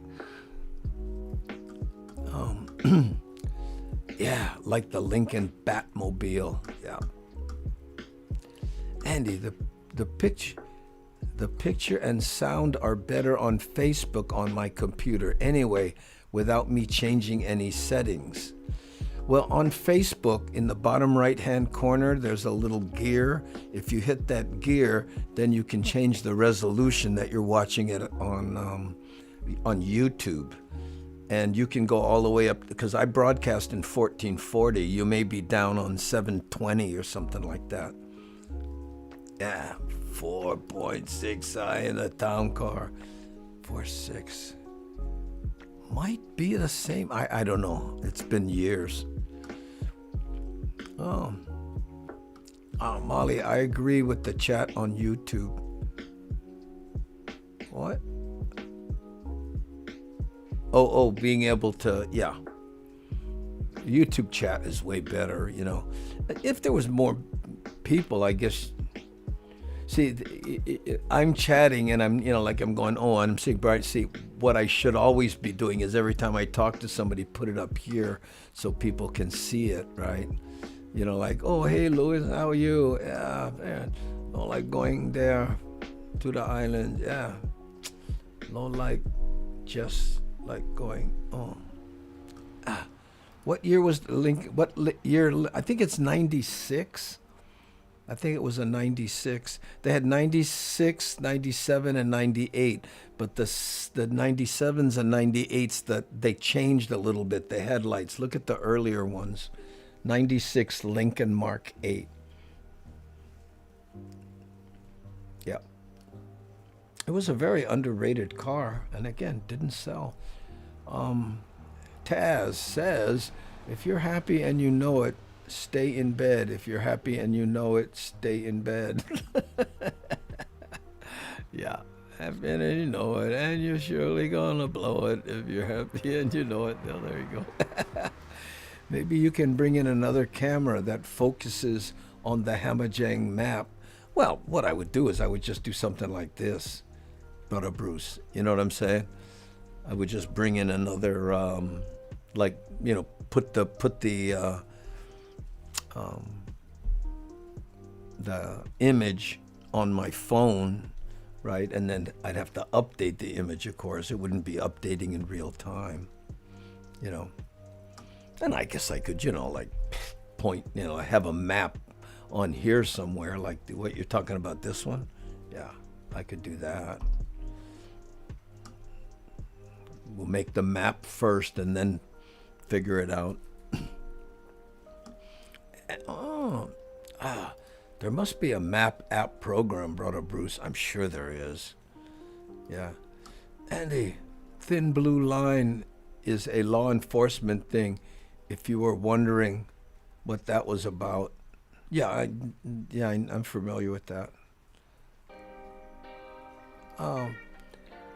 Yeah, like the Lincoln Batmobile. Yeah. Andy, the picture and sound are better on Facebook on my computer anyway, without me changing any settings. Well, on Facebook, in the bottom right-hand corner, there's a little gear. If you hit that gear, then you can change the resolution that you're watching it on YouTube. And you can go all the way up, because I broadcast in 1440. You may be down on 720 or something like that. Yeah, 4.6i in a town car. 4.6. Might be the same. I don't know. It's been years. Molly, I agree with the chat on YouTube. What? Oh, being able to, yeah. YouTube chat is way better, If there was more people, I guess. See, I'm chatting and I'm, I'm going, I'm saying, Brian, see, what I should always be doing is every time I talk to somebody, put it up here so people can see it, right? Like, oh, hey, Louis, how are you? Yeah, man. Oh, like going there to the island. Yeah. No, like, just like going, What year was the link? What year? I think it's 96. I think it was a 96. They had 96, 97, and 98. But the 97s and 98s, that they changed a little bit, the headlights. Look at the earlier ones. 96 Lincoln Mark 8. Yeah. It was a very underrated car, and again, didn't sell. Taz says, if you're happy and you know it, stay in bed. If you're happy and you know it, stay in bed. Yeah, happy and you know it, and you're surely gonna blow it. If you're happy and you know it, well, there you go. Maybe you can bring in another camera that focuses on the Hamajang map. Well, what I would do is I would just do something like this, Brother Bruce. You know what I'm saying? I would just bring in another, put the image on my phone, right? And then I'd have to update the image, of course. It wouldn't be updating in real time, And I guess I could, point, have a map on here somewhere, like what you're talking about, this one. Yeah, I could do that. We'll make the map first and then figure it out. There must be a map app program, Brother Bruce. I'm sure there is. Yeah. Andy, thin blue line is a law enforcement thing. If you were wondering what that was about. Yeah, I'm familiar with that.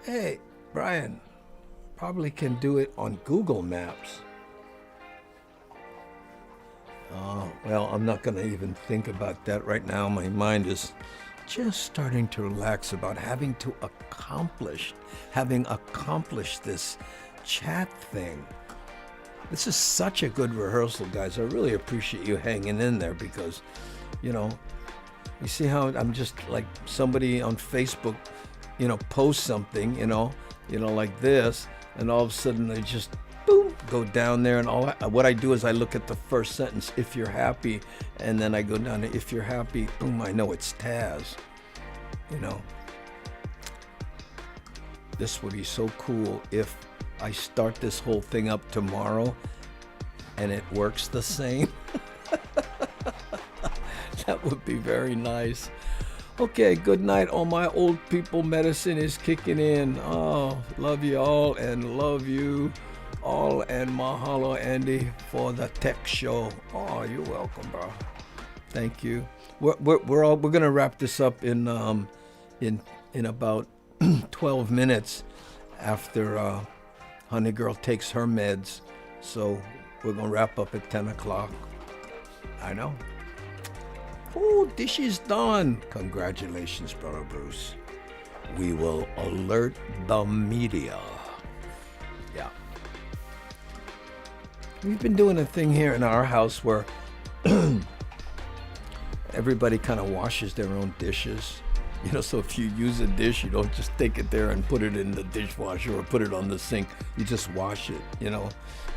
Hey, Brian, probably can do it on Google Maps. Oh, well, I'm not going to even think about that right now. My mind is just starting to relax about having accomplished this chat thing. This is such a good rehearsal, guys. I really appreciate you hanging in there because, you know, you see how I'm just like somebody on Facebook, post something, like this, and all of a sudden they just boom, go down there, and what I do is I look at the first sentence, if you're happy, and then I go down to if you're happy, boom, I know it's Taz. This would be so cool if I start this whole thing up tomorrow and it works the same. That would be very nice. Okay, good night. All my old people medicine is kicking in. Oh, love you all and love you all, and mahalo, Andy, for the tech show. Oh, you're welcome, bro. Thank you. We're gonna wrap this up in about 12 minutes after Honey Girl takes her meds. So we're gonna wrap up at 10 o'clock. I know. Oh, dish is done. Congratulations, Brother Bruce. We will alert the media. Yeah. We've been doing a thing here in our house where everybody kind of washes their own dishes. So if you use a dish, you don't just take it there and put it in the dishwasher or put it on the sink. You just wash it,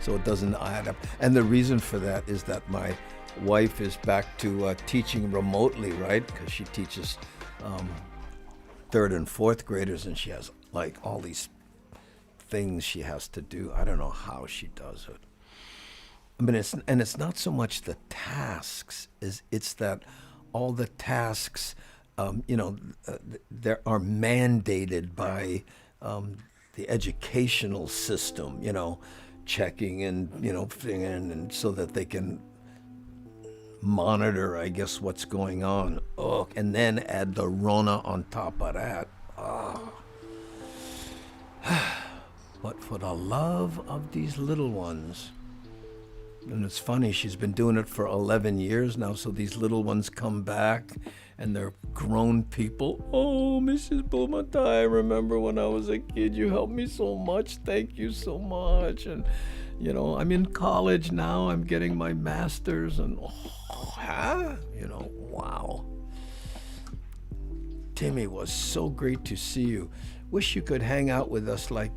so it doesn't add up. And the reason for that is that my wife is back to teaching remotely, right? Because she teaches third and fourth graders, and she has like all these things she has to do. I don't know how she does it. I mean, it's not so much the tasks, it's that all the tasks, they are mandated by the educational system, checking and, and so that they can monitor, I guess, what's going on. Oh, and then add the Rona on top of that. Oh. But for the love of these little ones. And it's funny, she's been doing it for 11 years now, so these little ones come back and they're grown people. Oh, Mrs. Bumatai, I remember when I was a kid, you helped me so much. Thank you so much. And, I'm in college now. I'm getting my master's, and wow. Timmy, was so great to see you. Wish you could hang out with us like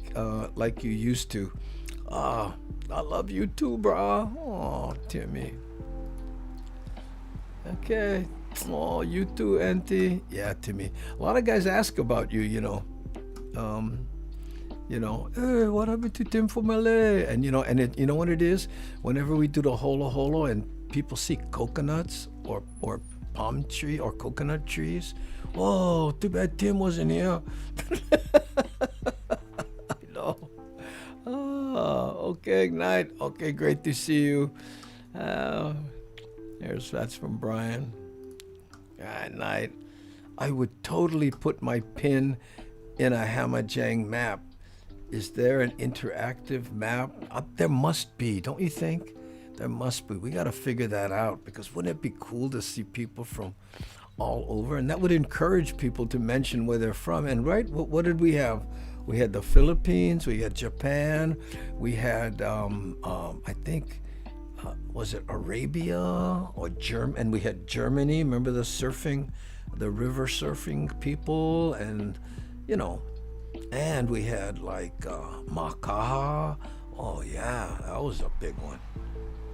you used to. I love you too, brah. Oh, Timmy. Okay. Oh, you too, Auntie. Yeah, Timmy. A lot of guys ask about you, hey, what happened to Tim Fumale? And, and it, you know what it is? Whenever we do the holo holo and people see coconuts or palm tree or coconut trees, oh, too bad Tim wasn't here. I know. Oh, okay, night. Okay, great to see you. That's from Brian. Night. I would totally put my pin in a Hamajang map. Is there an interactive map? There must be, don't you think? There must be. We got to figure that out, because wouldn't it be cool to see people from all over? And that would encourage people to mention where they're from. And right, what did we have? We had the Philippines, we had Japan, we had, I think, was it Arabia or and we had Germany. Remember the river surfing people, and, and we had like Makaha. Oh yeah, that was a big one.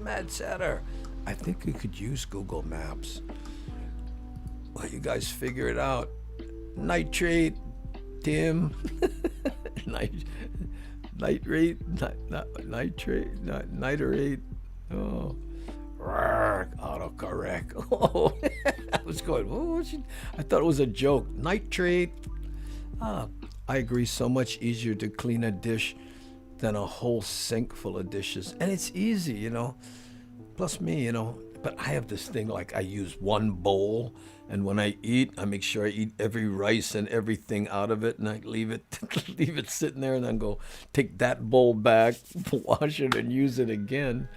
Mad Satter. I think we could use Google Maps. Well, you guys figure it out. Nitrate, Tim. Nitrate. Oh, autocorrect. Oh, I was going, I thought it was a joke. Nitrate. I agree, so much easier to clean a dish than a whole sink full of dishes. And it's easy, Plus me, But I have this thing like I use one bowl, and when I eat, I make sure I eat every rice and everything out of it, and I leave it leave it sitting there, and then go take that bowl back, wash it, and use it again,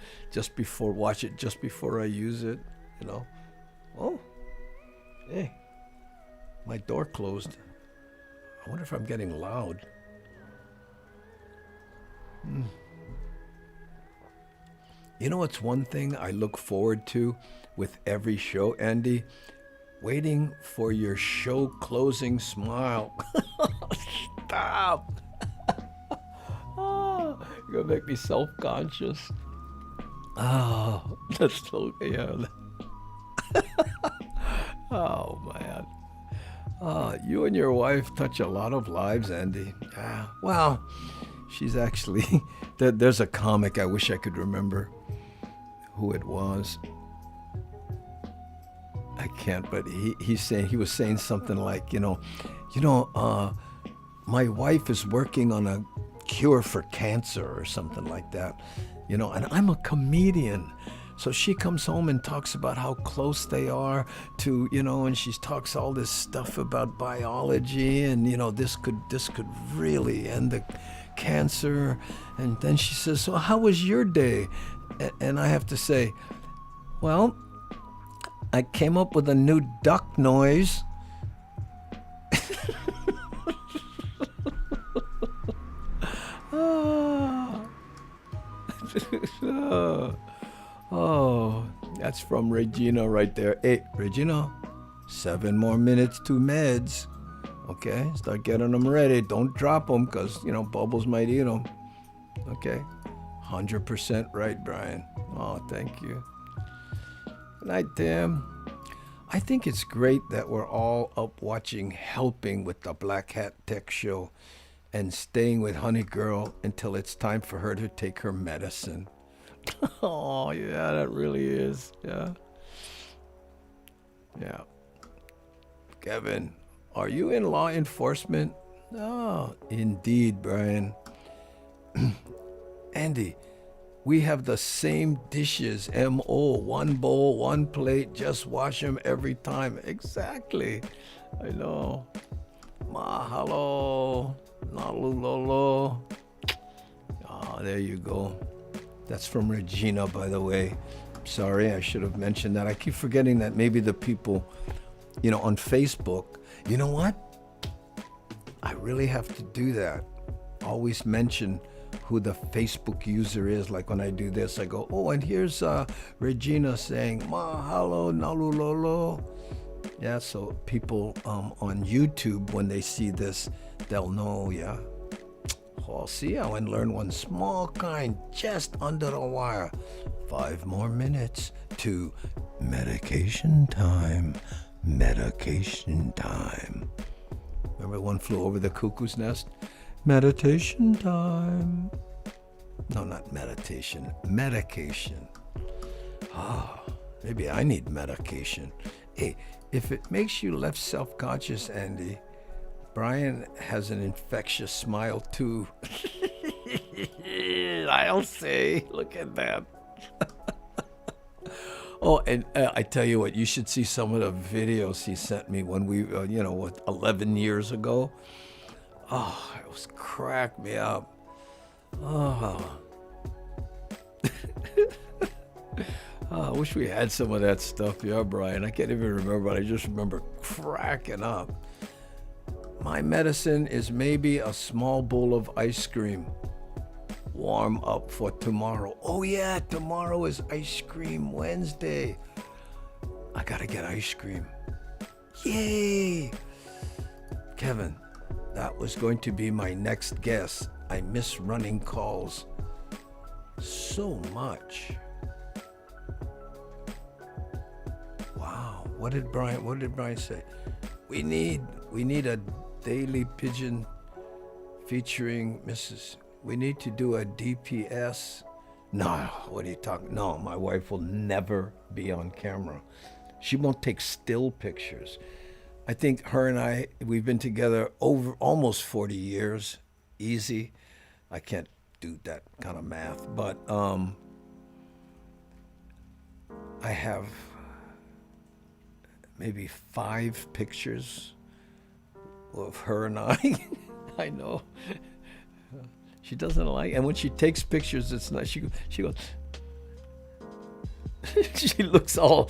wash it just before I use it. You know. Oh, hey, my door closed. I wonder if I'm getting loud. You know what's one thing I look forward to with every show, Andy? Waiting for your show closing smile. Stop. Oh, you're gonna make me self-conscious. Oh, that's so, yeah. Oh, man. You and your wife touch a lot of lives, Andy. Well, she's actually, there's a comic, I wish I could remember who it was. I can't, but he was saying something like, my wife is working on a cure for cancer or something like that, and I'm a comedian. So she comes home and talks about how close they are to, and she talks all this stuff about biology and, this could really end the cancer. And then she says, so how was your day? And I have to say, well, I came up with a new duck noise. Oh, that's from Regina right there. Hey, Regina, 7 more minutes to meds. Okay, start getting them ready. Don't drop them because, Bubbles might eat them. Okay, 100% right, Brian. Oh, thank you. Good night, Tim. I think it's great that we're all up watching Helping with the Black Hat Tech Show and staying with Honey Girl until it's time for her to take her medicine. Oh, yeah, that really is. Yeah. Yeah. Kevin, are you in law enforcement? Oh, indeed, Brian. Andy, we have the same dishes, M.O., one bowl, one plate, just wash them every time. Exactly. I know. Mahalo, nalulolo. Oh, there you go. That's from Regina, by the way. Sorry, I should have mentioned that. I keep forgetting that maybe the people, on Facebook, you know what? I really have to do that. Always mention who the Facebook user is. Like when I do this, I go, oh, and here's Regina saying, mahalo, nalulolo. Yeah, so people on YouTube, when they see this, they'll know, yeah. Oh, see, I went and learned one small kind just under the wire. 5 more minutes to medication time. Medication time. Remember One Flew Over the Cuckoo's Nest? Meditation time. No, not meditation. Medication. Maybe I need medication. Hey, if it makes you less self-conscious, Andy, Brian has an infectious smile too. I'll say, look at that. Oh, and I tell you what, you should see some of the videos he sent me when we, 11 years ago. Oh, it was cracked me up. Oh. I wish we had some of that stuff, yeah, Brian. I can't even remember, but I just remember cracking up. My medicine is maybe a small bowl of ice cream. Warm up for tomorrow. Oh yeah, tomorrow is Ice Cream Wednesday. I gotta get ice cream. Yay! Kevin, that was going to be my next guess. I miss running calls so much. Wow, what did Brian say? We need a daily pigeon featuring Mrs. We need to do a DPS. No, what are you talking? No, my wife will never be on camera. She won't take still pictures. I think her and I, we've been together over almost 40 years. Easy. I can't do that kind of math, but I have maybe 5 pictures of her and I. I know. She doesn't like, and when she takes pictures, it's not. She goes. She looks all.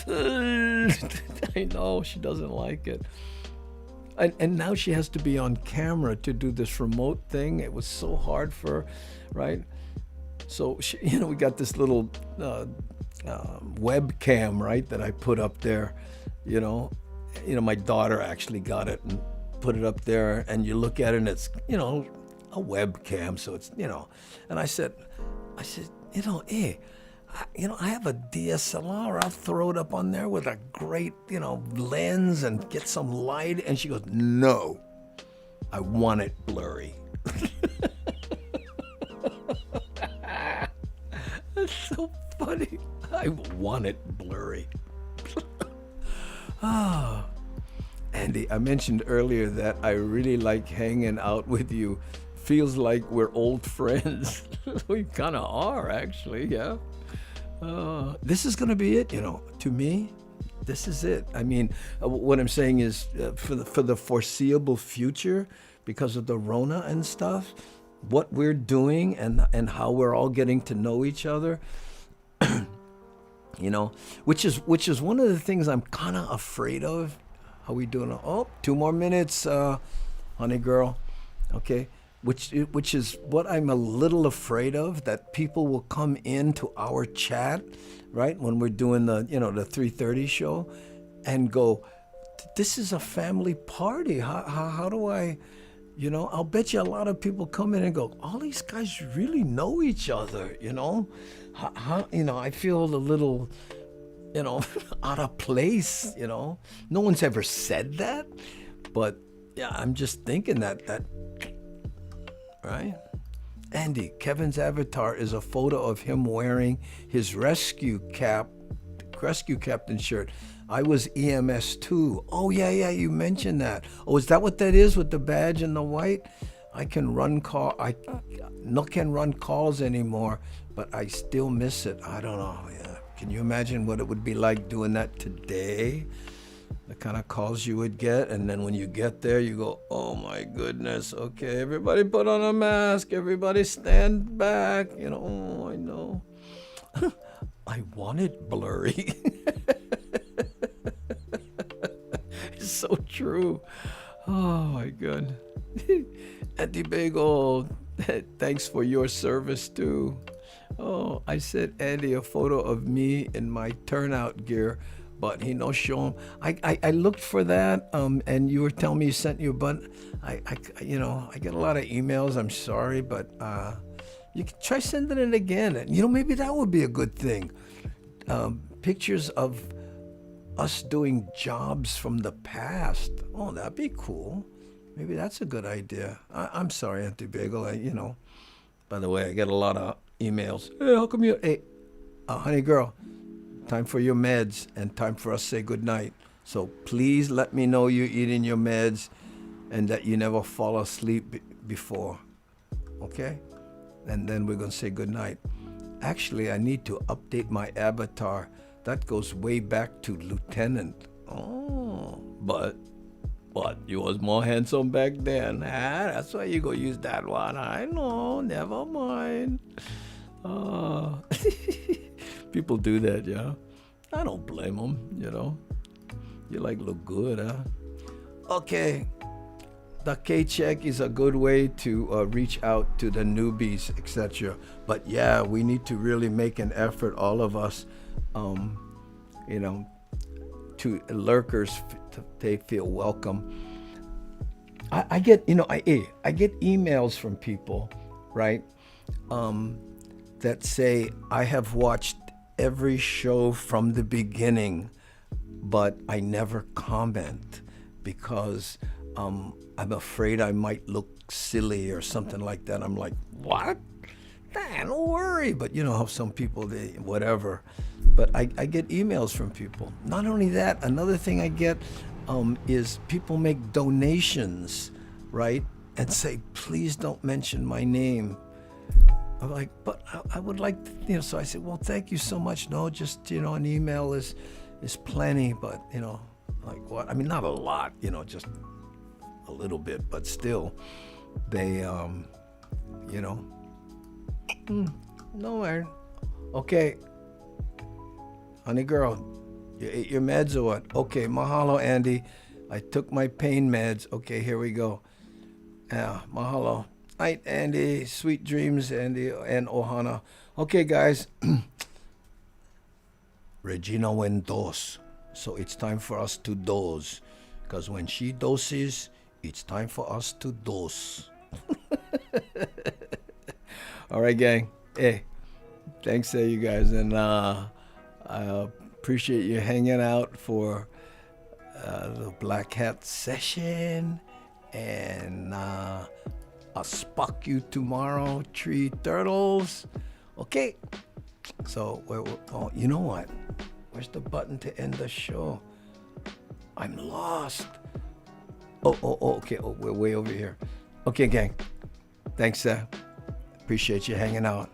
I know she doesn't like it. And now she has to be on camera to do this remote thing. It was so hard for her, right? So she, we got this little webcam, right, that I put up there. My daughter actually got it and put it up there, and you look at it, and it's a webcam, so it's And I said, I have a DSLR. I'll throw it up on there with a great, lens and get some light. And she goes, no, I want it blurry. That's so funny. I want it blurry. Andy, I mentioned earlier that I really like hanging out with you. Feels like we're old friends. We kind of are, actually, yeah. This is going to be it, to me. This is it. I mean, what I'm saying is for the foreseeable future, because of the Rona and stuff, what we're doing and how we're all getting to know each other, which is one of the things I'm kind of afraid of. How we doing? Oh, 2 more minutes, honey girl. Okay. Which is what I'm a little afraid of, that people will come into our chat, right, when we're doing the 3:30 show, and go, this is a family party. How do I, I'll bet you a lot of people come in and go, all these guys really know each other, How I feel a little, out of place, No one's ever said that, but yeah, I'm just thinking that. Right? Andy, Kevin's avatar is a photo of him wearing his rescue captain shirt. I was EMS too. Oh, yeah, you mentioned that. Oh, is that what that is with the badge and the white? I can run can't run calls anymore, but I still miss it. I don't know. Yeah. Can you imagine what it would be like doing that today? The kind of calls you would get, and then when you get there, you go, oh my goodness, okay, everybody put on a mask, everybody stand back, oh, I know. I want it blurry. It's so true. Oh my God. Auntie Bagel, thanks for your service too. Oh, I sent Andy a photo of me in my turnout gear, but he no show him. I looked for that, and you were telling me you sent you a bunch. I get a lot of emails. I'm sorry, but you can try sending it again. And maybe that would be a good thing. Pictures of us doing jobs from the past. Oh, that'd be cool. Maybe that's a good idea. I'm sorry, Auntie Bagel. By the way, I get a lot of emails. Hey, how come you? Hey, honey girl. Time for your meds and time for us to say goodnight. So please let me know you're eating your meds and that you never fall asleep before. Okay? And then we're going to say goodnight. Actually, I need to update my avatar. That goes way back to Lieutenant. Oh, but you was more handsome back then. That's why you go use that one. I know, never mind. People do that, yeah. I don't blame them, You look good, huh? Okay. The K-check is a good way to reach out to the newbies, etc. But yeah, we need to really make an effort, all of us, to lurkers, they feel welcome. I get, I get emails from people, right? That say, I have watched every show from the beginning, but I never comment because I'm afraid I might look silly or something like that. I'm like, what? Nah, don't worry. But you know how some people, they whatever. But I get emails from people. Not only that, another thing I get is people make donations, right? And say, please don't mention my name. I'm like, but I would like, so I said, well, thank you so much. No, just, an email is plenty, but, like what? I mean, not a lot, just a little bit, but still, they, no, Aaron. Okay. Honey girl, you ate your meds or what? Okay, mahalo, Andy. I took my pain meds. Okay, here we go. Yeah, mahalo. Night, Andy. Sweet dreams, Andy and Ohana. Okay, guys. Regina went dose. So it's time for us to dose. Because when she doses, it's time for us to dose. All right, gang. Hey, thanks, you guys. And I appreciate you hanging out for the Black Hat session. And I'll spuck you tomorrow, tree turtles. Okay. So, oh, you know what? Where's the button to end the show? I'm lost. Oh, okay. Oh, we're way over here. Okay, gang. Thanks, appreciate you hanging out.